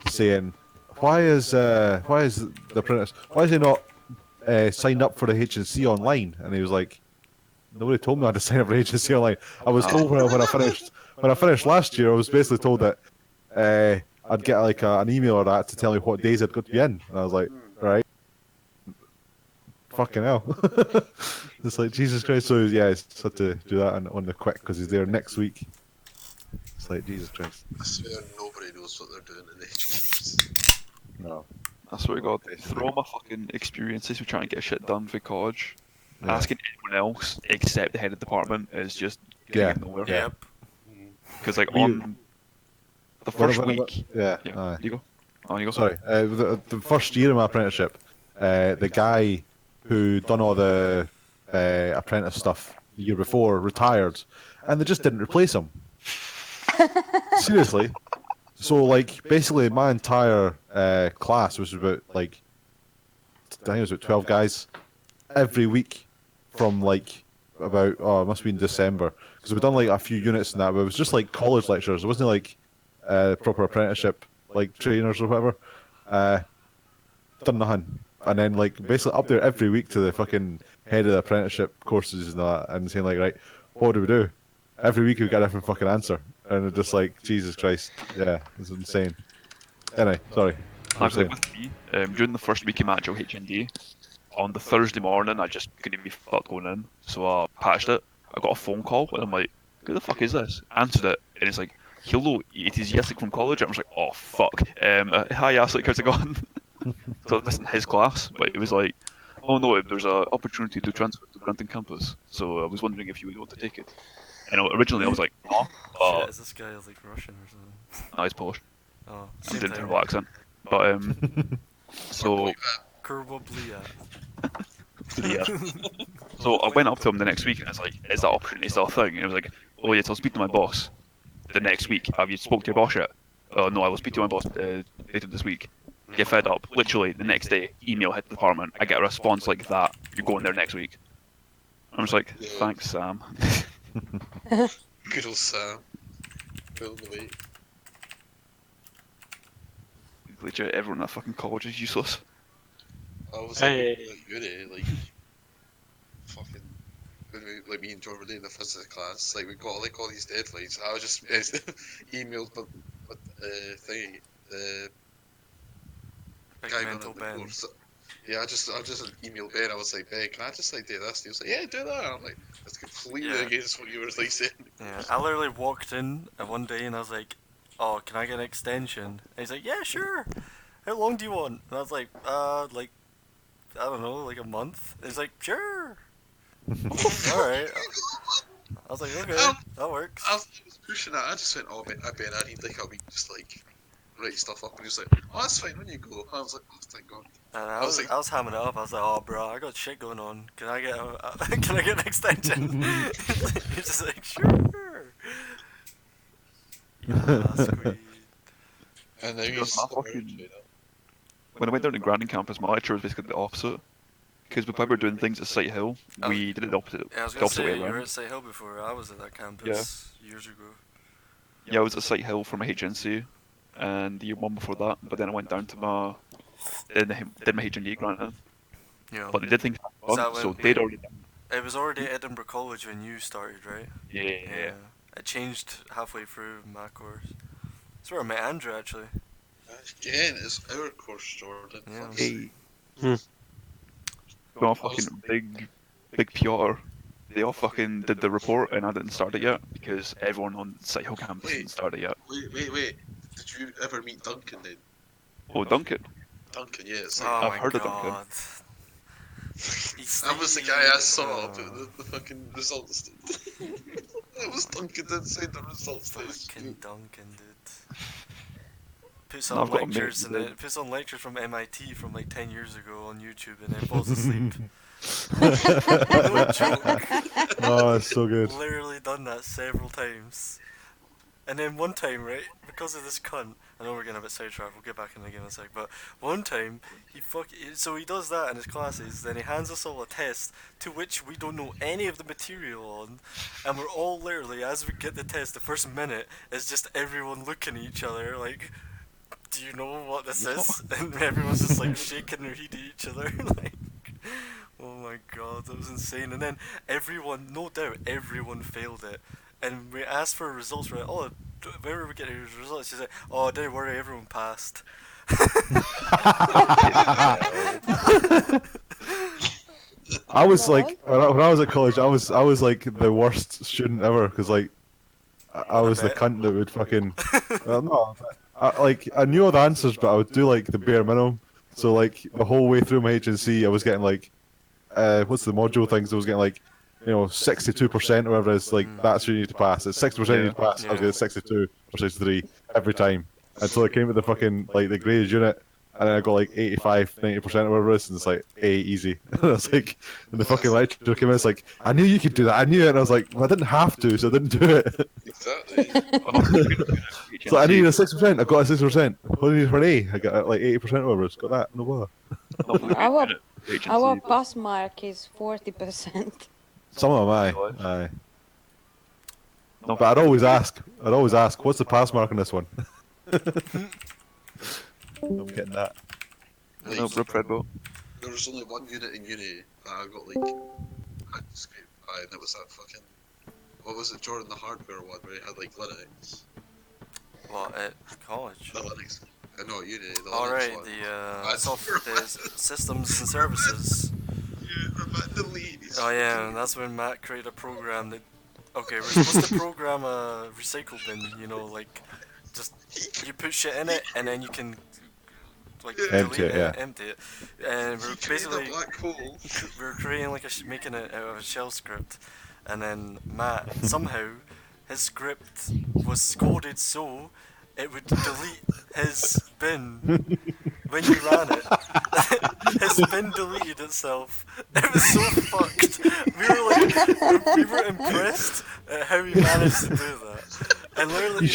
saying, why is the apprentice, why is he not signed up for the HNC online? And he was like, nobody told me I had to sign up for HNC online. I was told when I finished last year, I was basically told that I'd get like an email or that to tell me what days I'd got to be in, and I was like, right. Fucking hell. It's like, Jesus Christ. So yeah, he's had to do that on the quick because he's there next week. It's like, Jesus Christ. I swear nobody knows what they're doing in the games. No. I swear to God, through all my fucking experiences with trying to get shit done for college, Yeah. asking anyone else except the head of the department is just Yeah. getting nowhere. Yeah. Yep. Because like We- on the first week, Yeah. yeah, aye. you go. On you go. Sorry. The first year of my apprenticeship, the guy who done all the apprentice stuff the year before retired, and they just didn't replace him. Seriously. So like, basically, my entire class was about like, I think it was about 12 guys every week from like about, it must have been December, because we've done like a few units and that, but it was just like college lectures. It wasn't like proper apprenticeship like trainers or whatever. Done nothing, and then like basically up there every week to the fucking head of the apprenticeship courses and that, and saying like, right, what do we do? Every week we got a different fucking answer, and it's just like, Jesus Christ, yeah, it's insane. Anyway, sorry. Actually, with me, during the first week of my actual HND, on the Thursday morning, I just couldn't be fucked going in, so I patched it. I got a phone call, and I'm like, who the fuck is this? Answered it, and it's like, hello, it is Yasik from college. I was like, oh fuck. Hi Yasik, how's it going? So this is his class, but it was like, oh no, there's an opportunity to transfer to Granton campus, so I was wondering if you would want to take it. And originally I was like, no, Shit, is this guy like Russian or something? no, he's Polish. Oh, I'm same doing a thing. terrible accent. But so Probably, yeah. So I went up to him the next week and I was like, is that opportunity still a thing? And he was like, oh yes, I'll speak to my boss the next week. Have you spoke to your boss yet? Oh no, I will speak to my boss later this week. Get fed up. Literally the next day, email hit the department. I get a response like that. You're going there next week. I'm just like, thanks, Sam. Good old Sam. Pulling the weight. Legit, everyone at fucking college is useless. I was Hey. like uni, like fucking when we, like me and John were doing the physics class, like we got like all these deadlines. I was just emailed the thingy, the Big guy mental running the Ben. course. Yeah, I just emailed Ben. I was like, Ben, can I just like do this? And he was like, yeah, do that. And I'm like, that's completely Yeah. against what you were like saying. Yeah, I literally walked in one day and I was like, oh, can I get an extension? And he's like, yeah, sure. How long do you want? And I was like, like, I don't know, like a month. And he's like, sure. Alright. I was like, okay, that works. I was pushing that. I just went, oh, Ben, I need like a week, just like write stuff up, and he was like, "Oh, that's fine when you go." I was like, "Oh, thank God." And I was like- I was hamming it up. I was like, "Oh, bro, I got shit going on. Can I get can I get an extension?" He's just like, "Sure." Yeah, squeeze. And now Because he's my about fucking- to, When I went down to Grandin campus, my lecture was basically the opposite. Because when we were doing things at Sight Hill, we did it the opposite, Yeah, I was the gonna opposite way say you were around. at Sight Hill before. I was at that campus years ago. Yeah, I was at Sight Hill for my HNC, and the year one before that. But then I went down to my did my HND Grantin. Yeah. But they did things Was fun, that so when- they'd already. It was already at Edinburgh College when you started, right? Yeah. It changed halfway through my course. That's where I met Andrew, actually. again, it's our course, Jordan. Yeah. Fuck's Hey. Hmm. Got a fucking big PR. They all fucking did the report, and I didn't start it yet because everyone on Sight Hill campus didn't start it yet. Wait. Did you ever meet Duncan then? Oh, Duncan. Duncan, yeah. It's like, Oh I've my heard of Duncan. god. that was the guy I saw put the fucking results. That was Duncan that said the results. Fucking Duncan, dude. Puts No, on I've got a lectures mate and that- it puts on lectures from MIT from like 10 years ago on YouTube and then falls asleep. No joke. Oh, it's so good. Literally done that several times. And then one time, right, because of this cunt, I know we're getting a bit sidetracked, we'll get back in the game in a sec, but one time, so he does that in his classes, then he hands us all a test to which we don't know any of the material on, and we're all literally, as we get the test, the first minute is just everyone looking at each other, like, do you know what this is? And everyone's just like shaking their head at each other, like, oh my god, that was insane. And then everyone, no doubt, everyone failed it. And we asked for results, we're like, oh, where are we getting the results? She's like, oh, don't worry, everyone passed. I was like, when I was at college, I was like the worst student ever because like I was the bet. cunt that would fucking. Well, no, I knew all the answers, but I would do like the bare minimum. So like the whole way through my HNC, I was getting like, what's the module things? I was getting like, 62% or whatever it is. Like that's what you need to pass. It's 60% you need to pass. I was getting 62 or 63 every time until I came to the fucking like the graded unit. And then I got like 85, 90% or whatever it is, and it's like, easy. And I was like, and the fucking lecturer came in, it's like, I knew you could do that, I knew it. And I was like, well, I didn't have to, so I didn't do it. Exactly. So I needed a 6%, I got a 6%. What did I need for an A? I got like 80% or whatever, got that, no bother. Our pass mark is 40%. Some of them, aye. But I'd always ask, what's the pass mark on this one? I'm getting that. Like, No, Red Bull. there was only one unit in uni that I got like, I scraped by, and it was that fucking, what was it, Jordan, the hardware one where he had like Linux. What, at college? The Linux. No, uni, the Linux Alright, one. the systems and services. Yeah, Matt delete. Oh yeah, and that's when Matt created a program that, okay, we're supposed to program a recycle bin, like, just, you put shit in it, and then you can, like, Empty delete it, yeah. empty it. And we're Create a basically, black hole. we're creating like making it out of a shell script, and then Matt, somehow, his script was coded so it would delete his bin when you ran it. His bin deleted itself. It was so fucked. We were impressed at how he managed to do that. And literally, You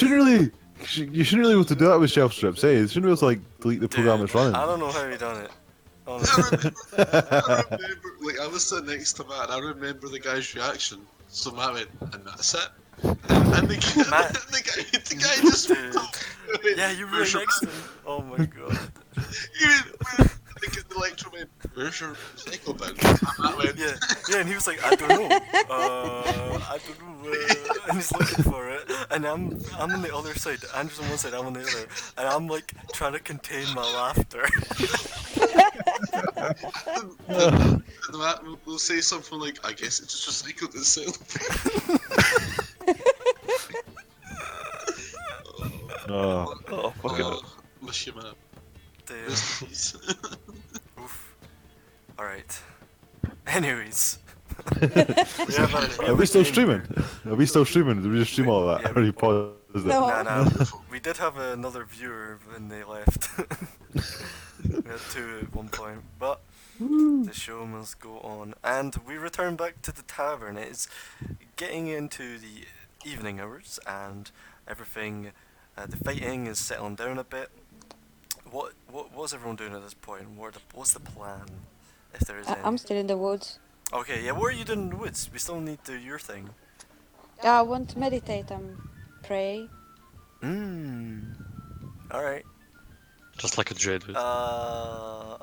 shouldn't really be able to do that with shelf strips, You shouldn't be able to like delete the program that's running. I don't know how he done it. I Honestly. remember, like, I was sitting next to Matt, and I remember the guy's reaction. So Matt went, and that's it. And the guy, Matt- the guy just Dude. went, Yeah, you were right next to him. Oh my god. He went, the lecturer went, where's your recycle bin? And Matt went, Yeah, and he was like, I don't know. I don't know. And he's looking for it, and I'm on the other side. Andrew's on one side, I'm on the other, and I'm like trying to contain my laughter. and Matt will say something like, I guess it just recycled itself. Oh. Oh, fuck it. Miss you, man. Damn. Rest in peace. Oof. Alright. Anyways. Are we still streaming? Are we still streaming? Did we just stream all of that? Yeah, Or you pause Is it? No. Nah, we did have another viewer when they left. We had two at one point, but the show must go on. And we return back to the tavern. It's getting into the evening hours, and everything, the fighting is settling down a bit. What's everyone doing at this point? What's the plan, if there is any? I'm still in the woods. Okay, yeah, what are you doing in the woods? We still need to do your thing. I want to meditate and pray. Alright. Just like a druid would. For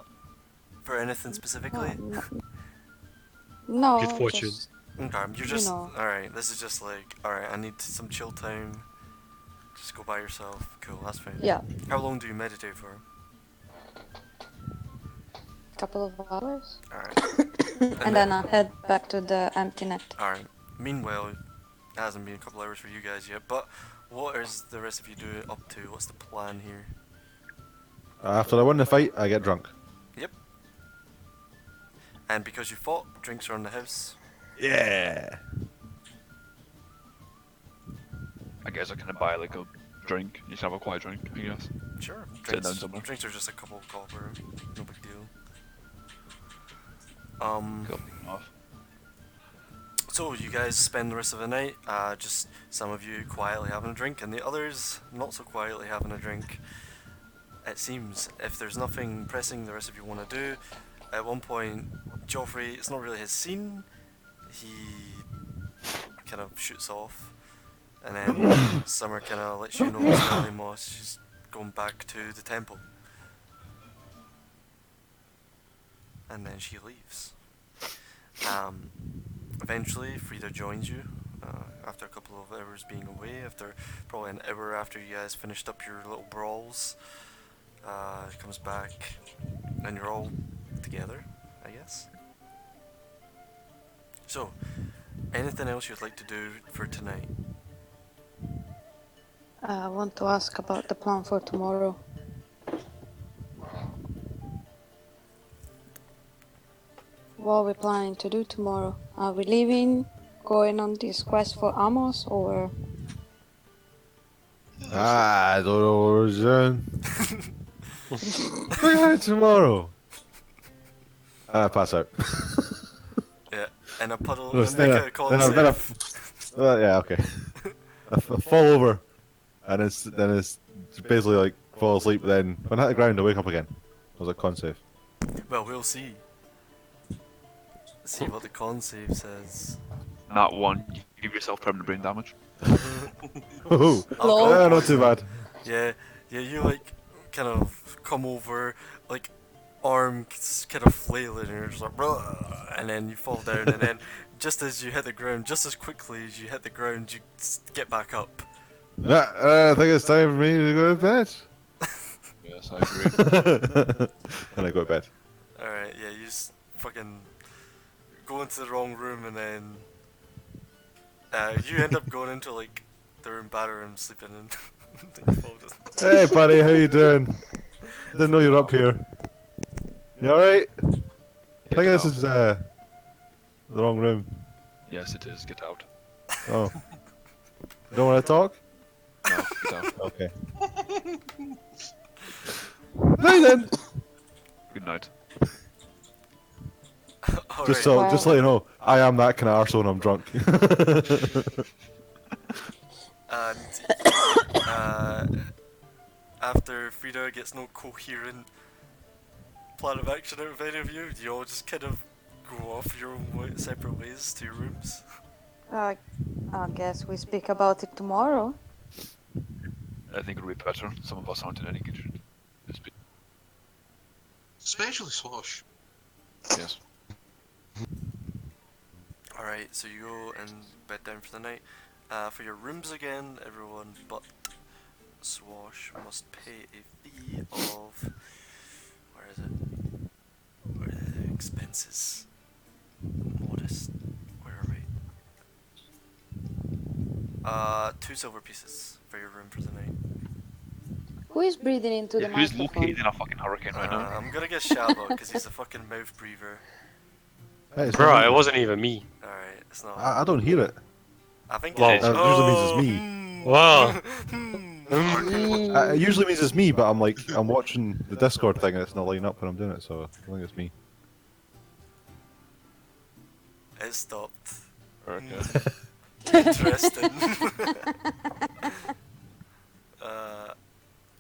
anything specifically? No, Good fortune. just Okay, you're just. know. Alright, this is just like. Alright, I need some chill time. Just go by yourself. Cool, that's fine. yeah, How long do you meditate for? couple of hours, Alright. and then I head back to the empty net. Alright. Meanwhile, it hasn't been a couple hours for you guys yet, but what is the rest of you doing up to? What's the plan here? After I win the fight, I get drunk. Yep. And because you fought, drinks are in the house. Yeah. I guess I can buy like a drink. You can have a quiet drink, I guess. Sure. Sit down somewhere. Drinks are just a couple of copper. No big deal. Cool. Off. So you guys spend the rest of the night, just some of you quietly having a drink, and the others not so quietly having a drink. It seems if there's nothing pressing the rest of you want to do. At one point, Joffrey, it's not really his scene. He kind of shoots off, and then Summer kind of lets you know Smelly Moss. She's going back to the temple, and then she leaves. Eventually, Frida joins you after a couple of hours being away. After probably an hour after you guys finished up your little brawls, comes back, and you're all together, I guess. So, anything else you'd like to do for tonight? I want to ask about the plan for tomorrow. What are we planning to do tomorrow? Are we leaving, going on this quest for Amos, or I don't know what we're doing. Look at it tomorrow. And I pass out. Yeah, and a puddle, No, and make a con then I save. yeah, okay. I fall over, and then it's basically like fall asleep. Then when I hit the ground, I wake up again. It was a con save. Well, we'll see. See what the con save says. Not one. You give yourself permanent brain damage. Oh, Lol. not too bad. Yeah, you like kind of come over, like arm kind of flailing, and you're just like, "Bruh," and then you fall down, and then just as you hit the ground, just as quickly as you hit the ground, you get back up. I think it's time for me to go to bed. Yes, I agree. And I go to bed. Alright, yeah, you just fucking go into the wrong room, and then you end up going into like the room bathroom sleeping and then you fall just- Hey, buddy, how you doing? Didn't know you're up here. You alright? I think this is the wrong room. Yes, it is. Get out. Oh. You don't want to talk? No, get out. Okay. Night then. Good night. Just Alright, just let you know, I am that kind of arsehole when I'm drunk. and after Frida gets no coherent plan of action out of any of you, you all just kind of go off your own separate ways to your rooms. I guess we speak about it tomorrow. I think it'll be better. Some of us aren't in any good. Especially Slosh. Yes. Alright, so you go and bed down for the night. For your rooms again, everyone but Swash must pay a fee of... Where is it? Where are the expenses? Modest. Where are we? 2 silver pieces for your room for the night. Who is breathing into Yeah, the who's microphone? located in a fucking hurricane right now? I'm gonna get Shabba because he's a fucking mouth breather. Hey, it's Bro, not it me. wasn't even me. Alright, it's not. I don't hear it. I think Well, it is. that usually means it's me. Wow. It usually means it's me, but I'm watching the Discord thing and it's not lighting up when I'm doing it, so I think it's me. It stopped. Okay. Interesting.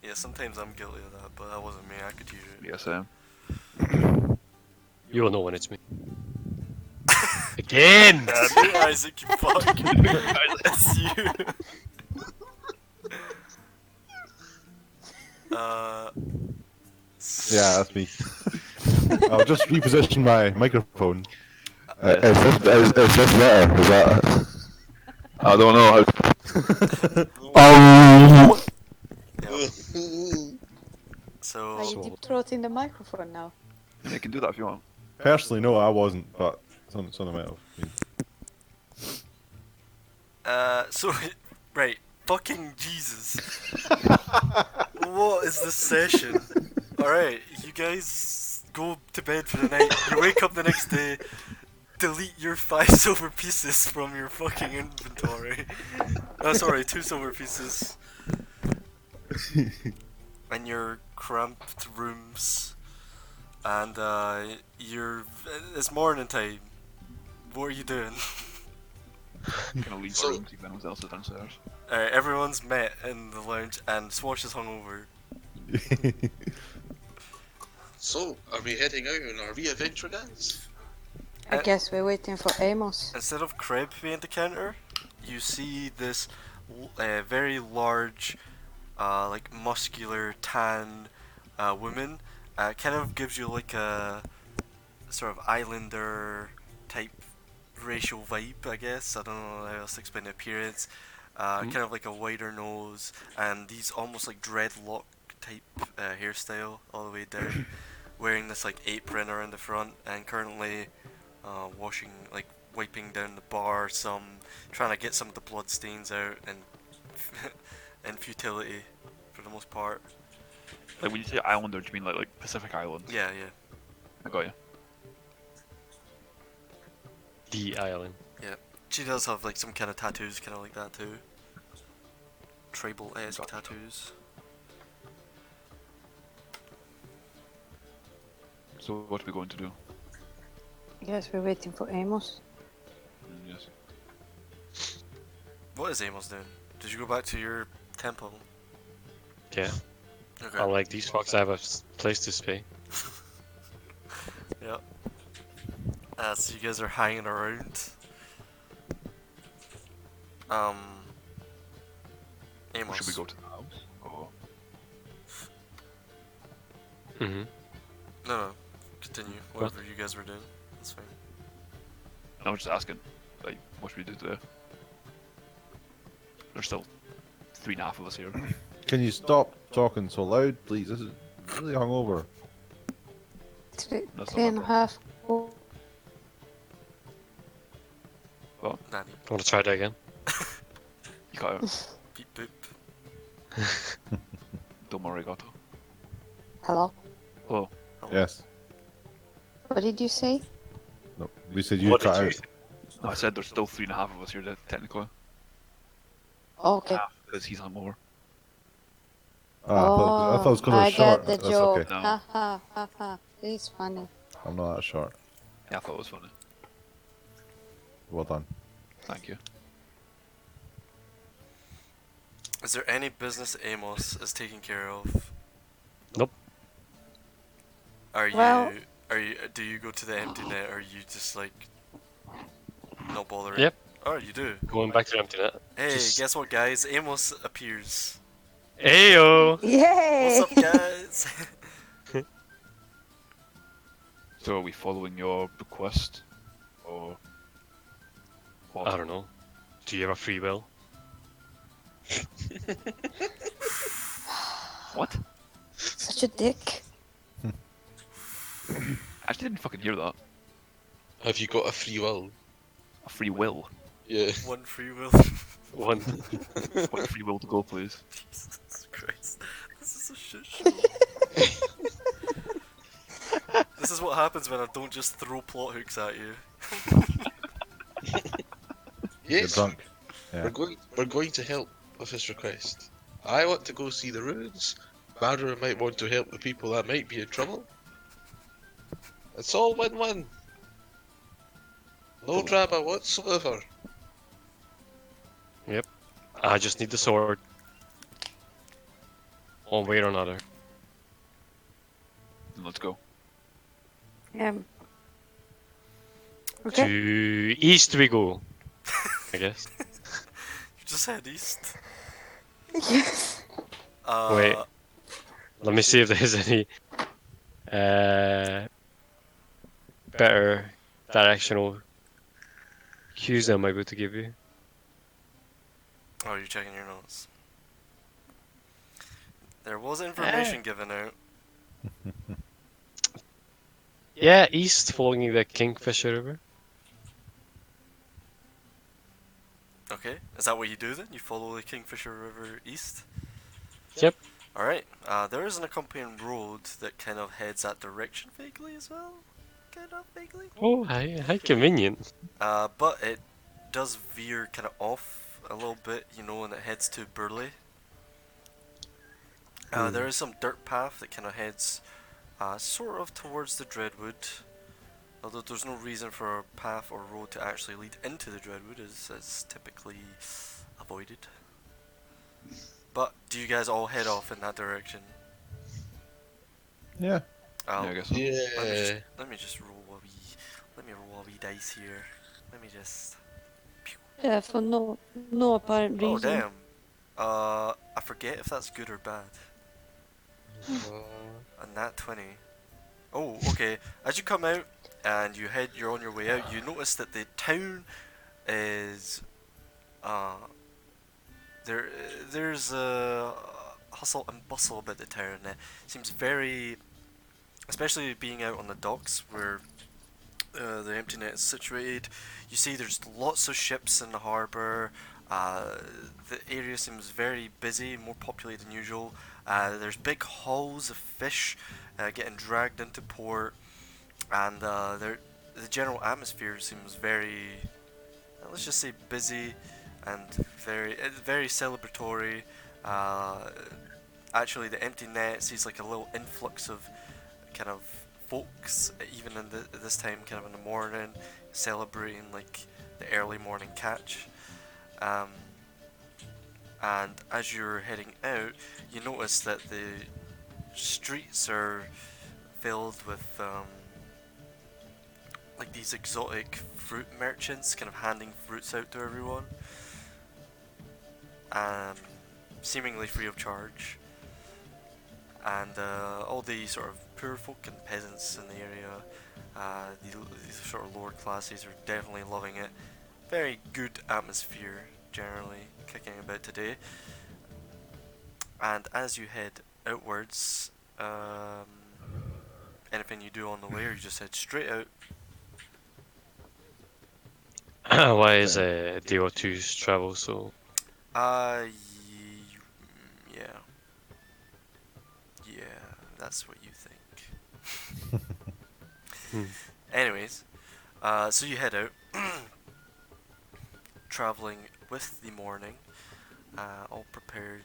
Yeah, sometimes I'm guilty of that, but that wasn't me. I could hear it. Yes, I am. You will know when it's me. Again! Isaac, you fuck. It's you. Yeah, that's me. I'll just reposition my microphone. Yeah. Is this better? Is that... I don't know So, Are you deep throating the microphone now? how. You can do that if you want. Personally, no, I wasn't, but someone might have. so, right, fucking Jesus. What is this session? Alright, you guys go to bed for the night, you wake up the next day, delete your 5 silver pieces from your fucking inventory. Oh, sorry, 2 silver pieces. And your cramped rooms. And, it's morning time. What are you doing? I'm gonna leave So- our room to anyone else is downstairs. Alright, everyone's met in the lounge and Swash is hungover. So, are we heading out on our re-adventure, guys? I guess we're waiting for Amos. Instead of Crib being the counter, you see this very large, like muscular, tan woman. Kind of gives you like a sort of islander type racial vibe, I guess. I don't know how else to explain the appearance. Kind of like a wider nose and these almost like dreadlock type hairstyle all the way down. Wearing this like apron around the front and currently wiping down the bar, trying to get some of the blood stains out and and futility for the most part. Like when you say islander, do you mean like Pacific Islands? Yeah, yeah. I got you. The island. She does have like some kind of tattoos, kind of like that too. Tribal-esque tattoos. So what are we going to do? Yes, we're waiting for Amos. Yes. What is Amos doing? Did you go back to your temple? Yeah. Okay. Unlike these fucks, I have a place to stay. Yeah. So you guys are hanging around. Amos. Should we go to the house? Or... Mm-hmm. No, continue. Whatever you guys were doing. That's fine. I was just asking, like, what should we do today? There's still 3.5 of us here. Can you stop talking so loud, please? This is really hungover. That's Three and a not half. Oh, Nanny. Want to try that again? You got it. Beep boop. Domo arigato. hello. Hello. Yes. What did you say? No, we said you What try did out. No, I said there's still 3.5 of us here, technically. Okay. Because he's hungover. I thought it was because I I was short. get the That's joke. okay. No. Ha ha ha ha. It's funny. I'm not that short. Yeah, I thought it was funny. Well done. Thank you. Is there any business Amos is taking care of? Nope. Well- Do you go to the empty net or are you just like not bothering? Yep. Oh, you do. Going back to the empty net. Hey, Just- guess what, guys? Amos appears. Ayo! Yay! What's up, guys? So are we following your request? Or... What? I don't know. Do you have a free will? What? Such a dick. I actually didn't fucking hear that. Have you got a free will? A free will. Yeah. One free will. One. What free will to go, please? Jesus Christ. This is a shit show. This is what happens when I don't just throw plot hooks at you. You're Yes. drunk. We're Yeah. going to help with his request. I want to go see the ruins. Barrow might want to help the people that might be in trouble. It's all win-win. No drama whatsoever. Yep. I just need the sword. One way or another. Let's go. Okay. To east we go, I guess. You just head east. Yes. Wait. Uh, Let me see if there's any better directional cues I might be able to give you. oh, you're checking your notes. There was Eh. information given out. Yeah, east following the Kingfisher River. Okay, is that what you do then? You follow the Kingfisher River east? Yep. Alright, there is an accompanying road that kind of heads that direction vaguely as well. Kind of vaguely. Oh, how convenient. But it does veer kind of off a little bit, you know, and it heads to Burley. There is some dirt path that kind of heads sort of towards the Dreadwood. Although there's no reason for a path or road to actually lead into the Dreadwood, as typically avoided. But do you guys all head off in that direction? Yeah. Yeah, I guess so. Yeah. Let me just roll a wee dice here. Let me just. Yeah, for no apparent Oh reason. damn. I forget if that's good or bad. A nat 20. Oh, okay. As you come out and you're on your way out, you notice that the town is there. There's a hustle and bustle about the town. It seems very, especially being out on the docks where the empty net is situated. You see, there's lots of ships in the harbour. The area seems very busy, more populated than usual. There's big hauls of fish getting dragged into port, and the general atmosphere seems very, let's just say, busy and very celebratory. Uh, Actually, the empty net sees like a little influx of kind of folks, even in this time, kind of in the morning, celebrating like the early morning catch. Um, and as you're heading out, you notice that the streets are filled with like these exotic fruit merchants, kind of handing fruits out to everyone, um, seemingly free of charge. And all the sort of poor folk and peasants in the area, these sort of lower classes are definitely loving it. Very good atmosphere generally kicking about today. And as you head outwards, anything you do on the way, or you just head straight out? Why is a day or two's travel so? Yeah, yeah, that's what you think. Hmm. Anyways, so you head out, traveling with the morning, all prepared.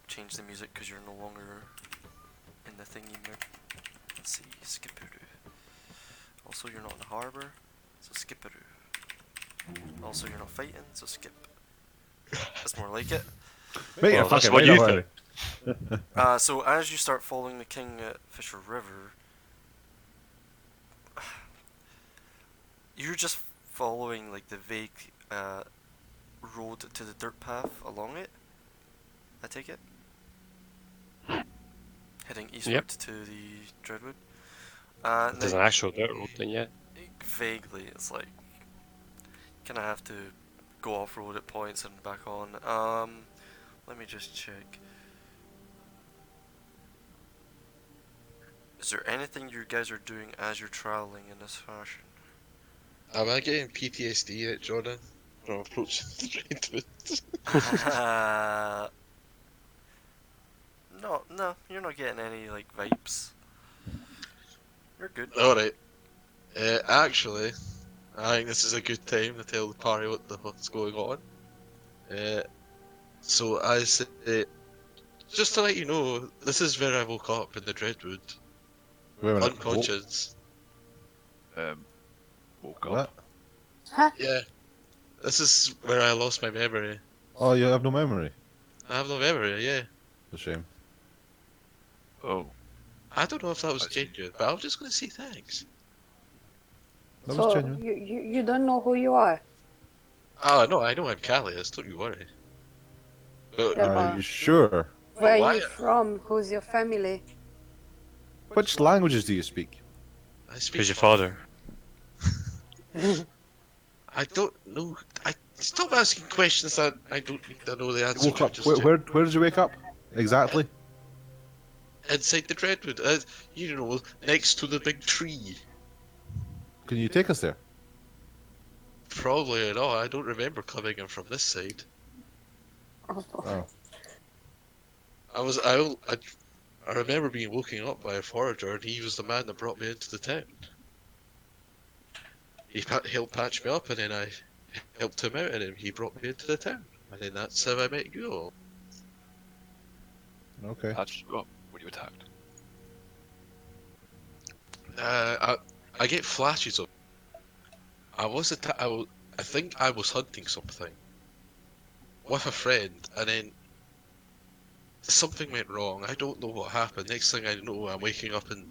Change the music because you're no longer in the thingy mode. Let's see, Skipperoo. Also, you're not in the harbour, so Skipperoo. Also, you're not fighting, so skip. That's more like it. Mate, Well, you're that's fucking what right you already. So as you start following the Kingfisher River, you're just following like the vague road to the dirt path along it. I take it. Heading eastward Yep. to the Dreadwood. There's an Now, actual dirt road then, yeah. vaguely, it's like kind of have to go off road at points and back on. Let me just check. Is there anything you guys are doing as you're traveling in this fashion? Am I getting PTSD yet, Jordan? From approaching the Redwood? No, you're not getting any like vibes. You're good. Alright. Actually, I think this is a good time to tell the party what the fuck's going on. So I say, just to let you know, this is where I woke up in the Dreadwood, Wait a minute. unconscious. Woke What? up. Huh? Yeah, this is where I lost my memory. Oh, you have no memory. I have no memory. Yeah, It's a shame. Oh, I don't know if that was I see. genuine, but I'm just gonna say thanks. That was So genuine. you don't know who you are? Oh no, I know I'm Callius. Don't you worry. But Yeah, Are you but sure? where are why? you from? Who's your family? Which languages do you speak? I speak. Who's your father? I don't know. I stop asking questions that I don't need to know the You answer woke to. up. Where did you wake up? Exactly. Inside the Dreadwood, you know, next to the big tree. Can you take us there? Probably not. I don't remember coming in from this side. Oh, Oh. I was I remember being woken up by a forager, and he was the man that brought me into the town. Helped patch me up, and then I helped him out, and then he brought me into the town. And then that's how I met you all. Okay. Patched you up when you attacked. I get flashes of. I was I think I was hunting something with a friend, and then something went wrong. I don't know what happened. Next thing I know, I'm waking up in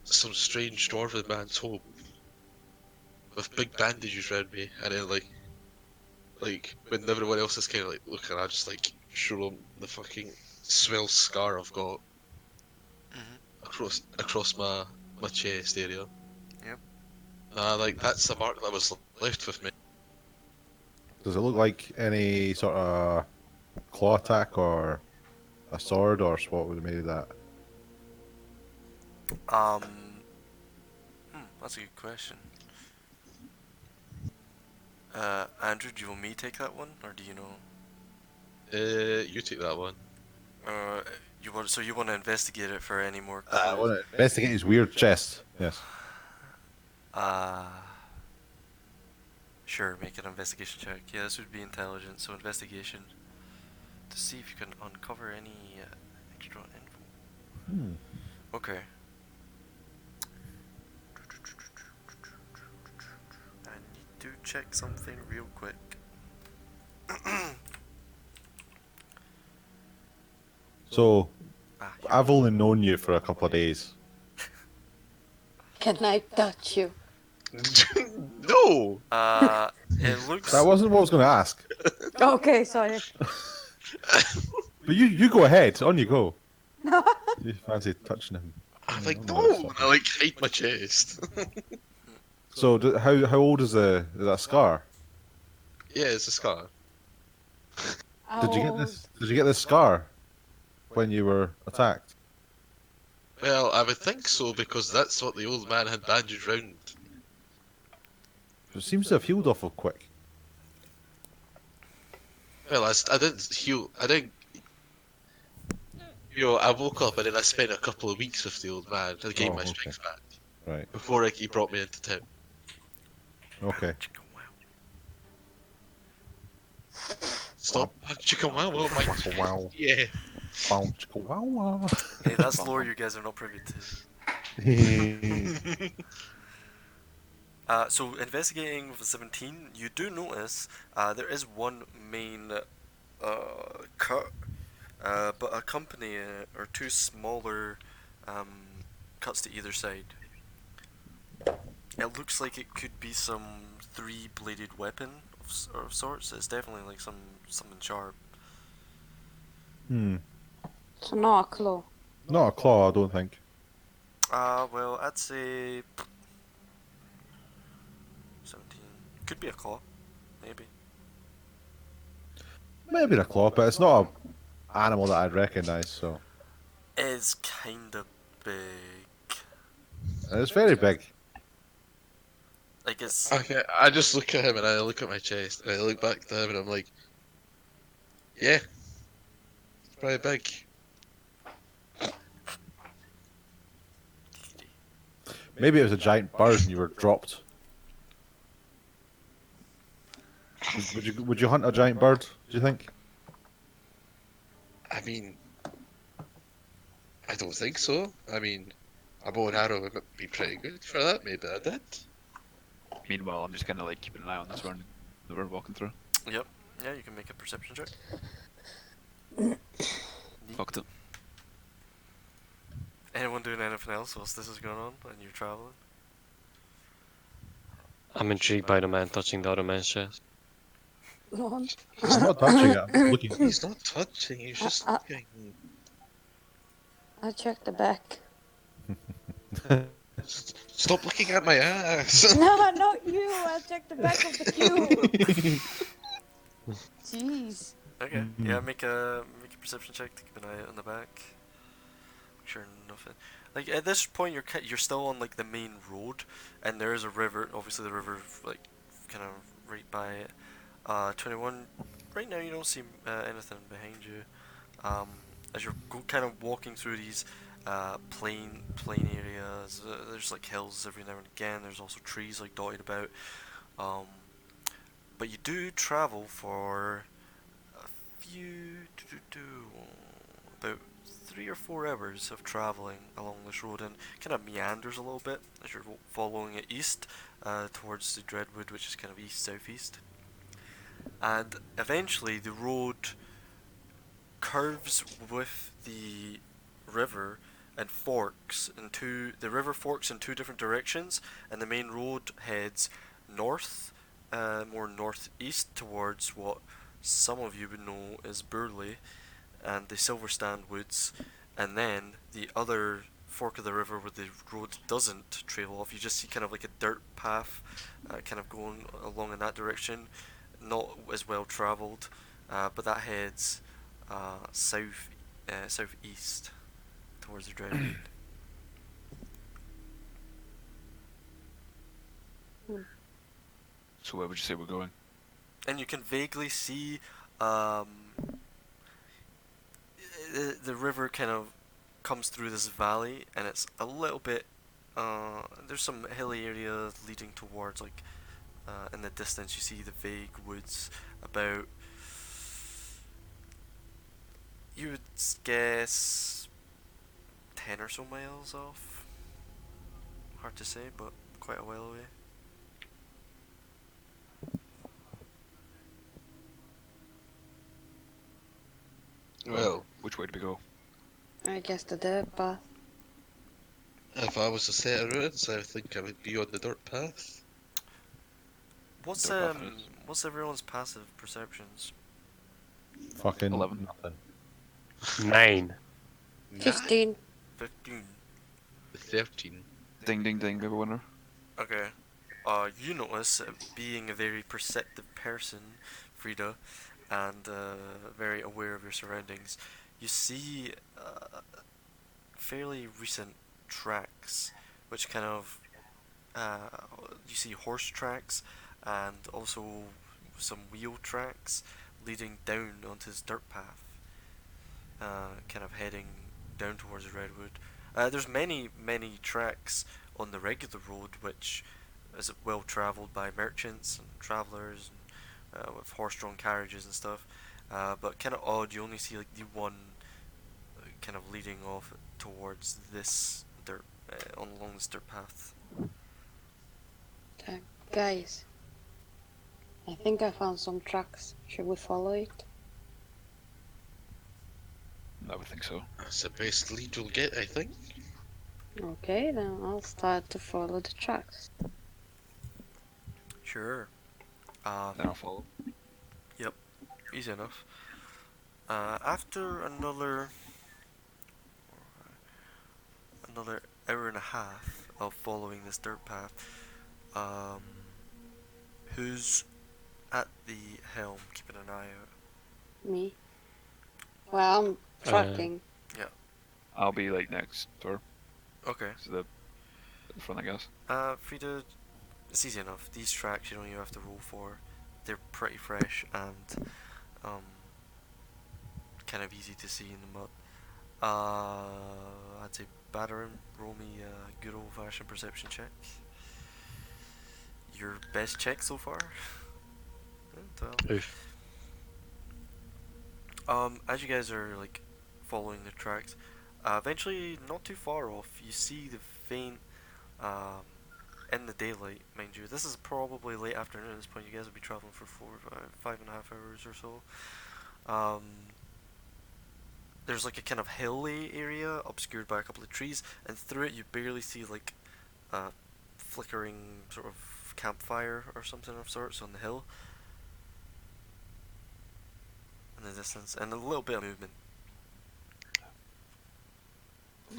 some strange dwarven man's home with big bandages around me, and then like when everyone else is kind of like looking, I just like show them the fucking swell scar I've got Mhm. across my chest area. Yep. Like that's the mark that was left with me. Does it look like any sort of claw attack or a sword or what would have made that? That's a good question. Andrew, do you want me to take that one, or do you know? You take that one. Uh, you want to investigate it for any more I clues? want to investigate his weird chest. Yes. Uh, sure, make an investigation check. Yeah, this would be intelligence, so investigation to see if you can uncover any extra info. Hmm. Okay. I need to check something real quick. So Here I've we go. only known you for a couple of days. can I touch you? No. It looks. That wasn't what I was going to ask. Okay, sorry. But you go ahead. On you go. You fancy touching him? I'm I like don't know what's no. And up. I like hide my chest. So how old is that scar? Yeah, it's a scar. Did you get Oh, this? Did you get this scar when you were attacked? Well, I would think so because that's what the old man had bandaged round. It seems to have healed awful quick. Well, I didn't heal. I didn't. You know, I woke up and then I spent a couple of weeks with the old man to gain Oh, my okay. strength back Right. before he brought me into town. Okay. Stop, chicken wow, wow, my Wow. yeah. Wow. Wow. Wow. Hey, that's lore you guys are not privy to. So investigating with a 17, you do notice there is one main cut, but accompany or two smaller cuts to either side. It looks like it could be some three-bladed weapon of sorts. It's definitely like something sharp. Hmm. so not a claw. Not a claw, I don't think. Well, I'd say 17. Could be a claw, maybe. Maybe a claw, but it's not a animal that I'd recognise. So Is kinda big. it's very big. Like it's Okay, I just look at him and I look at my chest and I look back to him and I'm like, yeah, it's pretty big. Maybe it was a giant bird and you were dropped. Would you hunt a giant bird? Do you think? I mean, I don't think so. I mean, a bow and arrow would be pretty good for that. Maybe I did. Meanwhile, I'm just kind of like keeping an eye on this one that we're walking through. Yep. Yeah, you can make a perception check. Fucked it. Anyone doing anything else whilst this is going on and you're traveling? I'm intrigued by the man touching the other man's chest. Go on. I'm not touching it. I'm just looking. He's not touching. He's just looking. I checked the back. Stop looking at my ass. No, not you. I checked the back of the cube. Jeez. Okay. Yeah, make a perception check to keep an eye out on the back. Make sure nothing. Like at this point, you're still on like the main road, and there is a river. Obviously, the river like kind of right by it. 21. Right now, you don't see anything behind you. As you're kind of walking through these plain areas, there's like hills every now and again. There's also trees like dotted about. But you do travel for a few, about 3 or 4 hours of traveling along this road, and kind of meanders a little bit as you're following it east towards the Dreadwood, which is kind of east-southeast. And eventually the road curves with the river and forks into the river forks in 2 different directions, and the main road heads north, more northeast towards what some of you would know as Burley and the Silverstand Woods, and then the other fork of the river where the road doesn't trail off. You just see kind of like a dirt path, kind of going along in that direction, not as well travelled, but that heads southeast towards the Dreadwood. So where would you say we're going? And you can vaguely see the river kind of comes through this valley, and it's a little bit there's some hilly area leading towards like in the distance you see the vague woods about, you would guess 10 or so miles off. Hard to say, but quite a while away. Well, Which way do we go? I guess the dirt path. if I was to set a route, I think I would be on the dirt path. What's Dirt path it is. what's everyone's passive perceptions? Fucking 11. nothing. 9. 15. 15. 13. Ding ding ding, big winner. Okay. You notice, being a very perceptive person, Frida, and very aware of your surroundings, you see fairly recent tracks, which kind of you see horse tracks and also some wheel tracks leading down onto this dirt path, kind of heading down towards the Redwood. There's many tracks on the regular road, which is well travelled by merchants and travellers, and with horse-drawn carriages and stuff. But kind of odd, you only see like the one kind of leading off towards this dirt, along this dirt path. Guys, I think I found some tracks. Should we follow it? I would think so. That's the best lead you'll get, I think. Okay, then I'll start to follow the tracks. Sure. Then I'll follow. Easy enough. After another hour and a half of following this dirt path, who's at the helm, keeping an eye out? Me? Well, I'm tracking. I'll be like next door Okay. to the front, I guess. Frida, it's easy enough. These tracks you don't even have to roll for. They're pretty fresh and kind of easy to see in the mud. I'd say Battering, roll me a good old-fashioned perception check. Your best check so far? 12. Oof. As you guys are like following the tracks, eventually, not too far off, you see the faint, um, in the daylight, mind you. This is probably late afternoon at this point. You guys will be traveling for 5.5 hours or so. Um, there's like a kind of hilly area obscured by a couple of trees, and through it you barely see like a flickering sort of campfire or something of sorts on the hill in the distance, and a little bit of movement.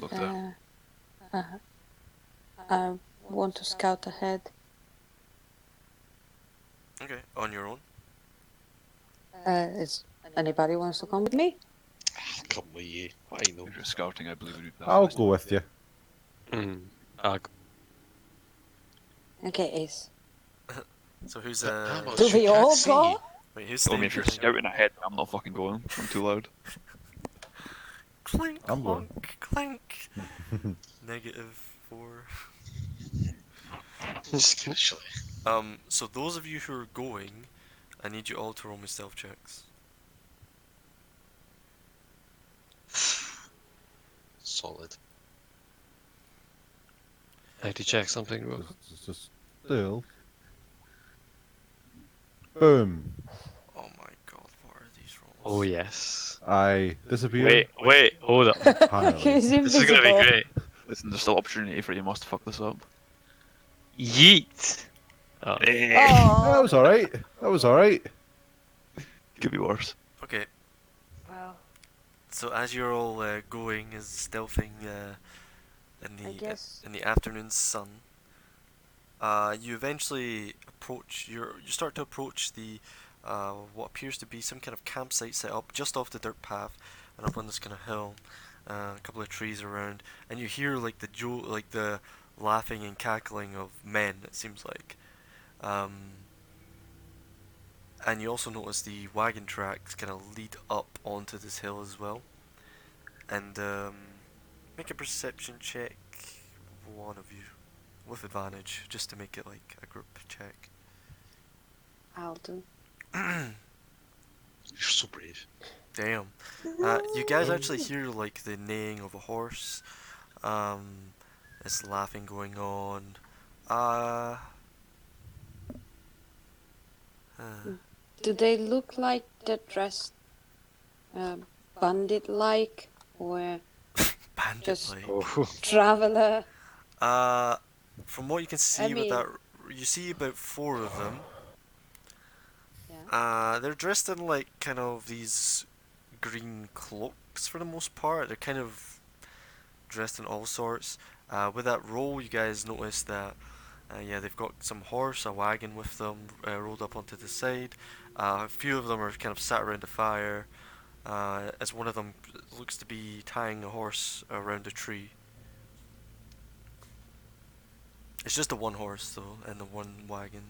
Look there. I want to scout ahead. Okay, on your own. Is anybody wants to come with me? Come with you. Why no? If you're scouting, I believe we'd I'll go with you. Mm. Okay, Ace. So who's How much Do you we can't all see go? you? wait, who's I staying mean, if you're behind? scouting ahead, I'm not fucking going. I'm too loud. Clink, I'm going. clunk, clink. -4. Just initially. So those of you who are going, I need you all to roll me stealth checks. Solid. I need to check something, bro. Just still. Boom. Oh my god, what are these rolls? Oh yes. I disappear. Wait, hold up. Entirely. He's This is gonna be invisible. great. Listen, there's still opportunity for you must fuck this up. Yeet. Oh. That was alright. That was alright. Could be worse. Okay, Well, so as you're all going, is stealthing I guess. in the afternoon sun, you eventually you start to approach the what appears to be some kind of campsite set up just off the dirt path and up on this kind of hill, a couple of trees around, and you hear like the laughing and cackling of men. It seems like, and you also notice the wagon tracks kind of lead up onto this hill as well, and make a perception check, one of you, with advantage, just to make it like a group check. I'll do. You're so brave. Damn. You guys actually hear like the neighing of a horse. There's laughing going on. Uh, Do they look like they're dressed bandit-like or bandit Just- like. Oh. traveler? From what you can see I with mean- that, you see about 4 of them. Yeah. They're dressed in like kind of these green cloaks for the most part. They're kind of dressed in all sorts. With that roll, you guys notice that, yeah, they've got some horse, a wagon with them rolled up onto the side. A few of them are kind of sat around a fire, as one of them looks to be tying a horse around a tree. It's just the one horse though, and the one wagon.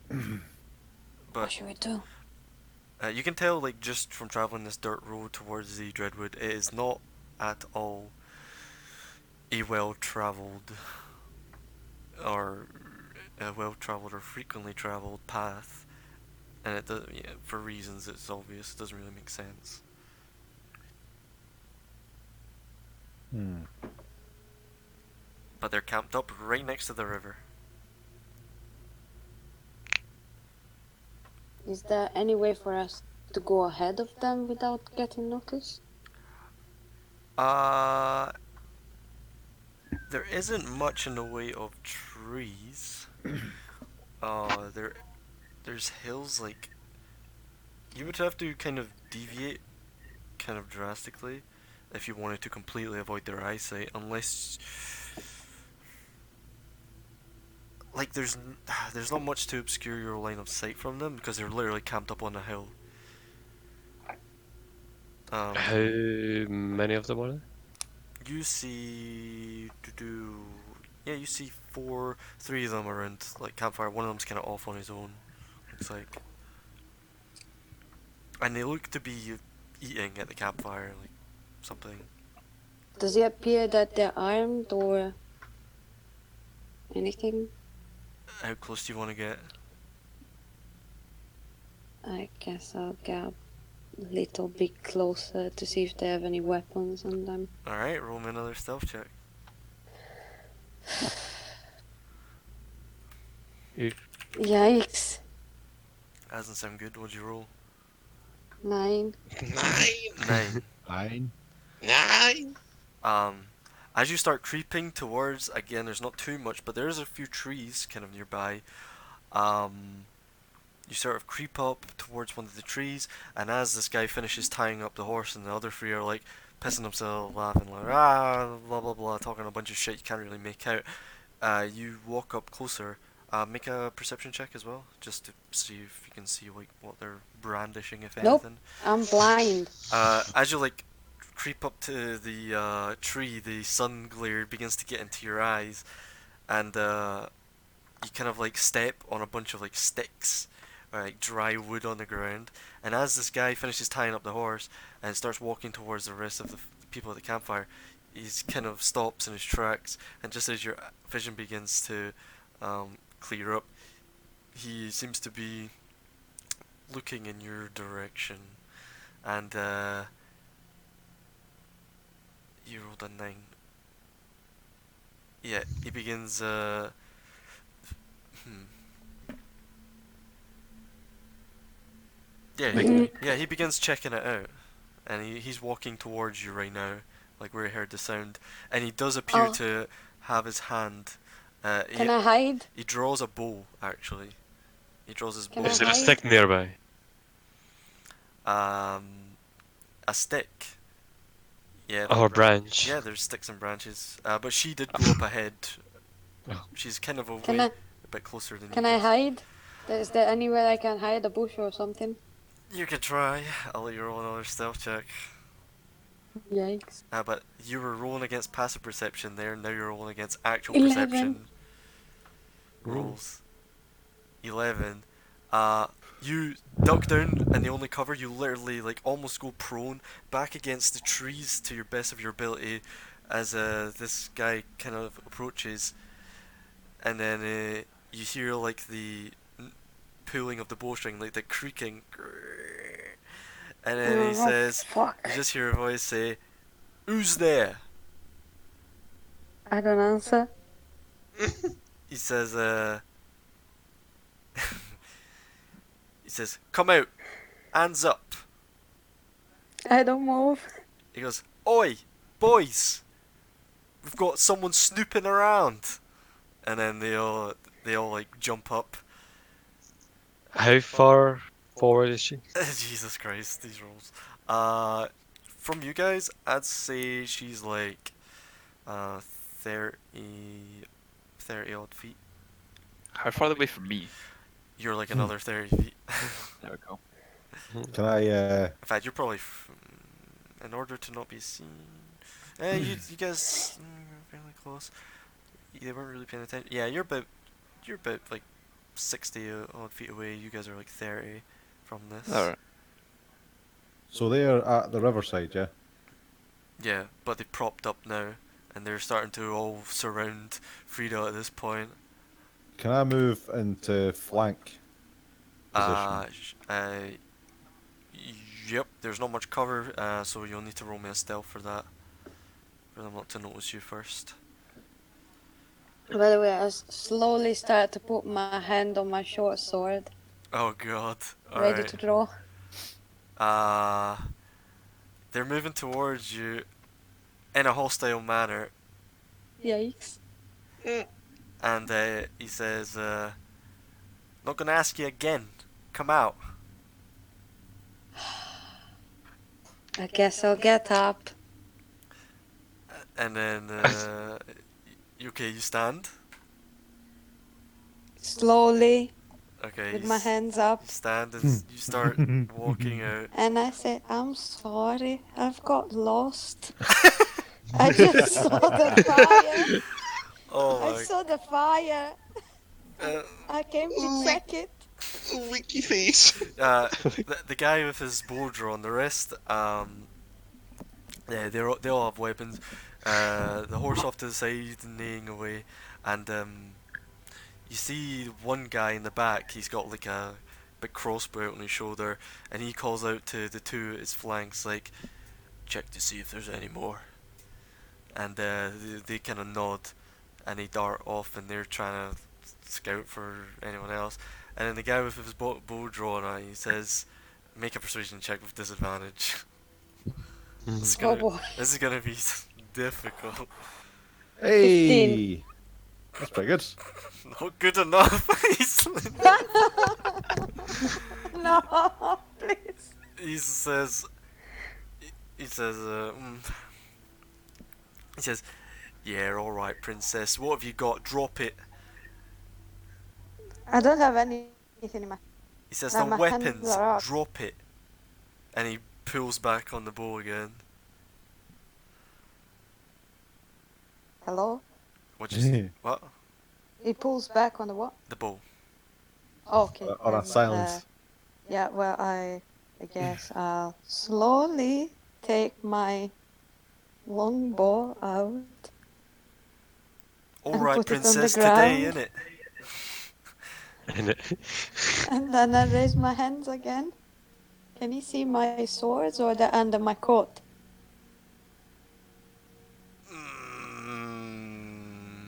What But should we do? you can tell, like, just from traveling this dirt road towards the Dreadwood, it is not at all a well-traveled or frequently traveled path, and it does, yeah, for reasons it's obvious, it doesn't really make sense. But they're camped up right next to the river. Is there any way for us to go ahead of them without getting noticed? There isn't much in the way of trees. There's hills, like, you would have to kind of deviate kind of drastically if you wanted to completely avoid their eyesight, unless, like, there's not much to obscure your line of sight from them because they're literally camped up on a hill. How many of them are there? You see, yeah, you see 3 of them around like campfire. One of them's kind of off on his own, looks like, and they look to be eating at the campfire, like something. Does it appear that they're armed or anything? How close do you want to get? I guess I'll get a little bit closer to see if they have any weapons on them. Alright, roll me another stealth check. Yikes. Doesn't sound good. What'd you roll? 9. 9. 9. 9. As you start creeping towards, again, there's not too much, but there's a few trees kind of nearby. You sort of creep up towards one of the trees, and as this guy finishes tying up the horse, and the other three are like pissing themselves, laughing, like blah blah blah, talking a bunch of shit you can't really make out. You walk up closer. Make a perception check as well, just to see if you can see like what they're brandishing, if Nope. anything. I'm blind. As you like creep up to the tree, the sun glare begins to get into your eyes, and you kind of like step on a bunch of like sticks, or like dry wood on the ground. And as this guy finishes tying up the horse and starts walking towards the rest of the people at the campfire, he's kind of stops in his tracks, and just as your vision begins to clear up, he seems to be looking in your direction, and you rolled a 9. Yeah, he begins. Yeah, yeah, he begins checking it out, and he's walking towards you right now, like where he heard the sound, and he does appear to have his hand. Can I hide? He draws a bow, actually. He draws his bow. Can I Is there a hide? stick nearby? A stick. Yeah. Or a branch? Yeah, there's sticks and branches. But she did go up ahead. Oh. She's kind of Can a I? bit closer than you. Can I hide? Is there anywhere I can hide? A bush or something? You can try. I'll let you roll another stealth check. Yikes. But you were rolling against passive perception there, now you're rolling against actual 11. perception rolls. 11. You duck down and the only cover, you literally like almost go prone back against the trees to your best of your ability as this guy kind of approaches, and then you hear like the pulling of the bowstring, like the creaking, and then he says, Fuck. you just hear a voice say, "Who's there?" I don't answer. He says, he says, "Come out, hands up." I don't move. He goes, "Oi, boys, we've got someone snooping around." And then they all like jump up. How far forward is she? Jesus Christ, these rolls. From you guys, I'd say she's like 30 odd feet. How far away from me? You're like another 30 feet. There we go. Can I? In fact, you're probably in order to not be seen. You guys you're fairly close. They weren't really paying attention. Yeah, you're about like 60 odd feet away. You guys are like 30 from this. Alright. So they're at the riverside, yeah. Yeah, but they propped up now, and they're starting to all surround Frida at this point. Can I move into flank position? Yep. There's not much cover, so you'll need to roll me a stealth for that. For them not to notice you first. By the way, I slowly start to put my hand on my short sword, Oh god. ready to draw. They're moving towards you in a hostile manner, Yikes. and he says, "Not gonna ask you again. Come out." I guess I'll get up. And then, you stand? Slowly, Okay. with my hands up. You stand and you start walking out. And I say, I'm sorry, I've got lost. I just saw the fire. Oh I my. saw the fire. I came to check it. Winky face. The guy with his bow drawn, the rest, yeah, they all have weapons. The horse off to the side, neighing away, and you see one guy in the back. He's got like a big crossbow on his shoulder, and he calls out to the two at his flanks, like, "Check to see if there's any more." And they kind of nod, and they dart off, and they're trying to scout for anyone else. And then the guy with his bow drawn, he says, "Make a persuasion check with disadvantage." This is Oh gonna, boy. this is gonna be difficult. 15. Hey, that's pretty good. Not good enough. No, please. he says, he says, he says, "Yeah, all right, princess. What have you got? Drop it." I don't have anything in my. He says, Now "The my hands weapons. are up. Drop it." And he pulls back on the bow again. Hello? What you say? What? He pulls back on the what? The bow. Okay. On a silence. Yeah, well, I guess I'll slowly take my longbow out All and right, put it on the princess. Today, ground. innit? And then I raise my hands again. Can you see my swords or they're under my coat?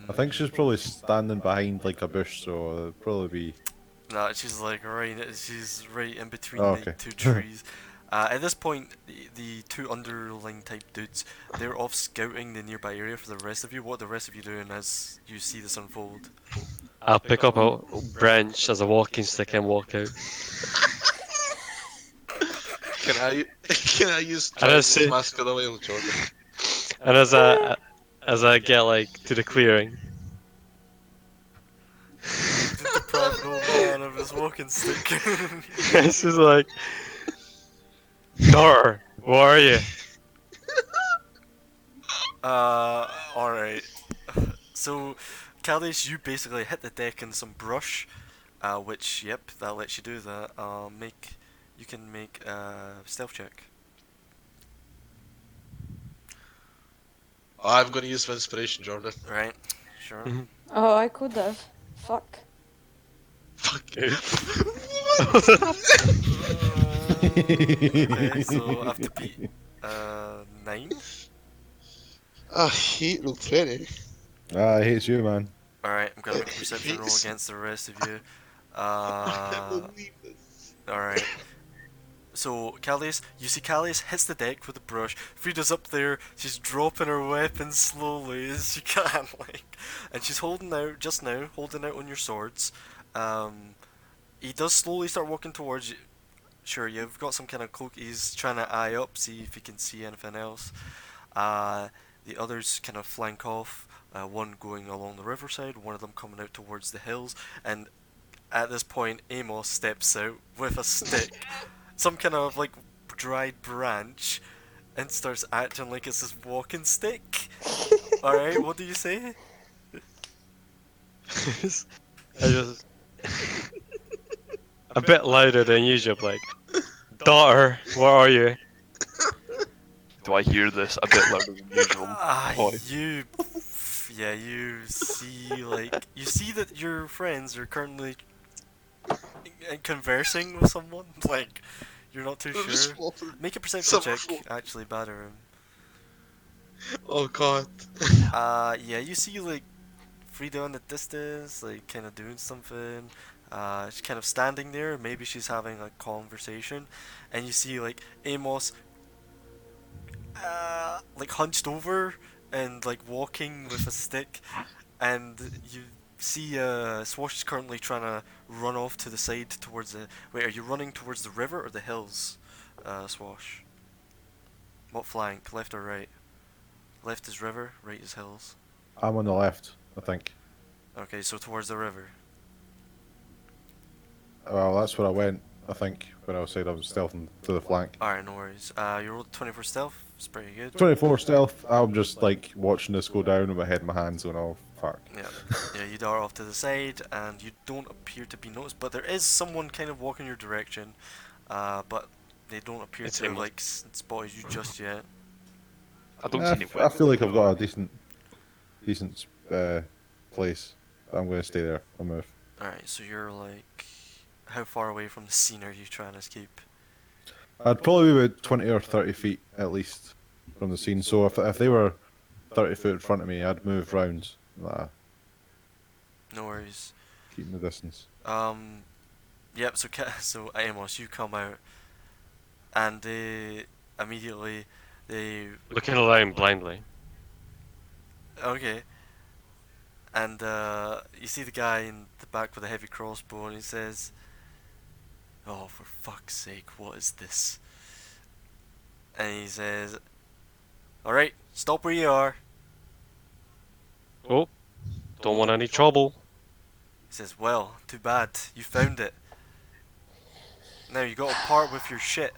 I think she's probably standing behind like a bush, so it'll probably be. No, she's like she's right in between Oh, the okay. two trees. At this point, the two underling type dudes, they're off scouting the nearby area for the rest of you. What are the rest of you doing as you see this unfold? I'll pick up a branch as a walking stick and walk out. Can I use And I Giant's say- Mask of the Wild, Jordan? And as I get like to the clearing, You've deprived an old man of his walking stick. it's just like, Nor, where are you? Alright. So, Kalish, you basically hit the deck in some brush, which, yep, that lets you do that. You can make a stealth check. Oh, I'm going to use for inspiration, Jordan. Right, sure. Oh, I could have. Fuck. Fuck you. Okay, so I have to beat 9. I hate roll 20. I hate you, man. Alright, I'm gonna make a perception roll against the rest of you. I can't believe this. Alright. So, Callias, you see Callias hits the deck with a brush. Frida's up there, she's dropping her weapon slowly as she can, like, and she's holding out, just now, holding out on your swords. He does slowly start walking towards you. Sure, you've got some kind of cloak, he's trying to eye up, see if he can see anything else. The others kind of flank off, one going along the riverside, one of them coming out towards the hills, and at this point, Amos steps out with a stick, some kind of like dried branch, and starts acting like it's his walking stick. Alright, what do you say? I just a bit louder than usual, like, daughter, where are you? Do I hear this a bit louder than usual? Boy. Yeah, you see that your friends are currently conversing with someone. Like, you're not too sure. Make a perception check. Actually, batter him. Oh god. Yeah, you see like Frida in the distance, like kind of doing something. She's kind of standing there. Maybe she's having a conversation, and you see like Amos, like hunched over and like walking with a stick, and you see Swash is currently trying to run off to the side towards the. Wait, are you running towards the river or the hills, Swash? What flank, left or right? Left is river, right is hills. I'm on the left, I think. Okay, so towards the river. Well, that's where I went, I think, when I said I was stealthing to the flank. Alright, no worries. You rolled 24 stealth. It's pretty good. 24 stealth, I'm just like watching this go down with my head in my hands going, oh, fuck. Yeah, yeah. You dart off to the side, and you don't appear to be noticed. But there is someone kind of walking your direction, but they don't appear to have like spotted you just yet. I don't see any I feel like I've got a weapons. decent place. I'm going to stay there. I'll move. Alright, so you're like, how far away from the scene are you trying to escape? I'd probably be about 20 or 30 feet at least from the scene. So if they were 30 foot in front of me, I'd move round. No worries. Keeping the distance. Yep. So Amos, you come out, and they immediately they Looking around blindly. okay, and you see the guy in the back with a heavy crossbow, and he says, "Oh, for fuck's sake, what is this?" And he says, "All right, stop where you are." Oh, don't want any trouble. He says, "Well, too bad, you found it. Now you got to part with your shit.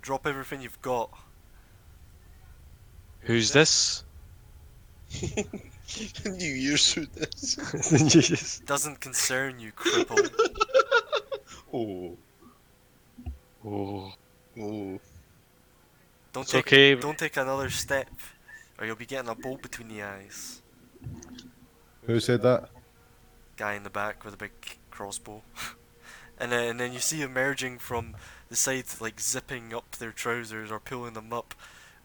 Drop everything you've got." Who's this? New Year's suit this. Yes. Doesn't concern you, cripple. Oh. Oh, Oh. Don't it's take okay. don't take another step, or you'll be getting a bolt between the eyes. Who said that? Guy in the back with a big crossbow. And then you see emerging from the side, like zipping up their trousers or pulling them up,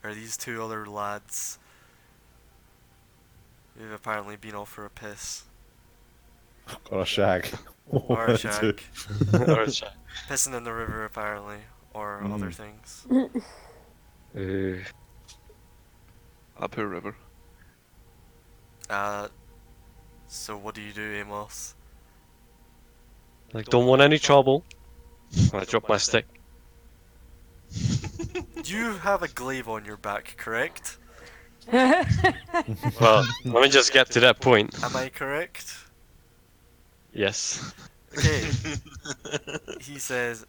are these two other lads who've apparently been off for a piss. Or a shag? Or a shag. Alright. Pissing in the river, apparently. Or other things. That poor river. So what do you do, Amos? Like, don't want any trouble. I drop my stick. You have a glaive on your back, correct? Well, let me just get to that point. Am I correct? Yes. Okay. He says,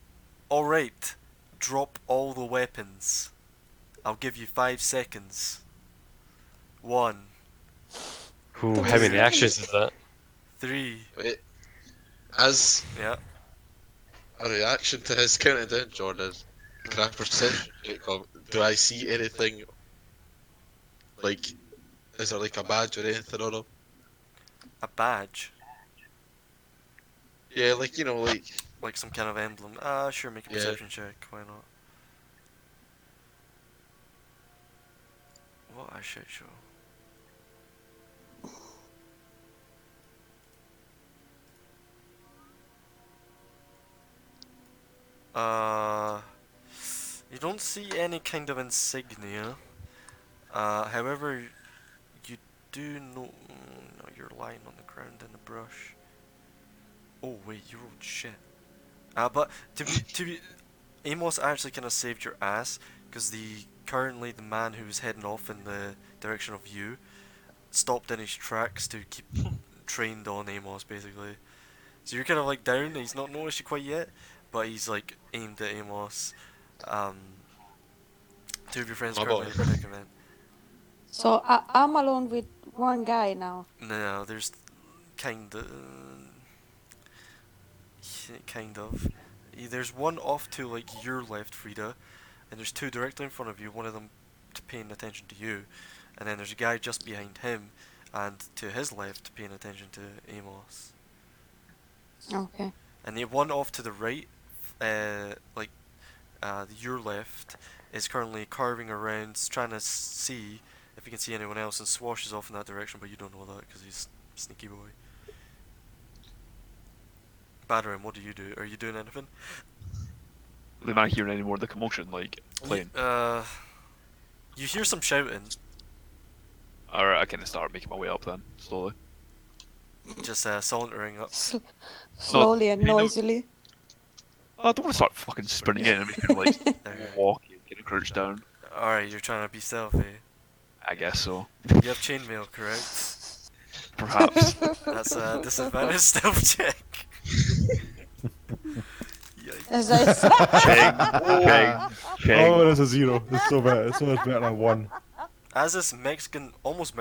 "Alright, drop all the weapons. I'll give you 5 seconds. 1, Ooh, how many actions is that? 3, Wait. As yeah, a reaction to his counting down, Jordan, can I perception check on? Do I see anything? Like, is there like a badge or anything on him? a badge. Yeah, like Like some kind of emblem. Sure, make a Yeah. perception check, why not? What a shit show. You don't see any kind of insignia. However, you do know. No, you're lying on the ground in the brush. Oh wait, you rolled shit. But to be, Amos actually kind of saved your ass because currently the man who was heading off in the direction of you stopped in his tracks to keep trained on Amos basically. So you're kind of like down, and he's not noticed you quite yet, but he's like aimed at Amos. Two of your friends My currently boy. in a predicament. So I'm alone with one guy now. No, there's kind of. Kind of. There's one off to like your left, Frida, and there's two directly in front of you, one of them paying attention to you, and then there's a guy just behind him, and to his left paying attention to Amos. Okay. And the one off to the right, your left, is currently carving around, trying to see if he can see anyone else, and swashes off in that direction, but you don't know that because he's a sneaky boy. Badarim, what do you do? Are you doing anything? Am I hearing any more of the commotion, like playing? You hear some shouting, Alright, I kind of start making my way up then, slowly. just sauntering up. Slowly and you know- noisily. I don't want to start fucking sprinting in and making like There. walking, getting crouched down. Alright, you're trying to be stealthy. I guess so. You have chainmail, correct? Perhaps. That's a disadvantage stealth check. Yikes. As I said. Oh, that's a 0. It's so bad. It's so much better than a 1. As this Mexican, well, this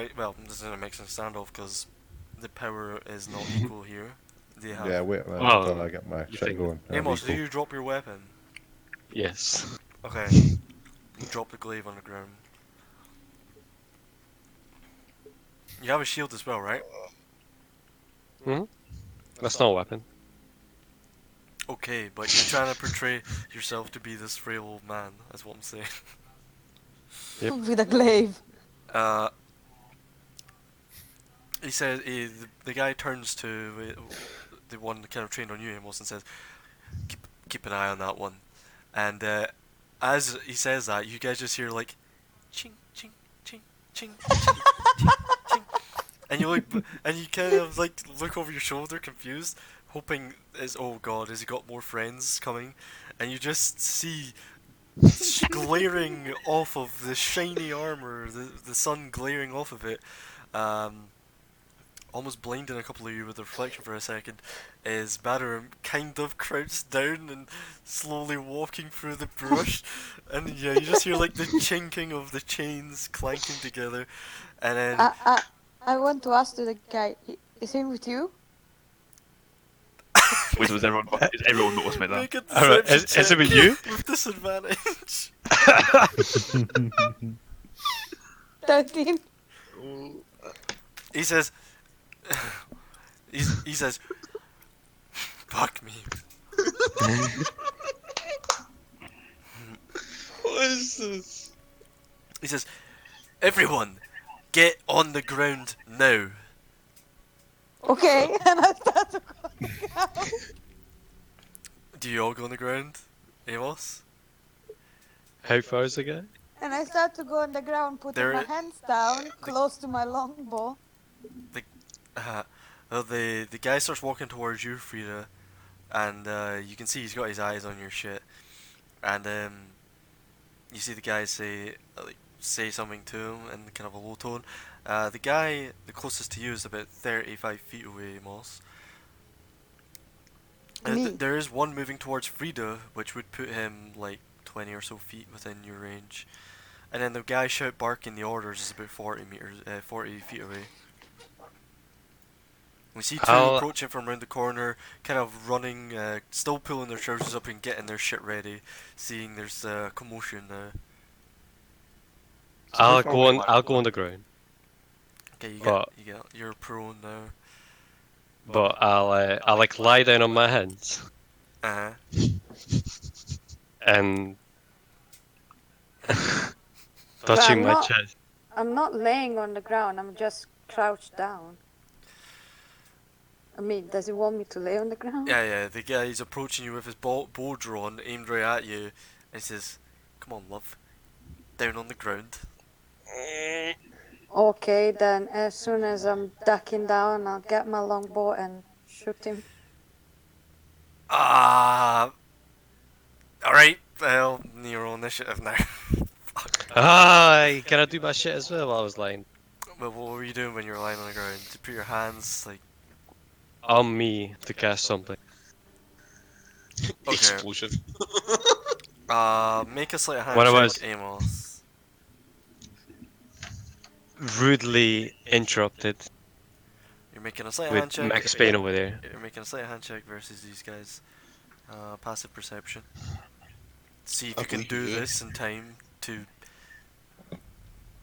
isn't a Mexican standoff because the power is not equal here. They have. Yeah, wait a minute Well, until I get my you shit think- going. Amos, do Equal. you drop your weapon? Yes. Okay. You drop the glaive on the ground. You have a shield as well, right? Hmm? That's not a weapon. Okay, but you're trying to portray yourself to be this frail old man. That's what I'm saying. Yep. With a glaive. Uh, he says the guy turns to the one kind of trained on you, Amos, and says, "Keep an eye on that one." And as he says that, you guys just hear like, ching ching ching ching ching ching ching, and you look, and you kind of like look over your shoulder, confused, hoping oh god, has he got more friends coming? And you just see glaring off of the shiny armor, the sun glaring off of it, almost blinding a couple of you with the reflection for a second, is Badarum kind of crouched down and slowly walking through the brush, and yeah, you just hear like the chinking of the chains clanking together, and then I want to ask to the guy, is he with you? Wait, was everyone? Is everyone noticed me then? make a Alright, deception is it with check you? with disadvantage. 13. He says, he says, fuck me. What is this? He says, everyone, get on the ground now. Okay, and I start to go down. Do you all go on the ground, Amos? How far is the guy? And I start to go on the ground, putting There my it- hands down, close to my longbow. Well, the guy starts walking towards you, Frida, and you can see he's got his eyes on your shit, and you see the guy say something to him in kind of a low tone. The guy the closest to you is about 35 feet away, Moss. Me. There is one moving towards Frida, which would put him like 20 or so feet within your range, and then the guy barking the orders is about 40 feet away. We see 2 I'll- approaching from around the corner, kind of running, still pulling their trousers up and getting their shit ready, seeing there's commotion now. So how I'll far go away on. am I I'll go from on the ground, Okay, But- you're prone now. but I'll like lie down on my hands Uh-huh. and But touching I'm my not- chest. I'm not laying on the ground, I'm just crouched down. I mean, does he want me to lay on the ground? Yeah, the guy's approaching you with his bow drawn, aimed right at you, and says, "Come on, love, down on the ground." Okay, then as soon as I'm ducking down, I'll get my longbow and shoot him. Alright, well, your own initiative now. Fuck. Ah, can I do my shit as well while I was lying? Well, what were you doing when you were lying on the ground? To put your hands, like, On me to cast something. okay. Explosion. Make a sleight of hand When I check, was- Amos. Rudely interrupted You're making a sleight of hand with check. Max Payne over there. You're making a sleight of hand check versus these guys. Passive perception. See if I you can believe do you. this in time to.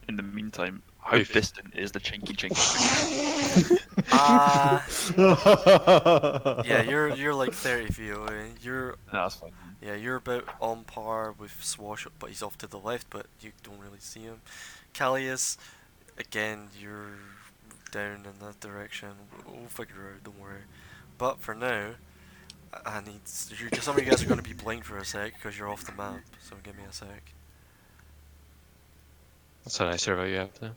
In the meantime, how Oof. distant is the chinky chinky? Yeah, you're like 30 feet away. No, that's fine. You're about on par with Swash, but he's off to the left, but you don't really see him. Callius, again, you're down in that direction. We'll figure it out, don't worry. But for now, I need some of you guys are going to be blind for a sec because you're off the map. So give me a sec. That's a nicer about you after.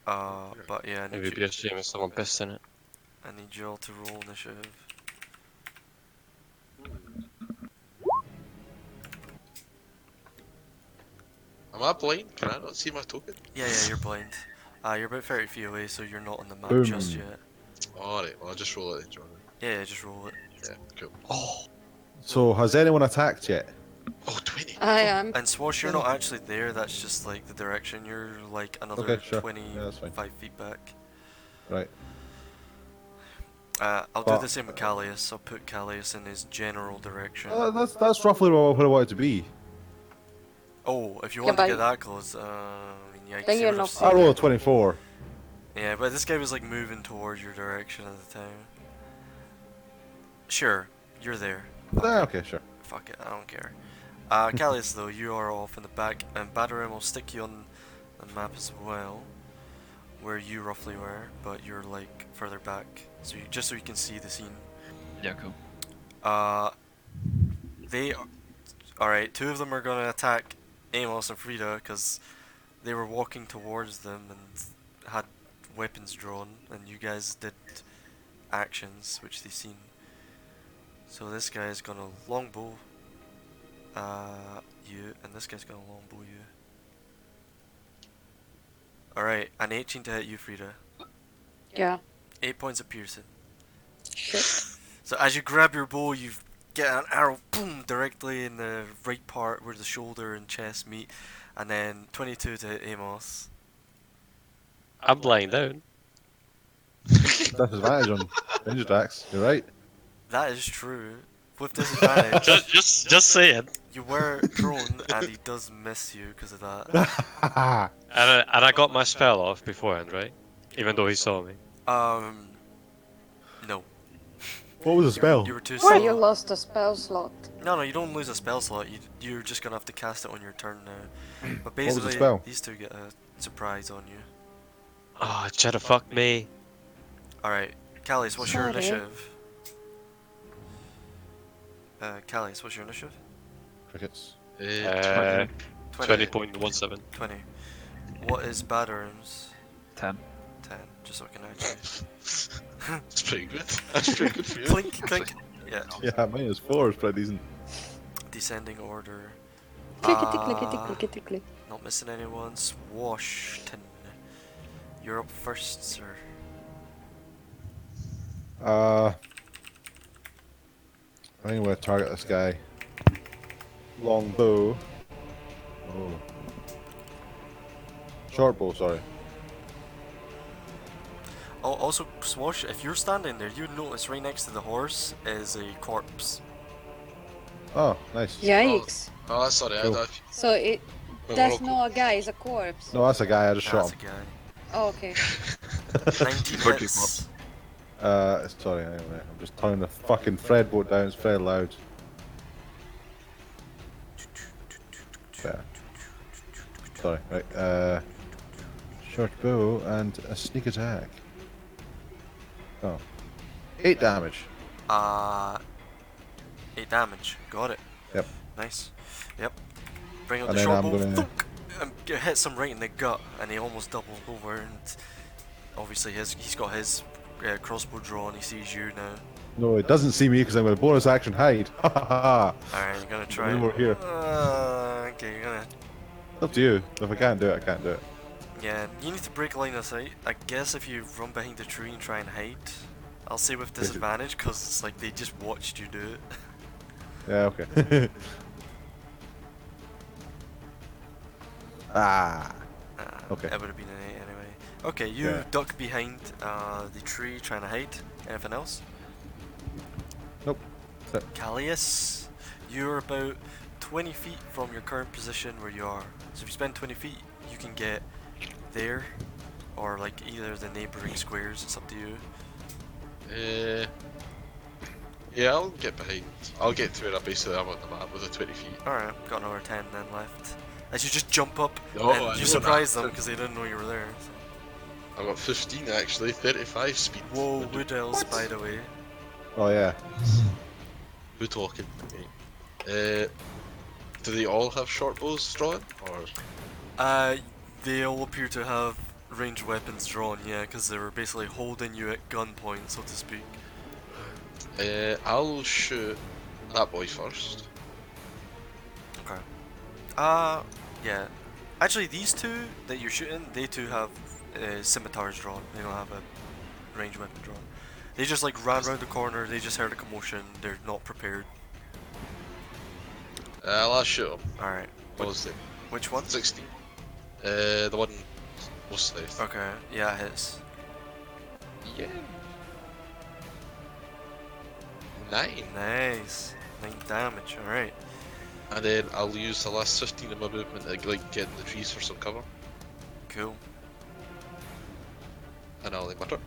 But yeah, It would be a shame if someone pissed in it. I need you all to roll initiative. Am I blind? Can I not see my token? Yeah, you're blind. You're about 30 feet away, so you're not on the map Boom. just yet. Alright, well I'll just roll it then, John. Yeah, just roll it. Yeah, cool. Oh, So, has anyone attacked yet? Oh, 20. I am. And Swash, you're not actually there, that's just like the direction. You're like another Okay, sure. 25 Yeah, that's fine. feet back. Right. I'll do But- the same with Callius. I'll put Callius in his general direction. That's roughly what I want it to be. Oh, if you Yeah, want to but- get that close, I mean, yikes, Then you you're would have not- seen I roll a it. 24. Yeah, but this guy was like moving towards your direction at the time. Sure, you're there. Ah, okay, sure. Fuck it, I don't care. Callius, though, you are off in the back, and Badarim will stick you on the map as well, where you roughly were, but you're like further back, so just so you can see the scene. Yeah, cool. They, alright, two of them are gonna attack Amos and Frida because they were walking towards them and had weapons drawn, and you guys did actions which they seen. So this guy is gonna longbow you, and this guy's gonna longbow you. Alright, an 18 to hit you, Frida. Yeah. 8 points of piercing. Shit. So as you grab your bow, you get an arrow, boom, directly in the right part where the shoulder and chest meet, and then 22 to hit Amos. I'm lying down. Disadvantage on range attacks. You're right. That is true. With disadvantage, Just saying. you were prone, and he does miss you because of that. And I got my spell off beforehand, right? Even though he saw me. No. What was the spell? You were too Or slow. you lost a spell slot. No, you don't lose a spell slot. You're just gonna have to cast it on your turn now. But was the basically, spell? these two get a surprise on you. Oh, try to fuck me. Alright, Callius, what's your Sorry. initiative? Callius, what's your initiative? Crickets. 20.17. 20. What is Badarum's? 10. 10, just so I can actually... It's pretty good. That's pretty good for you. Clink, clink! Yeah, Yeah, -4 is pretty decent. descending order. Clickety clickety clickety click. Not missing anyone. Swashton. You're up first, sir. I think I'm gonna target this guy. Long bow. Oh. Short bow, sorry. Oh, also, Swash, if you're standing there, you'd notice right next to the horse is a corpse. Oh, nice. Yikes. Oh, that's alright. Cool. So that's not a guy, it's a corpse. No, that's a guy. I just shot That's a him. guy. Oh, okay. 19 Virtue hits. Sorry, hang on a minute. I'm just turning the fucking Fred boat down. It's very loud. Yeah. Sorry. Right. Short bow and a sneak attack. Oh. 8 damage. 8 damage. Got it. Yep. Nice. Yep. Bring out And the then short I'm bow. gonna- Thunk, and hits him right in the gut, and he almost doubles over. And obviously, he's got his crossbow drawn. He sees you now. No, it doesn't see me because I'm going to bonus action hide. Ha ha ha. Alright, you're gonna try. Over here. Okay, you're gonna. Up to you. If I can't do it, I can't do it. Yeah, you need to break line of sight. I guess if you run behind the tree and try and hide, I'll say with disadvantage because it's like they just watched you do it. Yeah, okay. Ah. Okay. It would have been an 8 anyway. Okay, you Yeah. duck behind the tree trying to hide. Anything else? Nope. That's it. Callius, you're about 20 feet from your current position where you are. So if you spend 20 feet, you can get there, or like either the neighboring squares. It's up to you. Yeah, I'll get behind. I'll get to where I basically am on the map with the 20 feet. Alright, got another 10 then left. As you just jump up Oh, I and you know surprise that. them because they didn't know you were there. So. I got 15 actually, 35 speed. Whoa, Wood Elves, by the way. Oh, yeah. Who talking? Okay. Do they all have short bows drawn? Or They all appear to have ranged weapons drawn, yeah, because they were basically holding you at gunpoint, so to speak. I'll shoot that boy first. Okay. Yeah. Actually, these two that you're shooting, they too have scimitars drawn. They don't have a ranged weapon drawn. They just like ran around the corner, they just heard a commotion, they're not prepared. I'll shoot him. Alright. What was it? Which one? 16. The one most south. Okay, yeah, it hits. Yeah. 9. Nice. 9 damage, alright. And then I'll use the last 15 of my movement to like get in the trees for some cover. Cool. And I'll mutter.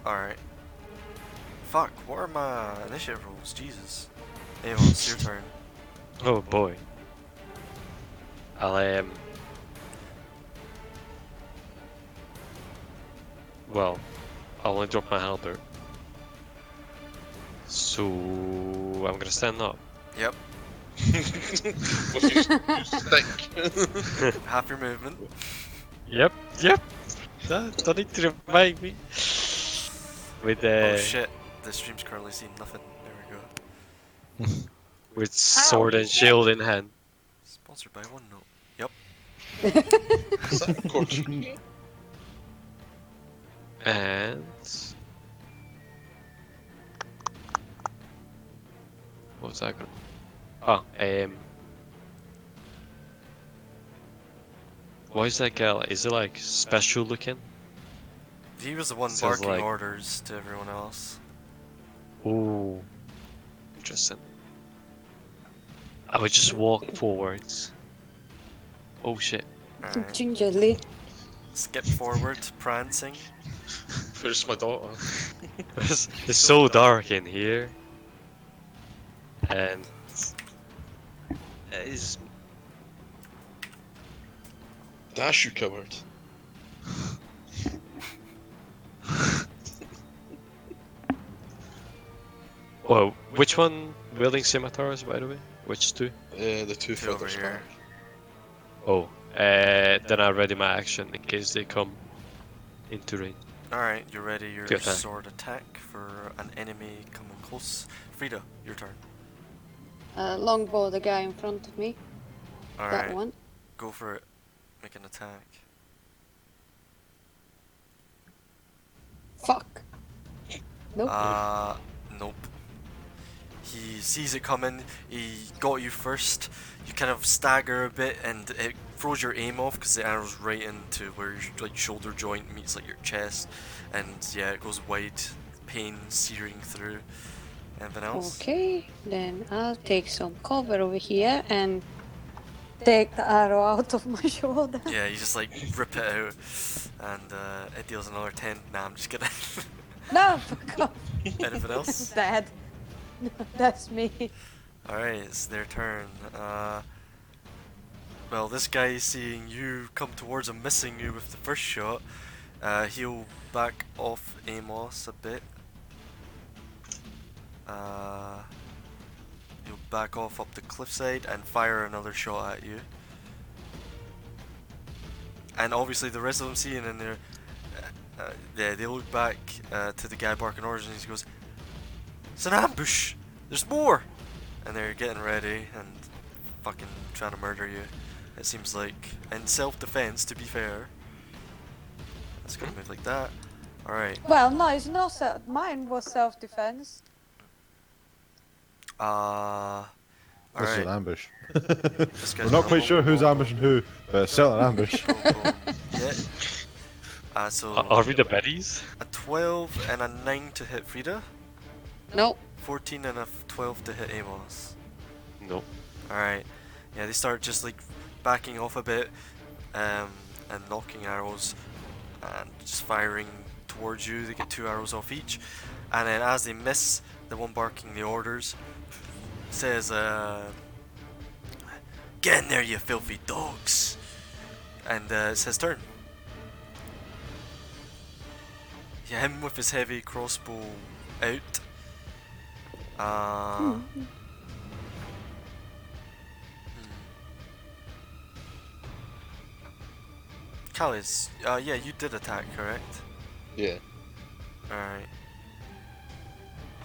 Alright. Fuck, what are my initiative rolls? Jesus. Avon, it's your turn. Oh boy. I'll well, I'll only drop my halberd. So I'm gonna stand up. Yep, What do you think? half your movement. Yep. Don't need to remind me. With Oh shit, the stream's currently seeing nothing. There we go. with sword and shield in hand. Sponsored by OneNote. Yep. Is that coach? And what was that gonna? Oh, why is that guy? Is it like special looking? He was the one Sounds barking like- orders to everyone else. Ooh, interesting. I would just walk forwards. Oh shit! Alright. Gingerly. Skip forward, prancing. Where's my daughter? It's so dark in here, and it's Dash, you coward. well, which one wielding scimitars, by the way? Which two? The two Two over feathers here. Oh, then I ready my action in case they come into range. Alright, you ready your Good attack. sword attack for an enemy coming close. Frida, your turn. Longbow, the guy in front of me. That Alright, one. go for it. Make an attack. Fuck. Nope. Nope. He sees it coming, he got you first, you kind of stagger a bit and it throws your aim off because the arrow's right into where your like shoulder joint meets like your chest, and yeah, it goes wide, pain searing through. Anything else? Okay, then I'll take some cover over here and take the arrow out of my shoulder. Yeah, you just like rip it out and it deals another 10. Nah, I'm just kidding. No, fuck off. Anything else? Dad. No, that's me. Alright, it's their turn. Well, this guy seeing you come towards him, missing you with the first shot, he'll back off Amos a bit. He'll back off up the cliffside and fire another shot at you. And obviously the rest of them seeing in there, yeah, they look back to the guy barking orders and he goes, "It's an ambush! There's more!" And they're getting ready and fucking trying to murder you. It seems like, in self-defense, to be fair. It's gonna move like that. Alright. Well, no, it's not mine was self-defense. This is an Alright. ambush. This guy's We're not gonna quite sure who's ambushing who, but it's certainly an ambush. boom, boom. Yeah. So, Are we the baddies? a 12 and a 9 to hit Frida. Nope. 14 and a 12 to hit Amos. No. Alright. Yeah, they start just like backing off a bit and knocking arrows and just firing towards you. They get 2 arrows off each. And then as they miss, the one barking the orders says, "Get in there, you filthy dogs!" And it's his turn. Yeah, him with his heavy crossbow out. Callis, yeah, you did attack, correct? Yeah. Alright.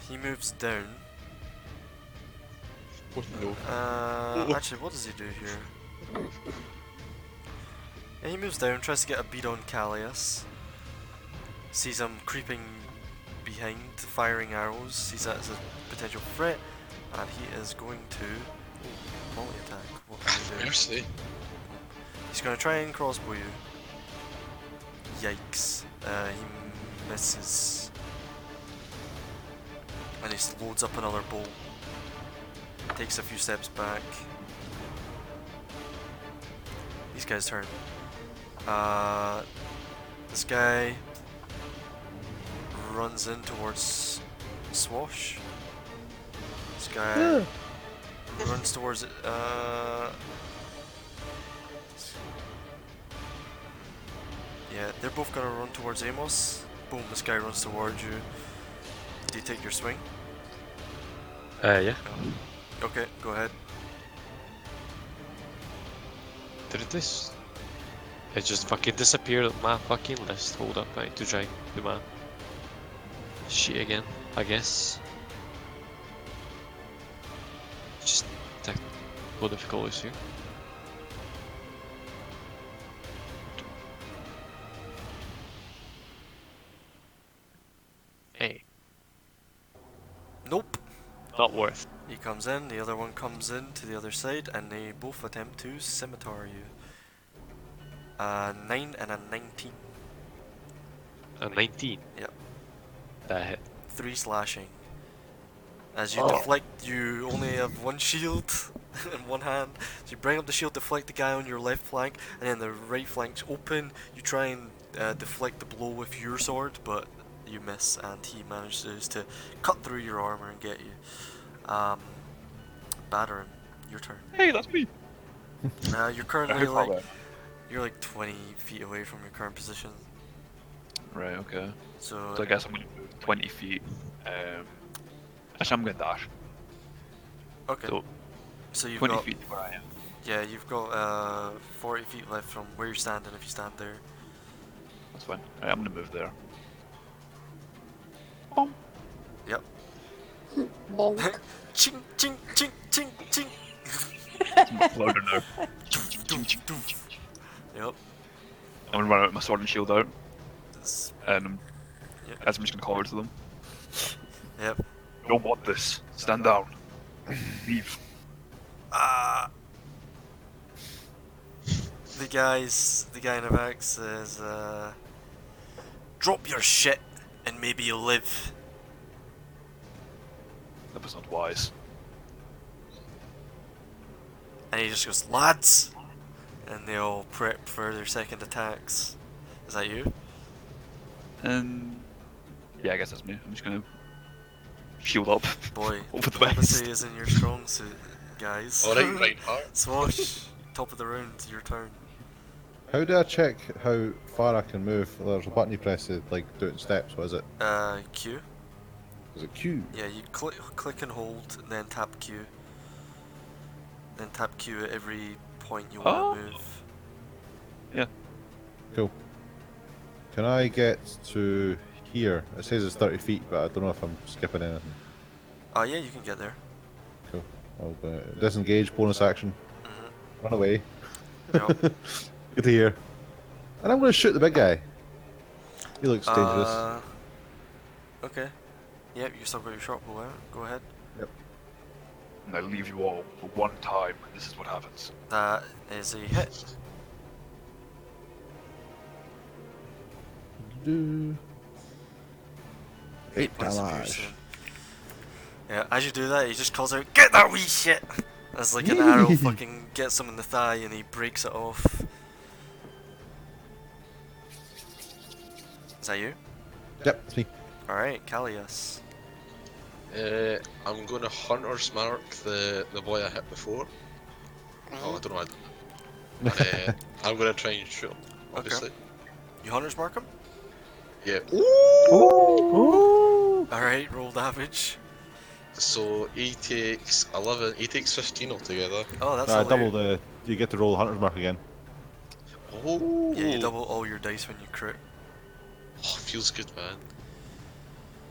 He moves down. What? No. Actually, what does he do here? Yeah, he moves down, tries to get a beat on Callias. Sees him creeping behind, firing arrows, sees that as a potential threat, and he is going to multi-attack. What can he do? Mercy. He's going to try and crossbow you. Yikes. He misses. And he loads up another bolt. Takes a few steps back. These guys' turn. This guy runs in towards Swash. This guy runs towards it. Yeah, they're both gonna run towards Amos. Boom, this guy runs towards you. Do you take your swing? Yeah. Okay, go ahead. Did this? It just fucking disappeared on my fucking list. Hold up, I need to try do my shit again, I guess. Just technical difficulties here. Hey, Nope. not worth. He comes in, the other one comes in to the other side, and they both attempt to scimitar you. 9 and a 19. A 19. Yep. That hit. 3 slashing. As you deflect, you only have one shield in one hand. So you bring up the shield, deflect the guy on your left flank, and then the right flank's open. You try and deflect the blow with your sword, but you miss, and he manages to cut through your armor and get you. Battering, your turn. Hey, that's me. You're currently How far like away? you're like 20 feet away from your current position. Right, okay. So So I guess I'm going to move 20 feet. Actually, I'm going to dash. okay. So So you've 20 got feet to where I am. yeah, you've got 40 feet left from where you're standing if you stand there. That's fine. Right, I'm going to move there. Yep. Bonk. Ching ching ching ching ching. It's much louder now. Yep. I'm going to run out with my sword and shield out. This- And Yep. I'm just going to call over to them. Yep. You don't want this. Stand down. Leave. The guy in the back says, drop your shit and maybe you'll live. That was not wise. And he just goes, lads! And they all prep for their second attacks. Is that you? And yeah, I guess that's me. I'm just going to shield up. Boy, Over the diplomacy best. is in your strong suit, guys. Alright, Reinhardt. Swash, top of the round, your turn. How do I check how far I can move? There's a button you press to like do it in steps. What is it? Q. Is it Q? Yeah, you click and hold, and then tap Q. Then tap Q at every point you want Oh. to move. Cool. Can I get to here? It says it's 30 feet, but I don't know if I'm skipping anything. Yeah, you can get there. Cool. I'll disengage, bonus action, Mhm. run away. Yep. Good to hear. And I'm going to shoot the big guy. He looks dangerous. Okay. Yep, you still got your shot bow out. Go ahead. And I leave you all for one time. This is what happens. That is a hit. Do. 8 points of damage. piercing. Yeah, as you do that, he just calls out, "Get that wee shit!" As like an arrow fucking gets him in the thigh and he breaks it off. Is that you? Yep, it's me. Alright, Callias. I'm going to Hunter's Mark the boy I hit before. Oh, I don't know. I'm going to try and shoot him, obviously. You hunters mark him? Yeah. Alright, roll damage. So he takes 11. He takes 15 altogether. Oh, that's Double the. You get to roll the hunter's mark again. Oh. Yeah, you double all your dice when you crit. Oh, feels good, man.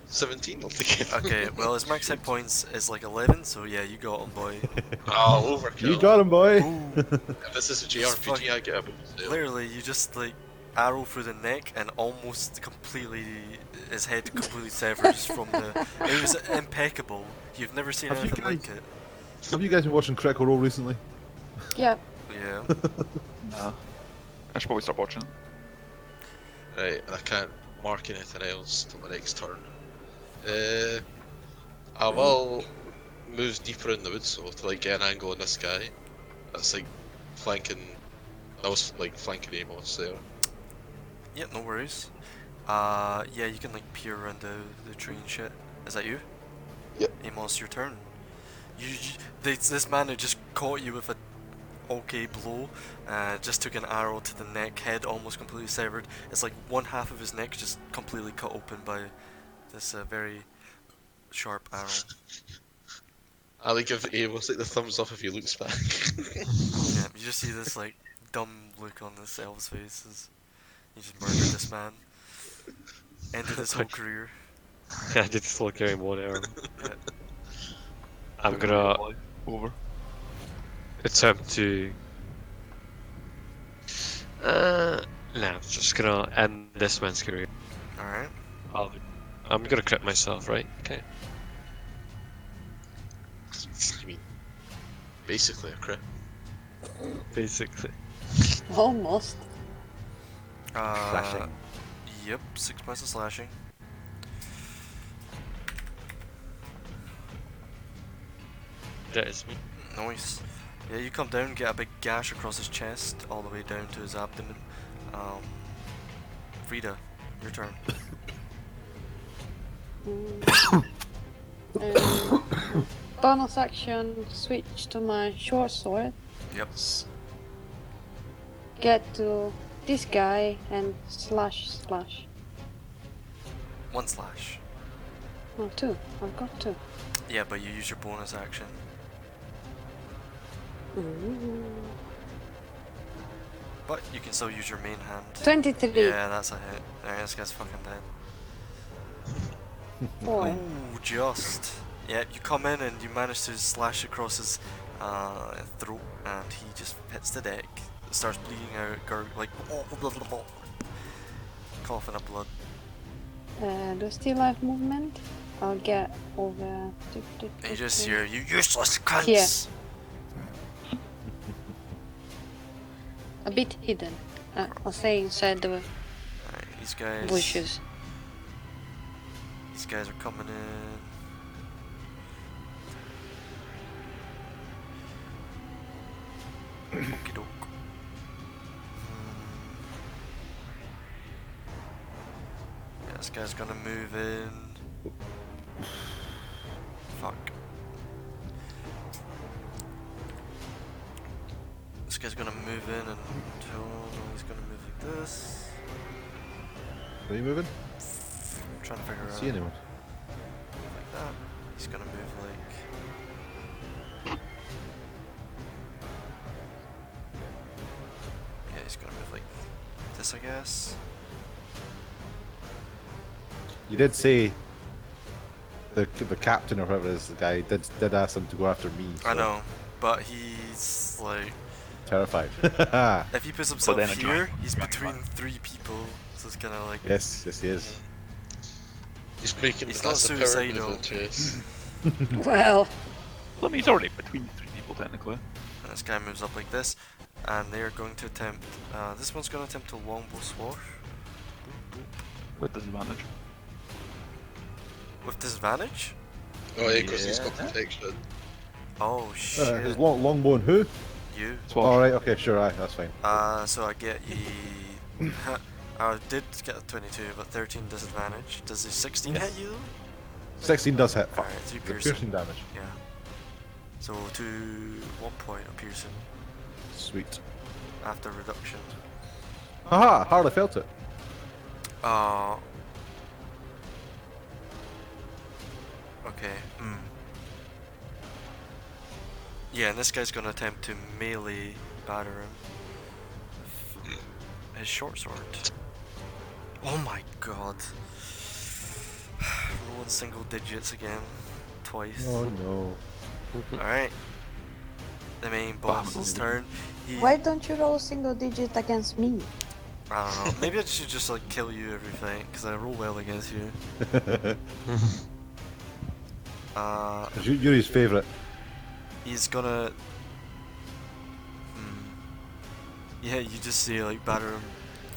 17 altogether. Okay, well his max hit points is like 11, so yeah, you got him, boy. Oh, overkill. You got him, boy. Ooh, If this is a Just JRPG, I get a bonus. literally, you just like arrow through the neck and almost completely, his head completely severs from the. It was impeccable. You've never seen Have you anything like guys- it. Have you guys been watching Critical Role recently? Yeah. Yeah. Nah. I should probably start watching it. Right, and I can't mark anything else till my next turn. I will move deeper in the woods so to like get an angle on this guy. That's like flanking I was like flanking Amos there. Yeah, no worries. Yeah, you can like peer around the tree and shit. Is that you? Yep. Amos, your turn. This man had just caught you with a okay blow. Just took an arrow to the neck, head almost completely severed. It's like one half of his neck just completely cut open by this very sharp arrow. I like give Amos like the thumbs up if he looks back. Yeah, you just see this like dumb look on this elf's face as you just murdered this man. Ended his whole career. I did still carry one arrow. Yeah. I'm The career of gonna life. Over. attempt to. Nah, I'm just gonna end this man's career. Alright. I'm gonna crit myself, right? Okay. I mean, basically a crit. Basically. Almost. Slashing. Yep, 6 points of slashing. That is me. Nice. Yeah, you come down, get a big gash across his chest, all the way down to his abdomen. Frida, your turn. Bonus action, switch to my short sword. Yep. Get to this guy and slash. 1 slash. Oh, 2. I've got 2. Yeah, but you use your bonus action. But you can still use your main hand. 23. Yeah, that's a hit. Alright, this guy's fucking dead. 4. Ooh, just. Yeah, you come in and you manage to slash across his throat, and he just hits the deck. Starts bleeding out, like coughing up blood. Do I still have movement? I'll get over. And you just hear, "You useless cunts!" Here. A bit hidden. I'll stay inside the Alright, these guys. bushes. These guys are coming in. Okie doke. Yeah, this guy's gonna move in. Fuck. This guy's gonna move in and he's gonna move like this. Are you moving? I'm trying to figure out. See anyone? Like that. He's gonna move like. Yeah, he's gonna move like this, I guess. You did say the captain or whoever it is, the guy did ask him to go after me. I so know, but he's like, Terrified. if he puts himself then a here, giant he's between 3 people, so it's kind of like. yes, he is. He's breaking He's the not that's a power suicidal. move, Chase. Well, I mean, he's already between 3 people, technically. And this guy moves up like this, and they're going to attempt. This one's going to attempt a longbow swash With disadvantage. with disadvantage. Oh yeah, because he's got protection. Oh shit! His longbow and who? You. Swash. Alright, okay, sure, aye, that's fine. So I get ye. I did get a 22, but 13 disadvantage. Does the 16 hit you? 16 does hit. Alright, 3 The piercing. piercing damage. Yeah. So to 1 point of piercing Sweet. after reduction. Haha, hardly felt it. Okay. Yeah, and this guy's gonna attempt to melee batter him with his short sword. Oh my god. Rolling single digits again. Twice. Oh no. Alright. The main boss's turn. He, why don't you roll single digit against me? I don't know. Maybe I should just like kill you every fight, because I roll well against you. You're his favourite. He's gonna. Yeah, you just see like batter him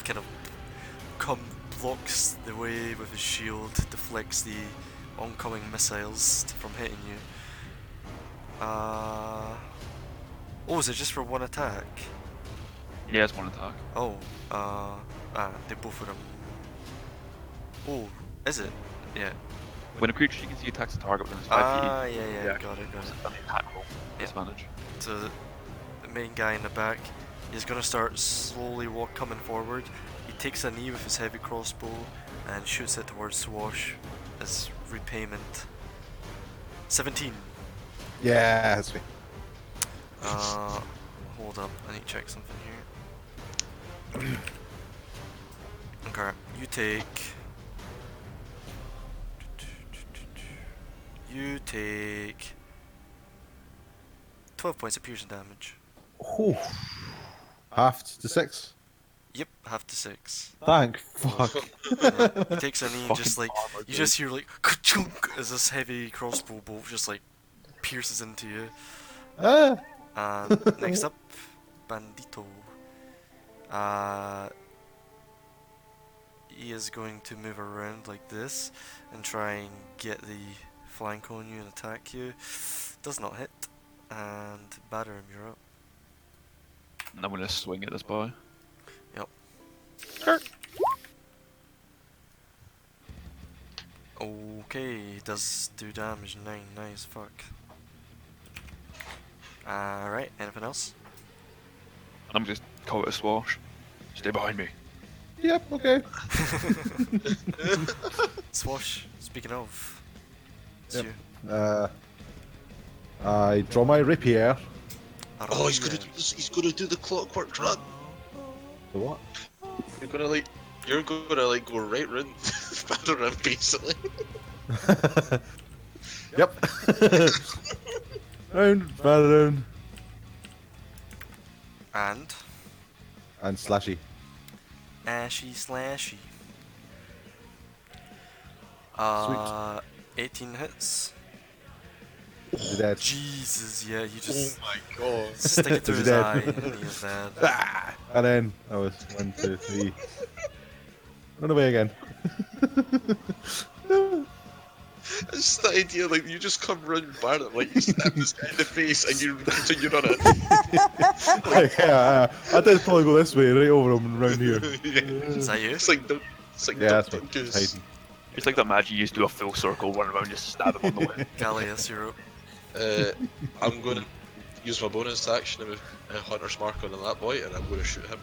kind of blocks the way with his shield, deflects the oncoming missiles from hitting you. Oh, is it just for 1 attack? He has one attack. Oh, they both of them. Oh, is it? Yeah. When a creature you can see attacks the target within 5 feet. Ah, yeah, got it. An attack roll. Yeah. Disadvantage. So the main guy in the back, he's gonna start slowly coming forward. He takes a knee with his heavy crossbow and shoots it towards Swash as repayment. 17. Yeah, that's me. Hold up, I need to check something here. Okay, you take. You take 12 points of piercing damage. Whew. Halved to 6. Yep, half to 6. Thank fuck. Yeah, he takes a knee and Fucking just like armor, you dude. just hear like ka-chunk as this heavy crossbow bolt just like pierces into you. Ah. And next up, Bandito. He is going to move around like this and try and get the flank on you and attack you. Does not hit. And Battering, you're up. And I'm gonna swing at this boy. Okay, he does do damage. 9, nice, fuck. Alright, anything else? And I'm just call it a swash. Stay behind me. Yep, okay. Swash, speaking of. It's Yep. you. I draw my rapier. Oh, he's gonna Arroyo. do this. He's gonna do the clockwork run. The what? You're gonna like go right round, around basically. Yep. Round, round, And and slashy. Ashy Slashy. 18 hits. Is he dead? Jesus, yeah, you Oh just my god. stick it through Is he his dead? eye and he is dead. Ah! And then I was 1, 2, 3. Run away again. It's the idea, like you just come round Barnum, like you snap this guy in the face and you continue running. Yeah, I did probably go this way, right over him and round here. Is that you? It's like Yeah, that's Duck what Goose. hiding. It's like that magic you used to do a full circle, run around, just stab him on the way. Gallius, you're up. I'm going to use my bonus action with Hunter's Mark on that boy, and I'm going to shoot him.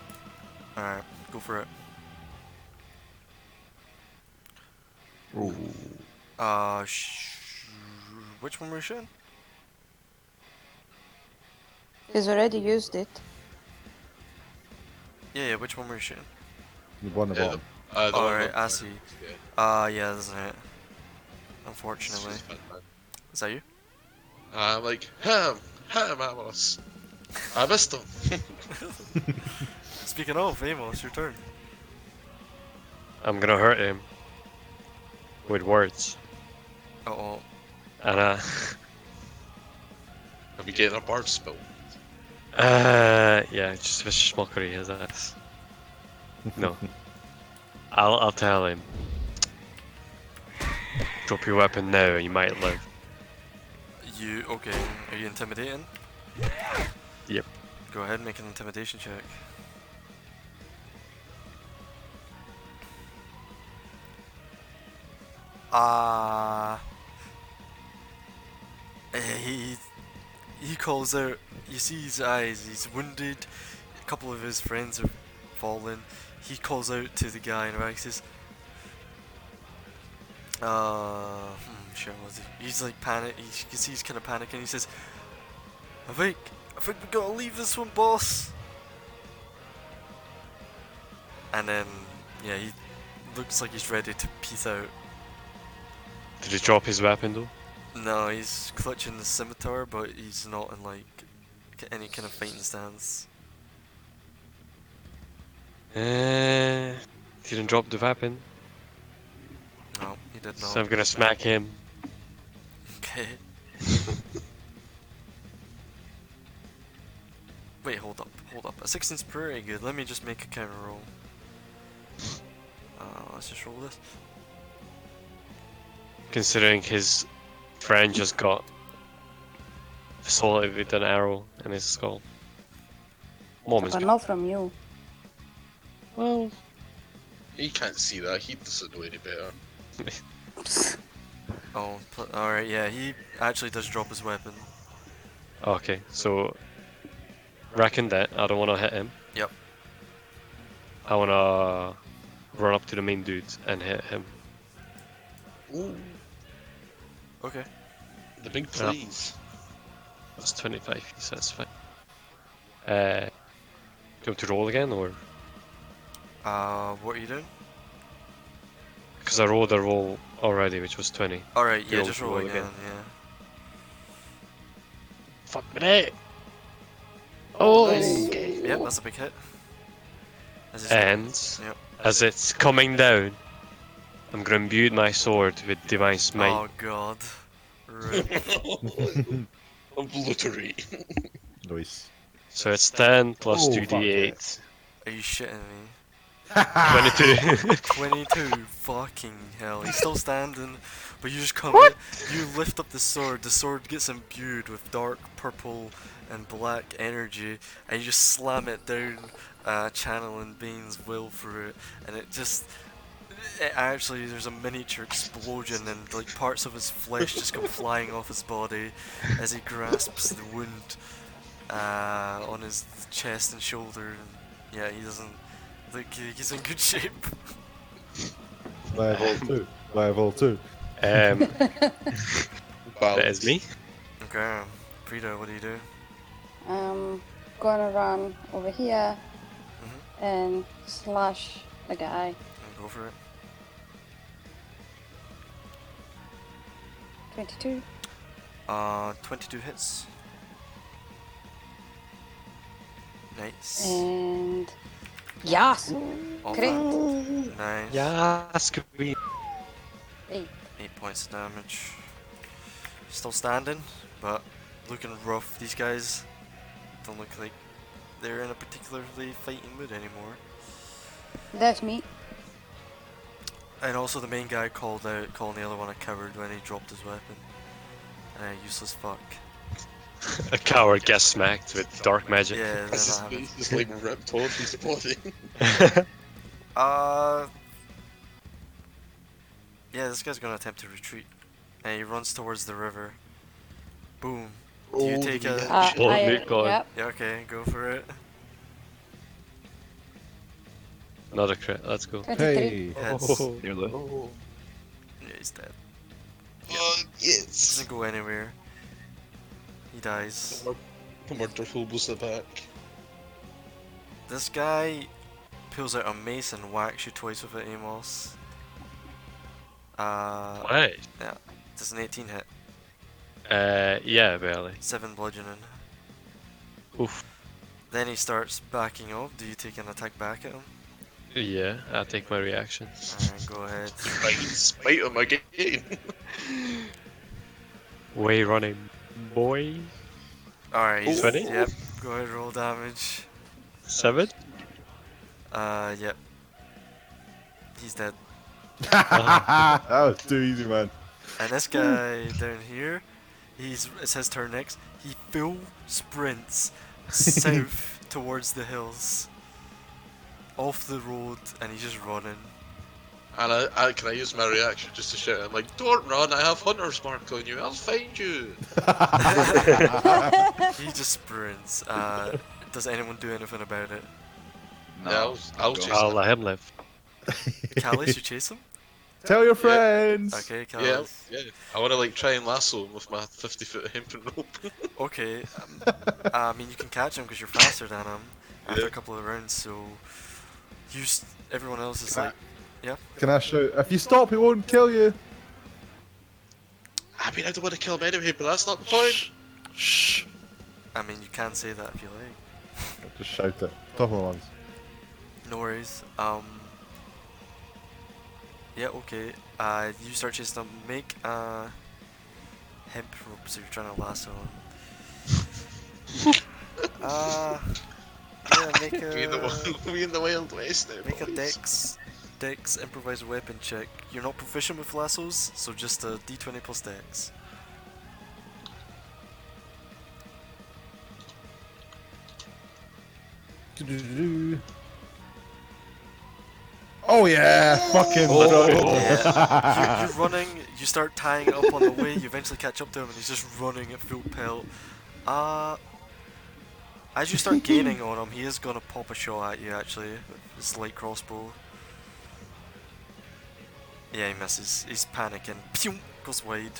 Alright, go for it. Ooh. Which one were you shooting? He's already used it. Yeah, which one were you shooting? The one at the bottom. The one Alright, with- I see. Yeah, Yeah, that's it. it's Unfortunately. just fun, man. Is that you? I'm like, Ham, Amos. I missed him. Speaking of, Amos, your turn. I'm gonna hurt him with words. Uh-oh. And Are we getting a bard spell? yeah, just vicious mockery his ass. No. I'll tell him. Drop your weapon now, you might live. Okay, are you intimidating? Yep. Go ahead and make an intimidation check. He calls out, you see his eyes, he's wounded, a couple of his friends have fallen. He calls out to the guy in the back, he says, shit, was he? He's like panic. You can see he's kind of panicking. He says, I think we gotta leave this one, boss." And then, yeah, he looks like he's ready to peace out. Did he drop his weapon though? No, he's clutching the scimitar, but he's not in like any kind of fighting stance. Didn't drop the weapon, No, he did not. so I'm gonna smack him. Okay. Wait, hold up. A 16's pretty good. Let me just make a counter roll. Let's just roll this. Considering his friend just got assaulted with an arrow in his skull. Moments. But not from you. Well, He can't see that. He doesn't know any better. Oh, alright, yeah, he actually does drop his weapon. okay. So, reckon that I don't want to hit him. Yep. I want to run up to the main dude and hit him. Ooh, Okay. the big Yeah. plays. That's 25. So that's fine. Do you want to roll again, or What are you doing? because I rolled a roll already, which was 20. Alright, You yeah, roll just to roll roll again, again. yeah. Fuck me! Oh, Nice. okay. Yep, that's a big hit. As he's And Yep. as it's coming down, I'm gonna imbue my sword with divine smite. Oh god. Rip. Obliterate. Nice. So it's 10 plus Oh, 2d8. Are you shitting me? 22. 22, fucking hell. He's still standing, but you just come in, you lift up the sword gets imbued with dark purple and black energy, and you just slam it down, channeling Bane's will through it, and it actually, there's a miniature explosion, and like parts of his flesh just come flying off his body as he grasps the wound on his chest and shoulder, and yeah, he doesn't, like, he's in good shape. Level 2. Level 2. That is me. Okay, Frida, what do you do? Gonna run over here Mhm. and slash the guy. Go for it. 22. 22 hits. Nice. And yes! All Crit. flat. Nice. Yes, Queen. 8. 8 points of damage. Still standing, but looking rough. These guys don't look like they're in a particularly fighting mood anymore. That's me. And also the main guy called out, calling the other one a coward when he dropped his weapon. Useless fuck. A coward gets smacked with dark magic. Yeah, then His that happens. face is like ripped off his body. Yeah, this guy's gonna attempt to retreat. And he runs towards the river. Boom. Do Oh, you take the a... reaction. Oh, my God. Yep. Yeah, okay, go for it. Another crit. Let's go. 23. Hey. Hits. Nearly. Oh, Yeah, he's dead. yes. Doesn't go anywhere. He dies. The murder hobo's the back. This guy pulls out a mace and whacks you twice with it, Amos. Why? Does an 18 hit? Yeah, barely. 7 bludgeoning. Oof. Then he starts backing up. Do you take an attack back at him? Yeah, I'll take my reaction. Alright, go ahead. Right, spite him again. Way running, boy. Alright, he's... 20? Yep, go ahead, roll damage. 7? Yep. He's dead. That was too easy, man. And this guy down here, it's his turn next. He full sprints south towards the hills, off the road, and he's just running. And can I use my reaction just to shout? I'm like, don't run, I have Hunter's Mark on you, I'll find you. He just sprints. Does anyone do anything about it? Yeah, I'll go. chase I'll him. let him live. Callis, you chase him? Tell your friends. Okay, Yeah, Callis. yeah. I want to like try and lasso him with my 50-foot hempen rope. Okay. I mean, you can catch him because you're faster than him after Yeah. a couple of rounds. So, everyone else is Can I- like, yeah. Can I shout? If you stop, he won't kill you. I mean, I don't want to kill him anyway, but that's not the point. Shh. I mean, you can say that if you like. Just shout it. Top of my lungs. No worries. Yeah, okay. You start chasing them. Make a hemp rope, so you're trying to lasso him. Yeah, make We in the Wild West now, make a boys. dex improvised weapon check. You're not proficient with lassos, so just a d20 plus dex. Oh yeah, fucking Yeah. You're running, you start tying up on the way, you eventually catch up to him and he's just running at full pelt. As you start gaining on him, he is gonna pop a shot at you actually, with his light crossbow. Yeah, he misses. He's panicking. Pew! Goes wide.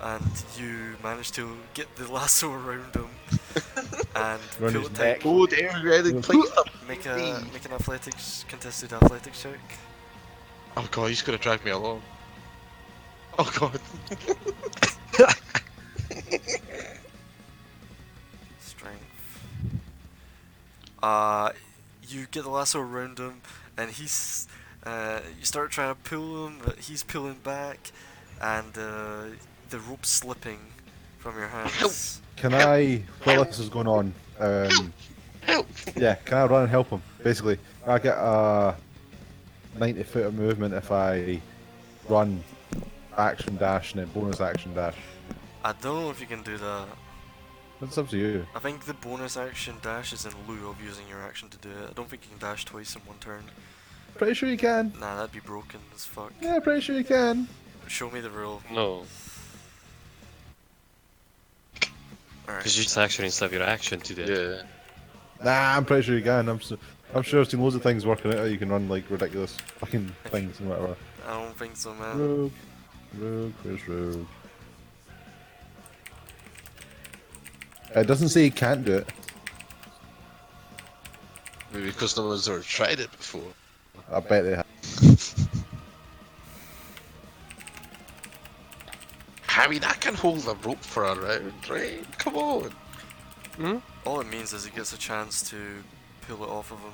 And you manage to get the lasso around him and Around pull his it neck. tight. Oh, damn, ready, please. Make an contested athletics check. Oh god, he's gonna drag me along. Oh god. Strength. You get the lasso around him, and he's. You start trying to pull him, but he's pulling back, and the rope's slipping from your hands. Can I, while this is going on, Help! yeah, can I run and help him? Basically, I get a 90-foot of movement if I run, action dash, and then bonus action dash. I don't know if you can do that. That's up to you. I think the bonus action dash is in lieu of using your action to do it. I don't think you can dash twice in one turn. Pretty sure you can. Nah, that'd be broken as fuck. Yeah, pretty sure you can. Show me the rule. No, Alright. because you just action instead of your action to do it. Yeah. Nah, I'm pretty sure you can. I'm sure I've seen loads of things working out how you can run like ridiculous fucking things and whatever. I don't think so, man. Where's Rogue? It doesn't say he can't do it. Maybe because no one's ever tried it before. I bet they have. I mean, I can hold a rope for a round, right? Come on. All it means is he gets a chance to pull it off of him.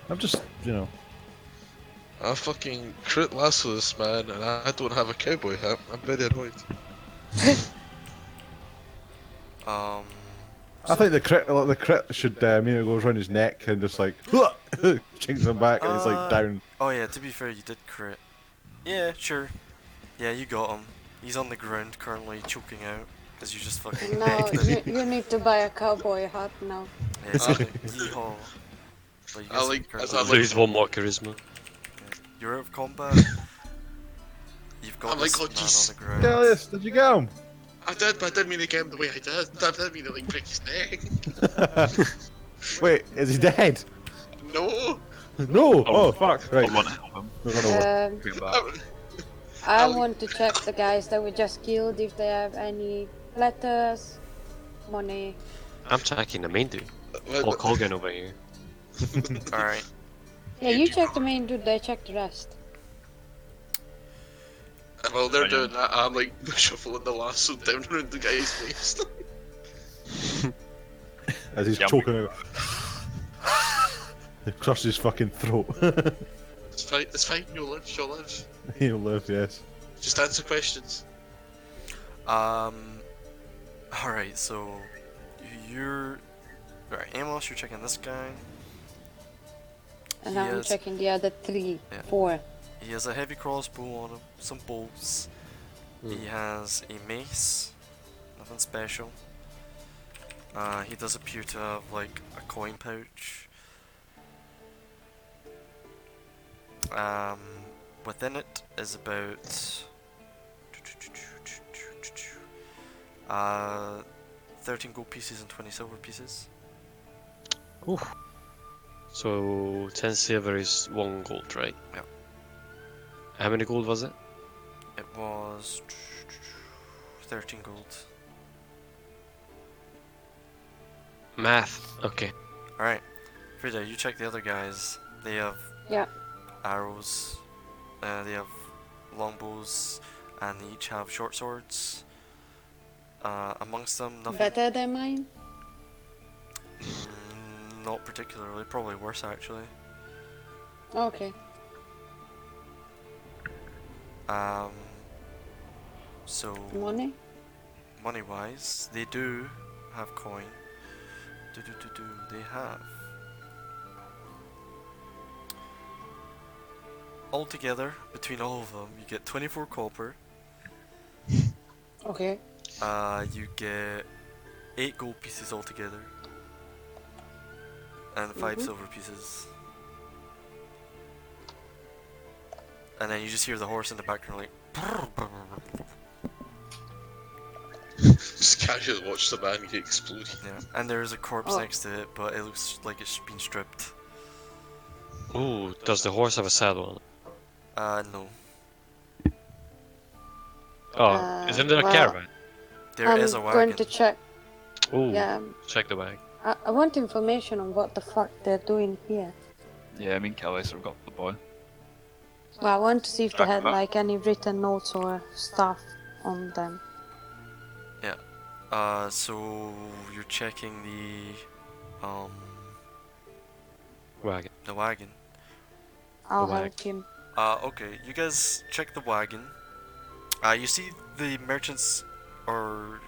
I'm just, you know. I fucking crit lasso this man, and I don't have a cowboy hat. I'm very annoyed. I think the crit should mean it goes around his neck and just like chinks him back and he's like down. Oh yeah, to be fair, you did crit. Yeah, sure. Yeah, you got him. He's on the ground currently choking out because you just fucking No, necked him. you need to buy a cowboy hat now. Yeah, yeehaw. But you I guys like- currently- I like- Lose one more charisma. You're out of combat. You've got I'm this like, oh, man jeez. on the ground. Delius, did you get him? I did, but I didn't mean to get him the way I did. I didn't mean to like break his neck. Wait, is he dead? No. No! Oh, fuck, right. I want to help him. Run over. Bring him back. I I'll- want to check the guys that we just killed if they have any letters, money. I'm checking the main dude. Hulk Hogan over here. Alright. Yeah, you check the main dude, they check the rest. While they're doing that, I'm like shuffling the lasso down around the guy's face. As he's Yeah. choking out. He crushed his fucking throat. It's fine, you'll live, she'll live. He'll live, yes. Just answer questions. Alright, so you're right, Amos, you're checking this guy. And I'm Yes. checking the other three, Yeah. 4. He has a heavy crossbow on him, some bolts. He has a mace, nothing special. He does appear to have like a coin pouch. Within it is about 13 gold pieces and 20 silver pieces. So 10 silver is 1 gold, right? Yeah. How many gold was it? It was 13 gold. Math. Okay. Alright, Frida, you check the other guys. They have Yeah. arrows, they have longbows, and they each have short swords. Amongst them, nothing. Better than mine? Not particularly, probably worse actually. Okay. So Money? money wise, they do have coin. They have. Altogether, between all of them, you get 24 copper. Okay. You get 8 gold pieces altogether. and 5 Mhm. silver pieces. And then you just hear the horse in the background like. Just casually watch the man get exploded. Yeah, and there's a corpse Oh. next to it, but it looks like it's been stripped. Ooh, does the horse have a saddle on it? No. Oh, isn't there a well, caravan? There I'm is a going wagon. to check. Ooh, Yeah, check the bag. I want information on what the fuck they're doing here. Yeah, I mean, Kelly's have got the boy. Well, I want to see if they Check had that. like any written notes or stuff on them. So you're checking Wagon. the wagon. I'll wag. help him. Okay, you guys check the wagon. You see the merchants, or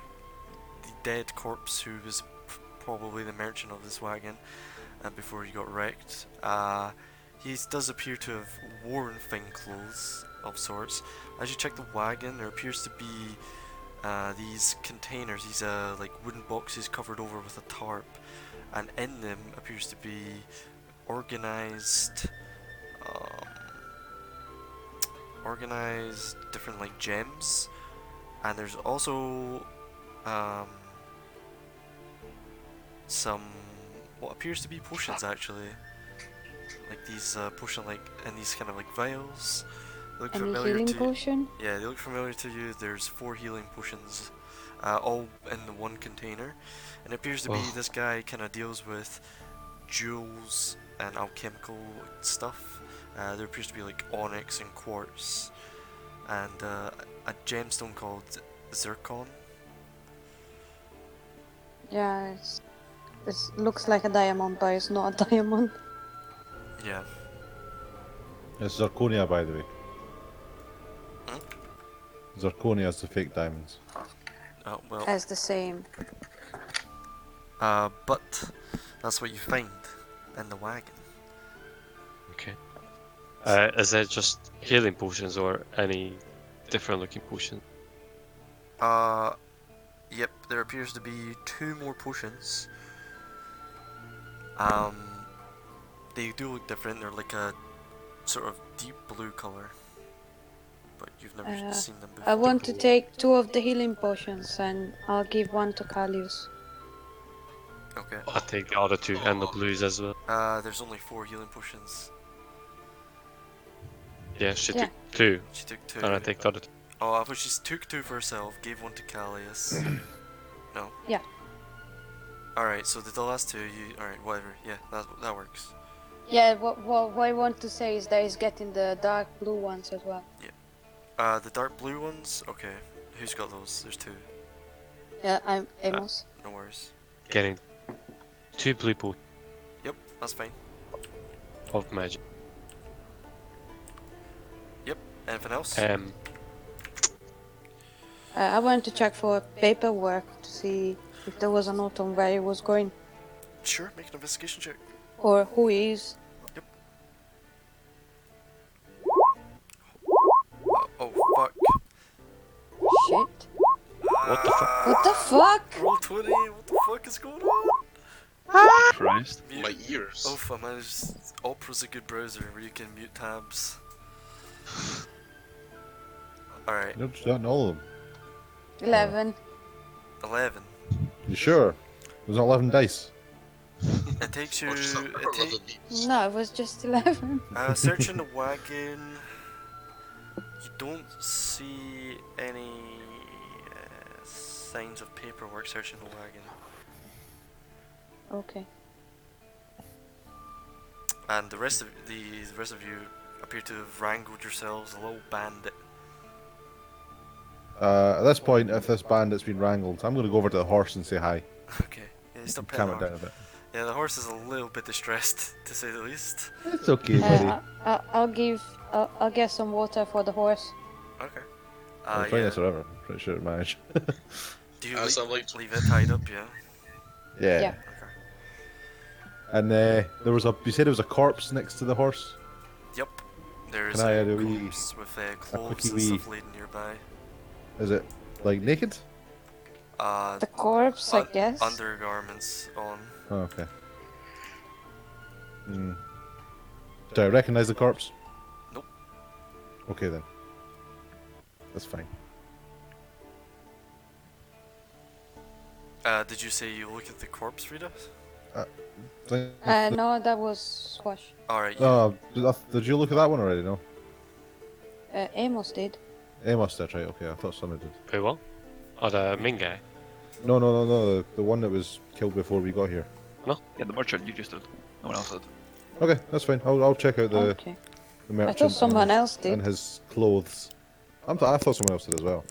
the dead corpse who was probably the merchant of this wagon, before he got wrecked. He does appear to have worn fine clothes of sorts. As you check the wagon, there appears to be these containers, these like wooden boxes covered over with a tarp, and in them appears to be organized different like gems, and there's also some what appears to be potions actually, like these potion like in these kind of like vials. They look Any familiar healing to you. potion? Yeah, they look familiar to you. There's 4 healing potions, all in the one container, and it appears to be Oh. this guy kind of deals with jewels and alchemical stuff. There appears to be like onyx and quartz, and a gemstone called zircon. Yeah, it looks like a diamond, but it's not a diamond. Yeah. It's zirconia, by the way. Hmm? Zirconia is the fake diamonds. Oh well. It's the same. But that's what you find in the wagon. Okay. Is that just healing potions or any different looking potion? Yep. There appears to be 2 more potions. They do look different. They're like a sort of deep blue color, but you've never seen them before. I want to take 2 of the healing potions and I'll give one to Callius. Okay. I'll take the other 2 and the blues as well. There's only 4 healing potions. Yeah, she Yeah. took 2 She took 2. and I take the other 2. Oh, I thought she took 2 for herself, gave 1 to Callius. No. Yeah. Alright, so the last 2, alright, whatever. Yeah, that works. Yeah, what I want to say is that he's getting the dark blue ones as well. The dark blue ones? Okay. Who's got those? There's 2. Yeah, I'm Amos. No worries. Getting 2 blue potions Yep, that's fine. of magic. Yep. Anything else? I want to check for paperwork to see if there was a note on where he was going Sure, make an investigation check. or who he is. Oh, fuck. Shit. What the fuck? What the fuck? Roll 20, what the fuck is going on? Christ. My ears. Oh, I managed. Opera's a good browser where you can mute tabs. Alright, Nope, just not all of them. 11. 11. You sure? There's not 11 dice. It takes you. Or just It another beats. No, it was just 11. searching the wagon. You don't see any signs of paperwork searching the wagon. Okay. And the rest of you appear to have wrangled yourselves a little bandit. At this point, if this bandit's been wrangled, I'm going to go over to the horse and say hi. Okay, yeah, you stop Calm petting it the down a horse. bit. Yeah, the horse is a little bit distressed, to say the least. It's okay, buddy. I'll get some water for the horse. Okay. I'll find this forever. I'm pretty sure it managed. Do you As I'm like, leave it tied up? Yeah. yeah. Yeah. Okay. And there was you said there was a corpse next to the horse? Yep. There's Can I a add a wee- corpse with clothes quickie and stuff laid nearby. Is it, like, naked? The corpse, I guess. Undergarments on. Oh, okay. Hmm. Do I recognise the corpse? Nope. Okay then. That's fine. Did you say you look at the corpse, Rita? No, that was Squash. Alright, Did you look at that one already? No. Amos did. Amos did, right? Okay, I thought somebody did. Wait, what? Oh, the main guy. No. The one that was killed before we got here. Yeah, the merchant, you just did. No one else did. Okay, that's fine. I'll check out the Okay. merchant. I thought someone else and did. his clothes. I thought someone else did as well.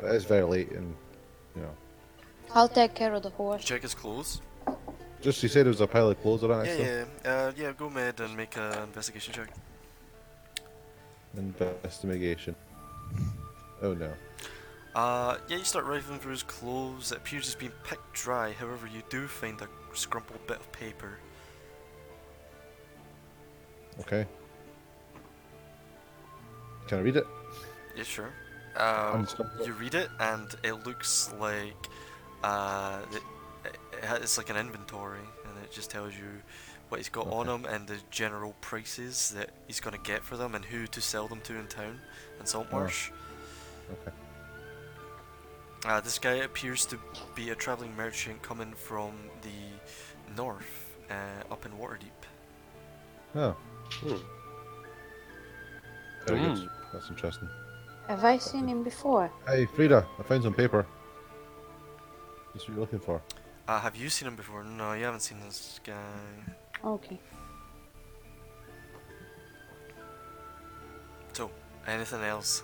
It is very late, and you know. I'll take care of the horse. check his clothes. Just you said there was a pile of clothes around next to him. Yeah, go mad and make an investigation check. Investigation. Oh no. Yeah, you start rifling through his clothes. It appears he's been picked dry, however, you do find a scrumpled bit of paper. Okay. Can I read it? Yeah, sure. Unscrumpled. You read it, and it looks like it's like an inventory, and it just tells you what he's got on him and the general prices that he's gonna get for them and who to sell them to in town in Saltmarsh. Okay. This guy appears to be a traveling merchant coming from the north, up in Waterdeep. Oh, Hmm. very Hmm. good. That's interesting. Have I seen him before? Hey, Frida, I found some paper. That's what you're looking for. Have you seen him before? No, you haven't seen this guy. Okay. So, anything else,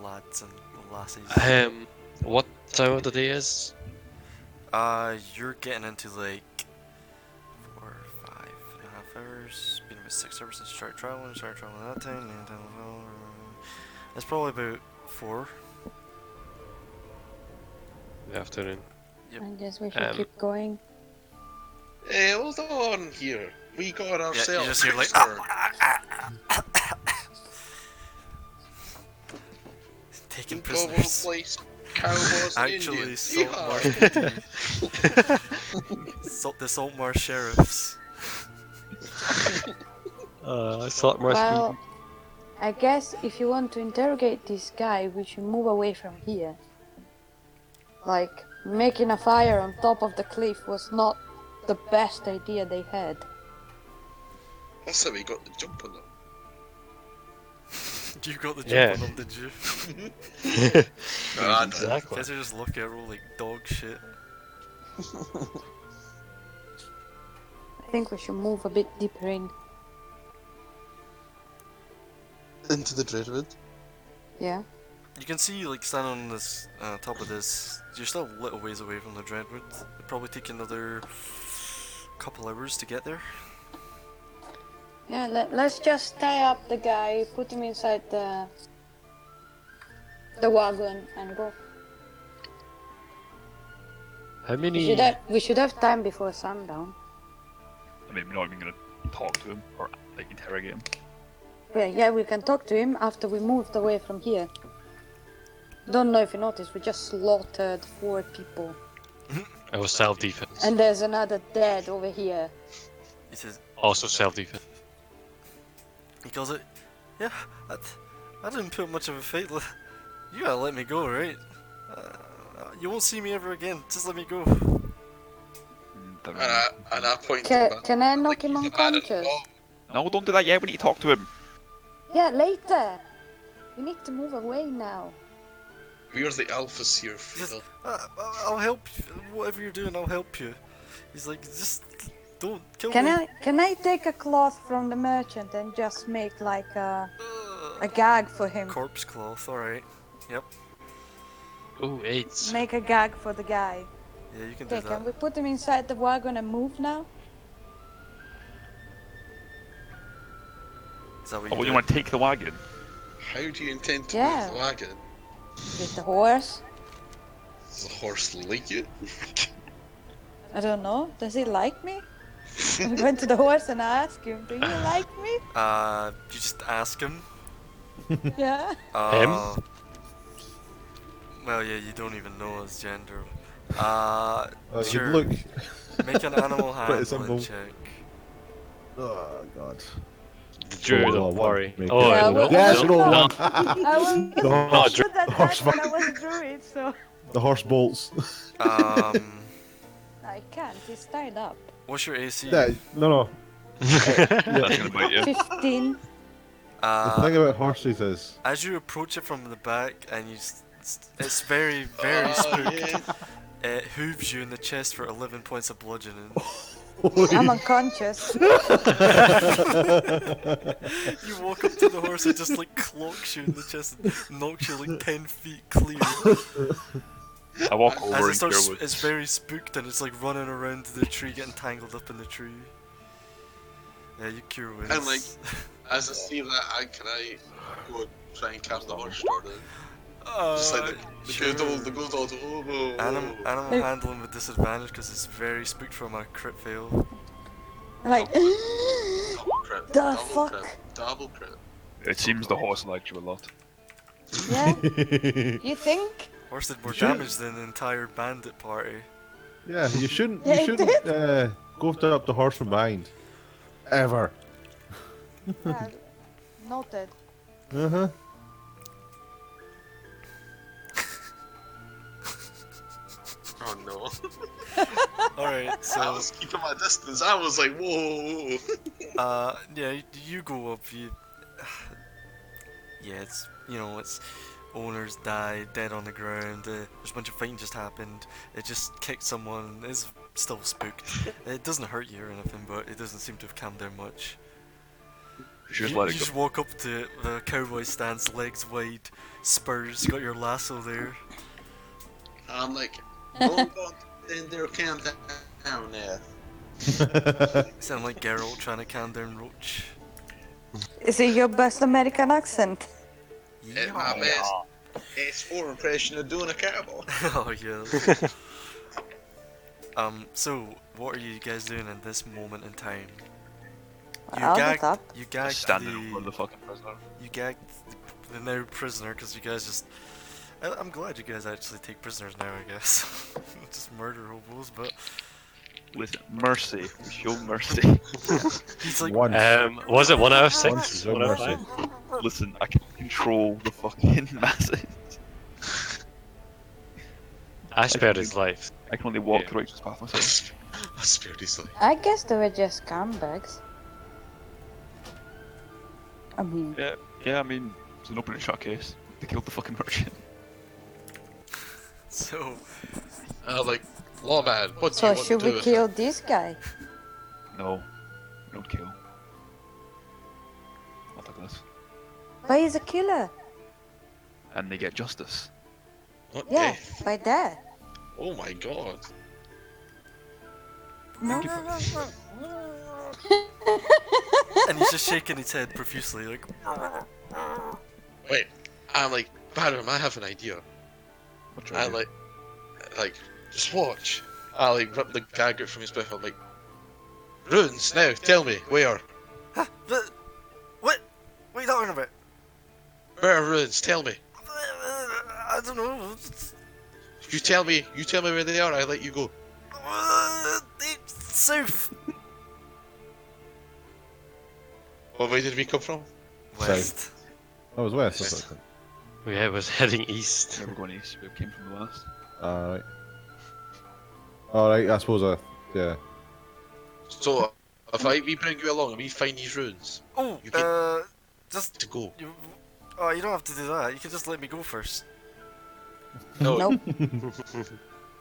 lads and lassies? What time of the day is? You're getting into like 4, 5.5 hours. Been about 6 hours since you started traveling that time. It's probably about 4. The afternoon. Yep. I guess we should Um, keep going. Hey, hold on here. We got ourselves. you just hear like, Kingfisher. taking Double prisoners. place cowboys and Actually, Indians. Saltmarsh Yeehaw. the Saltmarsh sheriffs. Well, I guess if you want to interrogate this guy, we should move away from here. Like, making a fire on top of the cliff was not the best idea they had. That's how we got the jump on them. You got the jump Yeah. on them, did you? Exactly. Guys are just looking at roll like dog shit. I think we should move a bit deeper in. Into the Dreadwood. Yeah. You can see, like, standing on this top of this, you're still a little ways away from the Dreadwood. It'll probably take another couple hours to get there. Yeah, let's just tie up the guy, put him inside the wagon and go. How many? We should have time before sundown. I mean, we're not even gonna talk to him or like interrogate him. Yeah, we can talk to him after we moved away from here. Don't know if you noticed, we just slaughtered 4 people. It was self-defense. And there's another dead over here. He says, Also self-defense. he calls it, yeah, I didn't put much of a fight. You gotta let me go, right? You won't see me ever again. Just let me go. And I point to him. Can I knock him He's a man unconscious? involved. No, don't do that yet. We need to talk to him. Yeah, later. We need to move away now. We're the alphas here, He says, Frida. I'll help you. Whatever you're doing, I'll help you. He's like, just don't kill Can me. I take a cloth from the merchant and just make like a gag for him? Corpse cloth, alright. Yep. Ooh, 8. Make a gag for the guy. Yeah, you can do Okay, that. can we put him inside the wagon and move now? Is that what Oh, you you do? want to take the wagon? How do you intend to Yeah. move the wagon? With the horse? Does the horse like it? I don't know. Does he like me? I went to the horse and I asked him, do you like me? You just ask him. Yeah. Well, yeah, you don't even know his gender. You Sure. look. Make an animal Pretty handling simple. check. Oh god. The druid Oh, of one. worry. Make Oh, it. Yeah, no. Yes, I roll was one. I was The horse, good at horse that when I was a druid, so the horse bolts. I can't. It's tied up. What's your AC? Yeah, no. Yeah. That's gonna bite you. 15. The thing about horses is, As you approach it from the back, and it's very, very spooked. Yeah. It hooves you in the chest for 11 points of bludgeoning. I'm unconscious. You walk up to the horse, it just like clocks you in the chest and knocks you like 10 feet clear. I walk As over it and starts, cure wounds. it's very spooked and it's like running around the tree, getting tangled up in the tree. Yeah, you cure wounds. And like, as I see that, can I go and try and calm the horse down? Just like the good old hobo. Animal handling with disadvantage because it's very spooked from a crit fail. Like, Double crit. The double fuck? Crit, double crit. It seems the horse liked you a lot. yeah, you think? Horse did more Sure. damage than the entire bandit party. yeah, you shouldn't Yeah, it go up the horse from behind. Ever. Yeah, noted. Uh-huh. Oh no. Alright, I so was keeping my distance. I was like, whoa. yeah, you go up. Yeah, it's it's owners died, dead on the ground. There's a bunch of fighting just happened. It just kicked someone. It's still spooked. It doesn't hurt you or anything, but it doesn't seem to have calmed down much. You should just You let it go. just walk up to it, the cowboy stance, legs wide, spurs. You got your lasso there. I'm like, oh god, then they're calm down there. Sound like Geralt trying to calm down Roach. Is it your best American accent? My best S4 impression of doing a cowboy. Oh yeah. So what are you guys doing in this moment in time? I'll get up. You gagged Standing over the fucking prisoner. You gagged the now prisoner because you guys just. I'm glad you guys actually take prisoners now. I guess just murder hobos, but Listen, mercy. Show mercy. he's like. One. Was it 1 out of Once 6? is 1 out of mercy. 5? Listen, I can control the fucking masses. I spared his life. I can only walk Yeah. the righteous path myself. I spared his life. I guess they were just scumbags. I mean, Yeah, I mean, it's an open and shut case. They killed the fucking merchant. So Like, lawman, what do so you want should to do we with kill this guy? No, don't kill. Not like this. But he's a killer. And they get justice. What Yeah, death? by that. Oh my god. No. and he's just shaking his head profusely, like. Wait, I'm like, Baron, I have an idea. What I like, just watch. I like rip the gag out from his mouth. I'm like, runes, now, tell me, where? Huh? What? What are you talking about? Where are runes? Tell me. I don't know. You tell me where they are, I let you go. South. What way did we come from? West. That was west. Yes. I thought. Yeah, it was heading east. Never going east. We came from the west. Alright. Alright, I suppose yeah. So, if we bring you along and we find these runes, Oh, You can- just to go. you don't have to do that. You can just let me go first. No, Nope.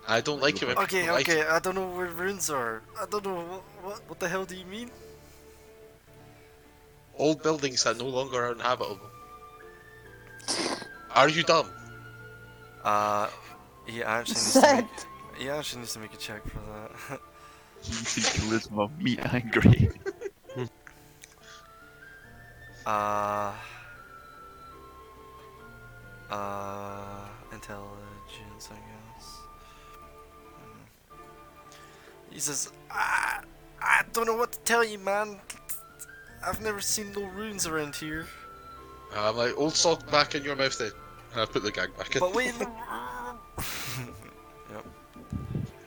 I don't like it when Okay, people like okay. it. I don't know where runes are. I don't know what the hell do you mean? Old buildings that no longer are inhabitable. Are you dumb? He actually needs to Sad. make, he actually needs to make a check for that. You see charisma, meat angry. Intelligence, I guess. He says, I don't know what to tell you, man. I've never seen no runes around here. I'm like, old sock back in your mouth then. And I put the gag back in. But wait, no. Yep.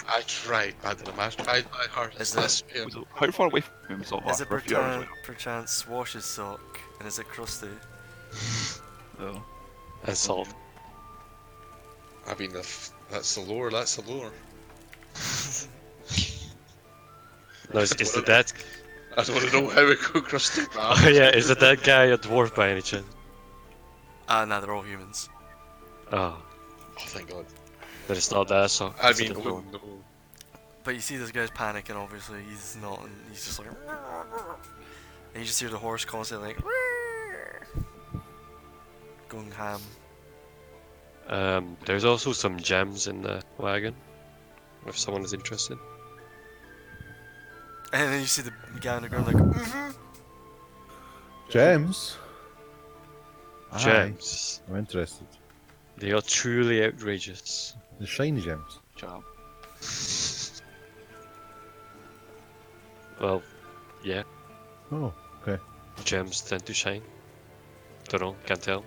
I tried, madam. I tried my hardest. Is I it- swear. How far away from him was all Is that? it For a few hours away. perchance Wash's sock? And is it crusty? No. And salt. I mean, that's the lore. That's the lore. No, is the dead? I don't want to know how it go across the map. Oh yeah, is the dead guy a dwarf by any chance? Nah, they're all humans. Oh, Oh, thank God. but it's not that. So I it's a mean, different oh one. no. But you see this guy's panicking, obviously. He's not, and he's just like. And you just hear the horse constantly like. Going ham. There's also some gems in the wagon, if someone is interested. And then you see the guy on the ground like. Gems. Aye, Gems. I'm interested. They are truly outrageous. The shiny gems. Job. Well, yeah, Oh, okay. gems tend to shine. Don't know, can't tell.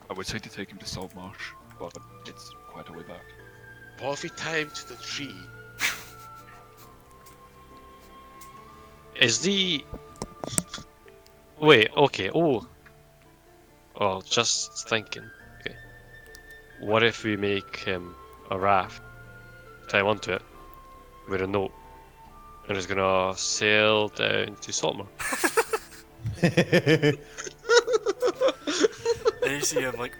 I would say to take him to Saltmarsh, but it's quite a way back. What if we tie him to the tree? Is the... Wait, okay, oh. Oh, just thinking. Okay. What if we make him a raft, tie him onto it, with a note, and he's gonna sail down to Saltmarsh? And you see him like.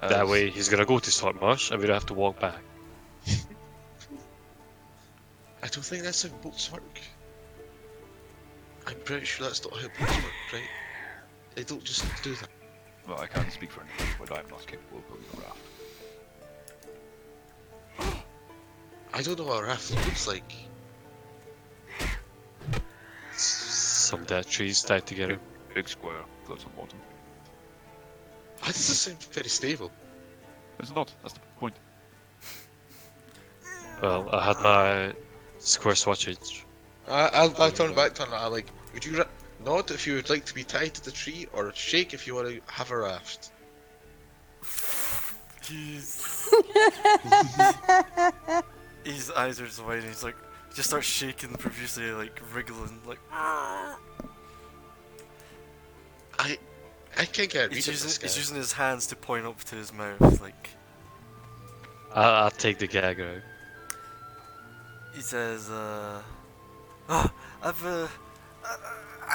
That way he's gonna go to Saltmarsh and we don't have to walk back. I don't think that's how boats work. I'm pretty sure that's not how boats work, right? They don't just do that. Well, I can't speak for anyone, but I'm not capable of building a raft. I don't know what a raft looks like. Some dead trees tied together. Big square, floats on water. That doesn't sound very stable. It's not, that's the point. Well, I had my square swatchage. I'll turn back to that. Like, would you nod if you would like to be tied to the tree, or shake if you want to have a raft? He's. His eyes are just wide and he's like. Just starts shaking profusely, like wriggling, like. I can't get a read He's of this guy. using his hands to point up to his mouth, like. I'll take the gag out. He says, I've, I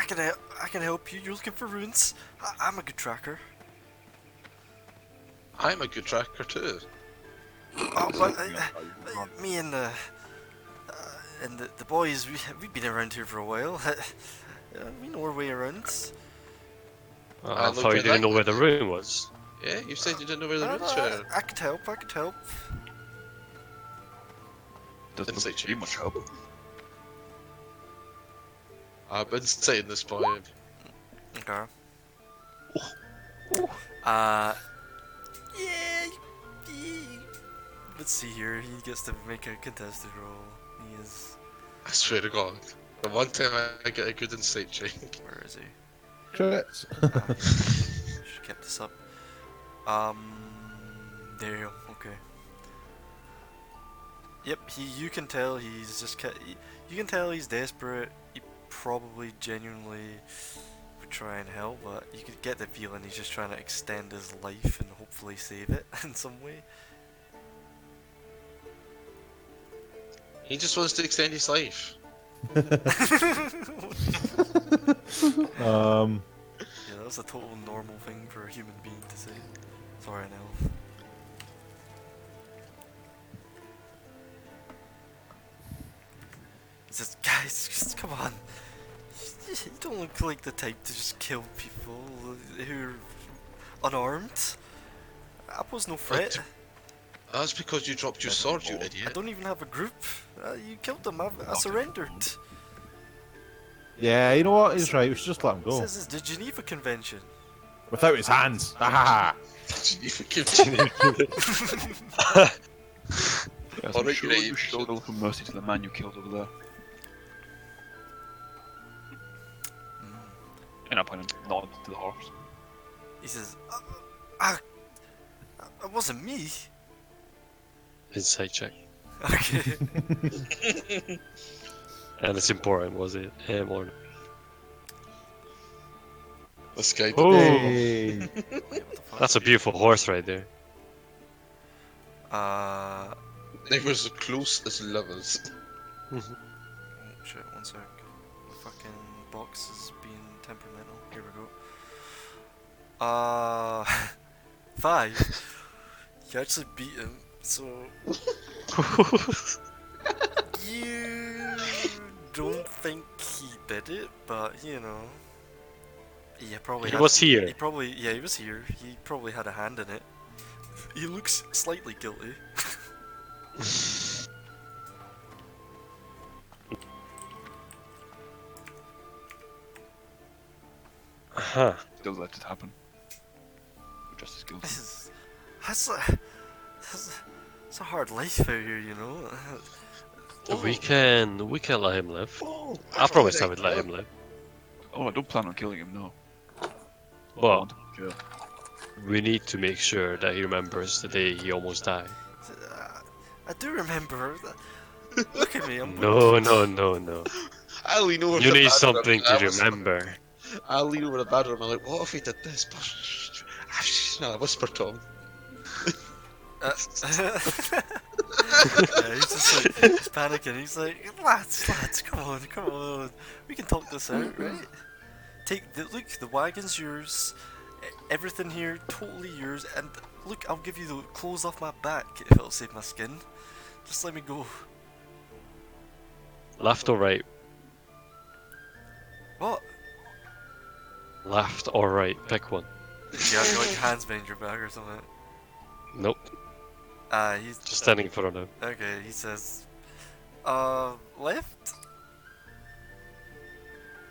can help you. You're looking for runes. I'm a good tracker. I'm a good tracker too. Oh, but me and the boys, we've been around here for a while. We know our way around. I look thought you at didn't that. know where the room was. Yeah, you said you didn't know where the roots were. I could help. I could help. Doesn't Insight look check. too much help. I've been saying this point. Okay. Yeah. Let's see here. He gets to make a contested roll. He is. I swear to God. The one time I get a good insight check. Where is he? Crits. Should kept this up. There you go. Okay. Yep. You can tell he's just. You can tell he's desperate. He probably genuinely would try and help, but you could get the feeling he's just trying to extend his life and hopefully save it in some way. He just wants to extend his life. Yeah, that's a total normal thing for a human being to say. Sorry now. He says, guys, just come on. You don't look like the type to just kill people who are unarmed. I pose no threat. That's because you dropped your sword, you I idiot. don't even have a group. You killed them. I surrendered. Yeah, you know what? He's right. We should just let him go. This is the Geneva Convention. Without his hands. Ha ha Yes, Alright, I'm sure great. you showed a little mercy to the man you killed over there. And I point a nod to the horse. He says, ah, it wasn't me. Insight check. Okay. And it's important, was it? Or not? This guy. Oh, Hey. Wait, what the fuck? that's a beautiful horse right there. They were as close as lovers. Oh shit, one sec. The fucking box is being temperamental. Here we go. 5. You actually beat him, so you don't think he did it, but you know. Yeah, probably He was here. He probably, yeah, he was here. He probably had a hand in it. He looks slightly guilty. Huh. Still let it happen. We're just as guilty. That's a hard life out here, you know. We can let him live. Oh, I promised I would let him live. Oh, I don't plan on killing him, no. I But want him in jail. we need to make sure that he remembers the day he almost died. I do remember. Look at me, I'm. No, no, no, no. I'll lean over You the need bathroom, something and I to was- remember. I'll lean over the bathroom and I'm like, what if he did this? No, I whisper to him. Yeah, he's just like, he's panicking. He's like, lads, come on. We can talk this out, right? Look, the wagon's yours. Everything here, totally yours. And look, I'll give you the clothes off my back if it'll save my skin. Just let me go. Left or right? What? Left or right? Pick one. You have your like hands behind your back or something. Nope. He's Just standing in front of him. okay. He says, left.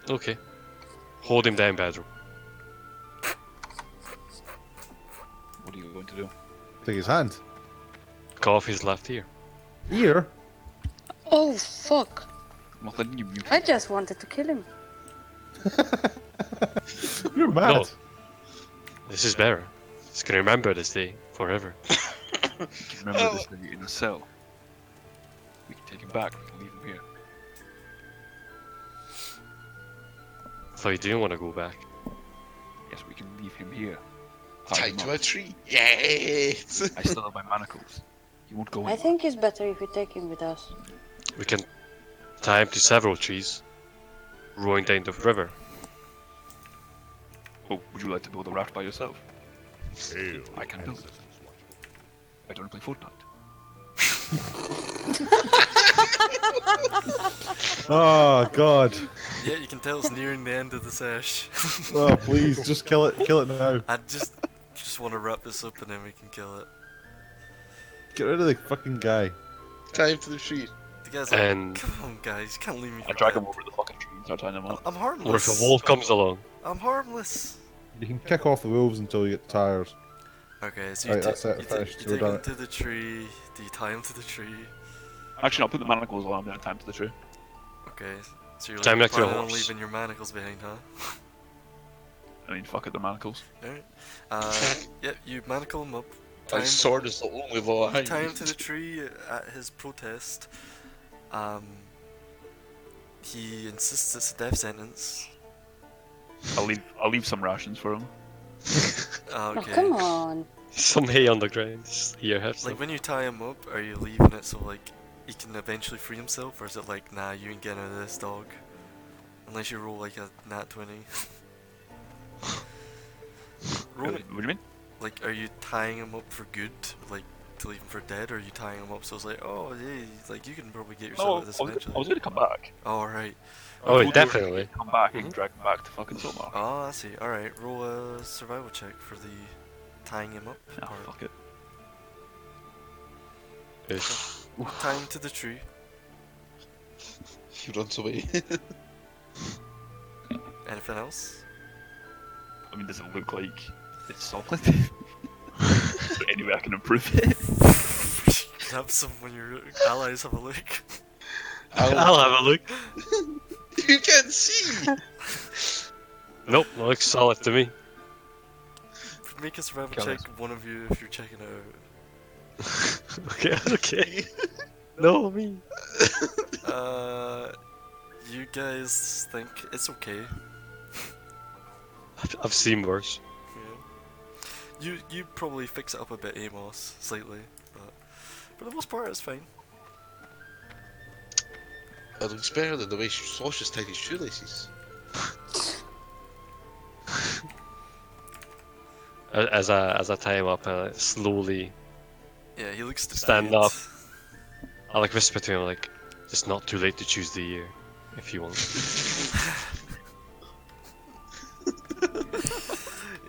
Okay. Hold him down, Pedro. What are you going to do? Take his hand. Cut off his left ear. Ear? Oh, fuck. Nothing, you I just wanted to kill him. You're mad. No. This is better. He's gonna remember this day forever. remember this day in a cell. We can take him back, we can leave him here. I thought you didn't want to go back. Yes, we can leave him here. Tie Tied him to up. a tree. Yes! I still have my manacles. He won't go I anywhere. think it's better if we take him with us. We can tie him to several trees, rowing down the river. Oh, would you like to build a raft by yourself? I can build it. I don't play Fortnite. Oh God. Yeah, you can tell it's nearing the end of the sesh. Oh please, just kill it. Kill it now. I just want to wrap this up and then we can kill it. Get rid of the fucking guy. Tie him to the tree. The guy's like, And come on guys, you can't leave me I for drag dead. him over the fucking tree and start tying him up. I'm or if harmless. a wolf comes along, I'm harmless. You can kick off the wolves until you get tired. Okay, so you, Right, that's it, you, finished, you we're take done him it. to the tree. Do you tie him to the tree? Actually, I'll put the manacles on, I'm gonna tie him to the tree. Okay, so you're Tie him like, next to a planning on horse. leaving your manacles behind, huh? I mean, fuck it, the manacles. Alright. Yep, you manacle him up. My Tie him, sword is the only law I tie him need. to the tree at his protest. He insists it's a death sentence. I'll leave some rations for him. Oh, Okay. come on. some hay on the ground. Just hear him. Like when you tie him up, are you leaving it so like he can eventually free himself, or is it like, nah, you ain't getting out of this, dog? Unless you roll like a nat 20. Roll What it. do you mean? Like, are you tying him up for good, like to leave him for dead, or are you tying him up so it's like, oh, yeah, like you can probably get yourself No, out I of this was eventually? gonna come back. Oh, alright. Oh, I told you definitely. Come back and Mhm. drag him back to fucking Somar. Oh, I see. Alright, roll a survival check for the tying him up Ah, part. fuck it. Yes. Tie him to the tree. He runs away. Anything else? I mean, does it look like it's solid? Is there any way I can improve it? Grab some when your allies have a look. I'll have a look. You can't see! Nope, looks solid to me. make a survival Kill check, us. one of you, if you're checking it out. Okay, okay. No, me. You guys think it's okay. I've seen worse. Yeah. You probably fix it up a bit, Amos, slightly, but for the most part, it's fine. It looks better than the way Slosh has tied his shoelaces. As I tie him up, I like, slowly Yeah, he looks Stand defeated. up. I like whisper to him like, it's not too late to choose the year if you want.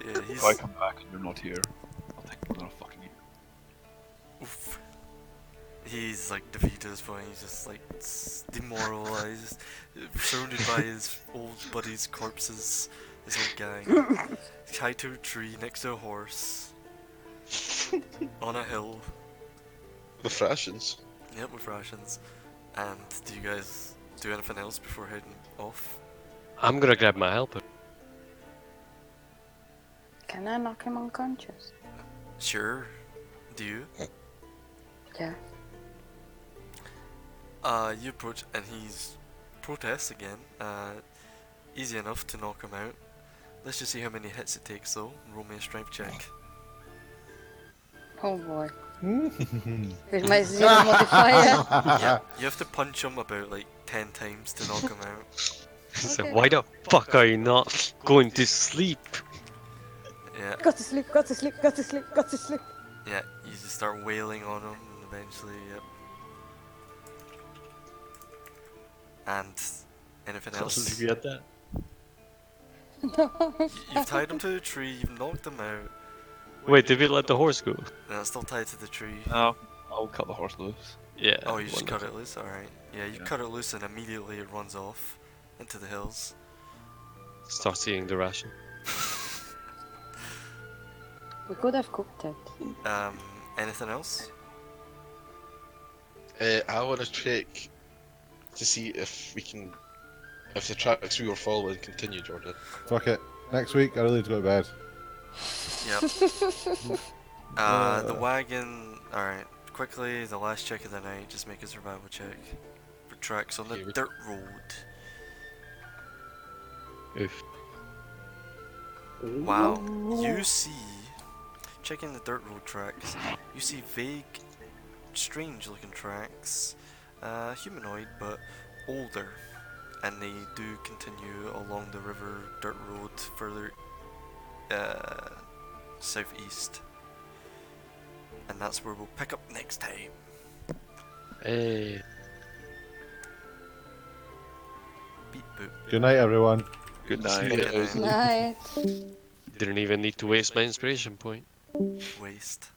Yeah, he's. If I come back and you're not here, I'll take more than a fucking year. Oof. He's like defeated as point. He's just like demoralized, surrounded by his old buddies' corpses, his old gang. Tied to a tree next to a horse, on a hill. With rations. Yep, with rations. And do you guys do anything else before heading off? I'm gonna grab my helper. Can I knock him unconscious? Sure. Do you? Yeah. You approach and he's protests again. Easy enough to knock him out. Let's just see how many hits it takes though. Roll me a strength check. Oh boy. With my zero modifier. Yeah, you have to punch him about like 10 times to knock him out. So Okay. why the fuck are you not going to sleep? Yeah, Got to sleep, got to sleep, got to sleep, got to sleep. yeah, you just start wailing on him and eventually, yep. And anything I'll else? leave you at that. No. You've tied him to the tree, you've knocked him out, Wait, did we let the horse go? and it's still tied to the tree. No, I'll cut the horse loose. Yeah. Oh, you just cut wonderful. it loose? Alright. Yeah, you Yeah. cut it loose and immediately it runs off into the hills. Start eating the ration. We could have cooked it. Anything else? I want to check to see if we can, if the tracks we were following continue, Jordan. Fuck it. Next week, I really need to go to bed. Yep. The wagon. Alright, quickly, the last check of the night, just make a survival check. For tracks on the Okay, dirt road. Oof. Wow. You see, checking the dirt road tracks, you see vague, strange looking tracks. Humanoid, but older. And they do continue along the river dirt road further southeast. And that's where we'll pick up next time. Hey. Beep boop. Good night, everyone. Good See night. you. Night. Didn't even need to waste my inspiration point. Waste.